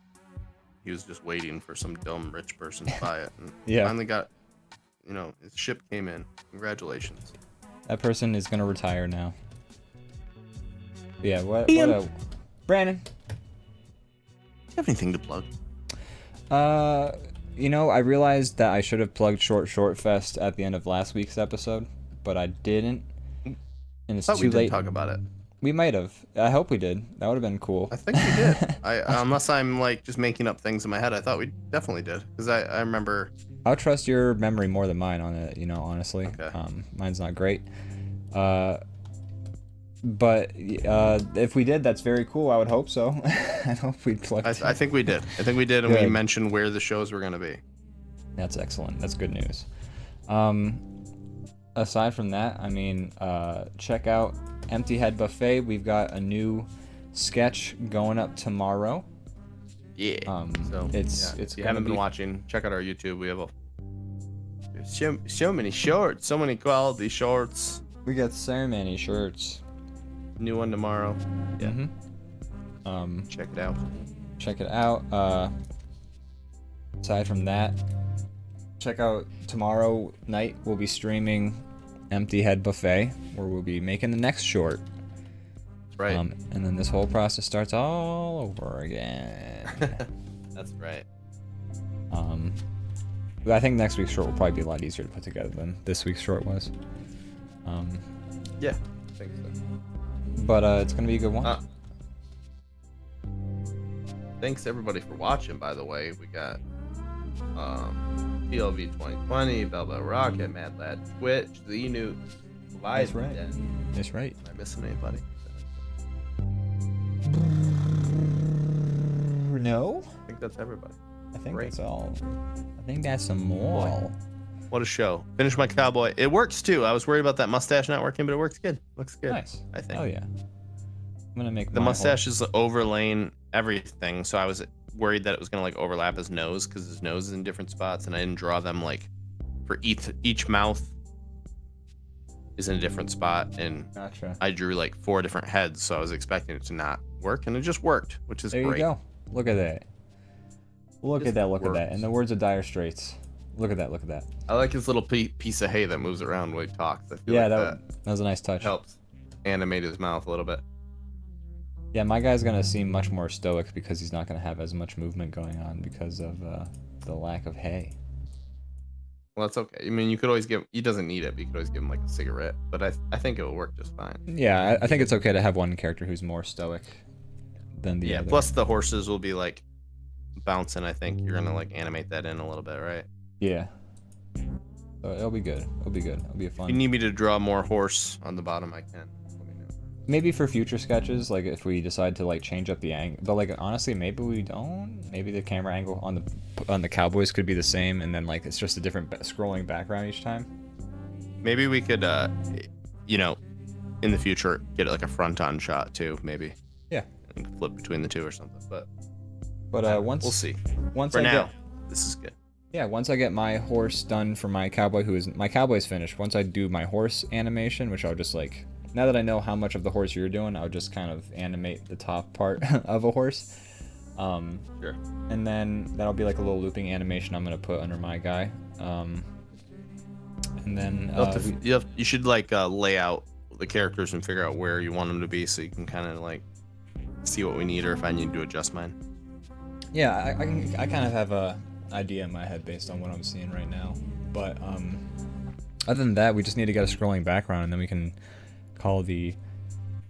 Speaker 2: he was just waiting for some dumb rich person to buy it, and finally got, you know, his ship came in. Congratulations.
Speaker 1: That person is gonna retire now. Yeah, what Brandon,
Speaker 4: You have anything to plug?
Speaker 1: you know, I realized that I should have plugged Short Fest at the end of last week's episode, but I didn't, and it's
Speaker 2: Thought
Speaker 1: too
Speaker 2: we
Speaker 1: late.
Speaker 2: did talk about it.
Speaker 1: We might have. I hope we did. That would have been cool.
Speaker 2: I think we did. Unless I'm like just making up things in my head, I thought we definitely did, because I remember.
Speaker 1: I'll trust your memory more than mine on it, you know, honestly.
Speaker 2: Okay.
Speaker 1: Mine's not great. But if we did, that's very cool. I would hope so. I hope we plugged.
Speaker 2: I think we did. I think we did, and we
Speaker 1: Good.
Speaker 2: mentioned where the shows were gonna be.
Speaker 1: That's excellent. That's good news. Aside from that, I mean, check out Empty Head Buffet. We've got a new sketch going up tomorrow.
Speaker 2: Yeah.
Speaker 1: It's
Speaker 2: If you
Speaker 1: gonna
Speaker 2: haven't been
Speaker 1: be-
Speaker 2: watching, check out our YouTube. We have so many shorts, so many quality shorts.
Speaker 1: We got so many shirts.
Speaker 2: New one tomorrow. Yeah.
Speaker 1: Check
Speaker 2: Check it out.
Speaker 1: Check it out. Aside from that, check out tomorrow night. We'll be streaming Empty Head Buffet, where we'll be making the next short.
Speaker 2: That's right.
Speaker 1: And then this whole process starts all over again.
Speaker 2: That's right.
Speaker 1: But I think next week's short will probably be a lot easier to put together than this week's short was.
Speaker 2: Yeah, I think so.
Speaker 1: But it's gonna be a good one.
Speaker 2: Thanks everybody for watching. By the way, we got PLV 2020, Velvet Rocket, Mad Lad, Twitch, The Newt,
Speaker 1: That's right. That's right.
Speaker 2: Am I missing anybody?
Speaker 1: No,
Speaker 2: I think that's everybody.
Speaker 1: I think
Speaker 2: Great.
Speaker 1: that's all. I think that's some more.
Speaker 2: What a show. Finish my cowboy. It works too. I was worried about that mustache not working, but it works good. Looks good.
Speaker 1: Nice.
Speaker 2: I think.
Speaker 1: Oh yeah. I'm gonna make
Speaker 2: The
Speaker 1: my
Speaker 2: mustache is overlaying everything, so I was worried that it was gonna like overlap his nose because his nose is in different spots, and I didn't draw them like for each mouth is in a different spot, and
Speaker 1: Gotcha.
Speaker 2: I drew like 4 different heads, so I was expecting it to not work, and it just worked, which is
Speaker 1: There
Speaker 2: great.
Speaker 1: you go. Look at that. Look
Speaker 2: Just
Speaker 1: at that. Look at that.
Speaker 2: works.
Speaker 1: In the words of Dire Straits, look at that. Look at that.
Speaker 2: I like his little piece of hay that moves around when he talks. I feel
Speaker 1: Yeah,
Speaker 2: like
Speaker 1: that was a nice touch.
Speaker 2: helps animate his mouth a little bit.
Speaker 1: Yeah, my guy's gonna seem much more stoic because he's not gonna have as much movement going on because of the lack of hay.
Speaker 2: Well, that's okay. I mean, you could always give. He doesn't need it, but you could always give him like a cigarette. But I think it will work just fine.
Speaker 1: Yeah, I think it's okay to have one character who's more stoic than the other.
Speaker 2: Plus the horses will be like bouncing. I think you're gonna like animate that in a little bit, right?
Speaker 1: Yeah. So it'll be good. It'll be good. It'll be a
Speaker 2: If you
Speaker 1: fun.
Speaker 2: need me to draw more horse on the bottom, I can. Let me know.
Speaker 1: Maybe for future sketches, like if we decide to like change up the angle, but like honestly, maybe we don't. Maybe the camera angle on the cowboys could be the same, and then like it's just a different scrolling background each time.
Speaker 2: Maybe we could, you know, in the future, get like a front-on shot too. Maybe.
Speaker 1: Yeah.
Speaker 2: And flip between the two or something. But
Speaker 1: Once
Speaker 2: we'll see.
Speaker 1: Once
Speaker 2: For
Speaker 1: I
Speaker 2: now,
Speaker 1: get
Speaker 2: this is good.
Speaker 1: yeah, once I get my horse done for my cowboy, my cowboy's finished. Once I do my horse animation, which I'll just like, now that I know how much of the horse you're doing, I'll just kind of animate the top part of a horse.
Speaker 2: Sure.
Speaker 1: And then that'll be like a little looping animation I'm gonna put under my guy. And then
Speaker 2: You should like lay out the characters and figure out where you want them to be, so you can kind of like see what we need, or if I need to adjust mine.
Speaker 1: yeah, I kind of have a idea in my head based on what I'm seeing right now. But other than that, we just need to get a scrolling background, and then we can call the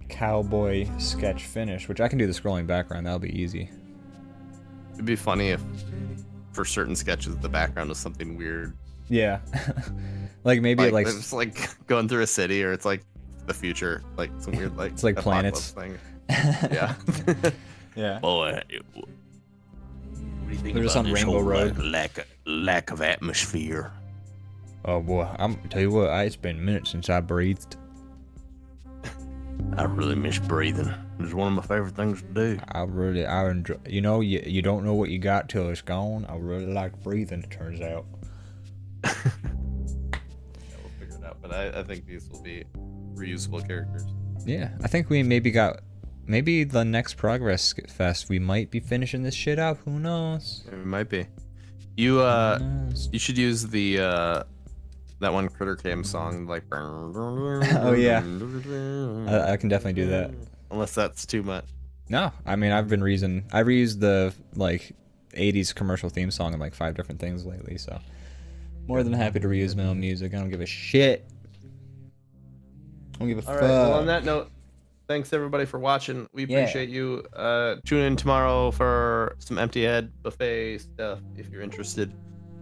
Speaker 1: cowboy sketch finish, which I can do the scrolling background. That'll be easy.
Speaker 2: It'd be funny if, for certain sketches, the background was something weird.
Speaker 1: Yeah. Like maybe
Speaker 2: Like,
Speaker 1: like
Speaker 2: it's like going through a city, or it's like the future, like some weird like
Speaker 1: It's like
Speaker 2: apocalypse
Speaker 1: planets.
Speaker 2: thing. Yeah.
Speaker 1: yeah.
Speaker 4: Boy, what do you think
Speaker 1: There's
Speaker 4: about
Speaker 1: some
Speaker 4: this
Speaker 1: Rainbow
Speaker 4: whole
Speaker 1: Road.
Speaker 4: lack of atmosphere?
Speaker 5: Oh boy, I'm tell you what, it's been minutes since I breathed.
Speaker 4: I really miss breathing. It's one of my favorite things to do.
Speaker 5: I enjoy. You know, you don't know what you got till it's gone. I really like breathing. It turns out.
Speaker 2: Yeah, we'll figure it out. But I think these will be reusable characters.
Speaker 1: Yeah, I think we maybe the next Progress Fest we might be finishing this shit up. Who knows?
Speaker 2: It might be. You
Speaker 1: Who knows?
Speaker 2: you should use the that one Critter Cam song, like.
Speaker 1: Oh, yeah. I can definitely do that.
Speaker 2: Unless that's too much.
Speaker 1: No, I mean I reused the like 80s commercial theme song in like 5 different things lately, so more than happy to reuse my own music. I don't give a shit. I don't give a
Speaker 2: All
Speaker 1: fuck.
Speaker 2: right. Well, on that note, thanks everybody for watching. We
Speaker 1: Yeah.
Speaker 2: appreciate you. Tune in tomorrow for some Empty Head buffet stuff if you're interested.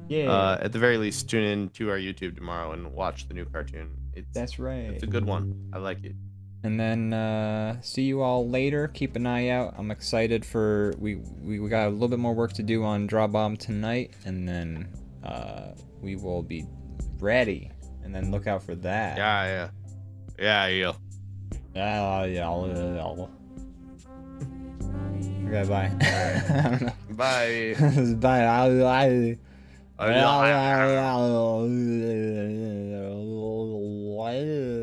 Speaker 1: Yeah.
Speaker 2: At the very least, tune in to our YouTube tomorrow and watch the new cartoon.
Speaker 1: That's right.
Speaker 2: It's a good one. I like it.
Speaker 1: And then see you all later. Keep an eye out. I'm excited for we got a little bit more work to do on DrawBomb tonight, and then we will be ready. And then look out for that.
Speaker 2: Yeah.
Speaker 1: Yeah. Okay, bye. I don't know.
Speaker 2: Bye.
Speaker 1: Bye.
Speaker 2: Bye.
Speaker 1: Bye.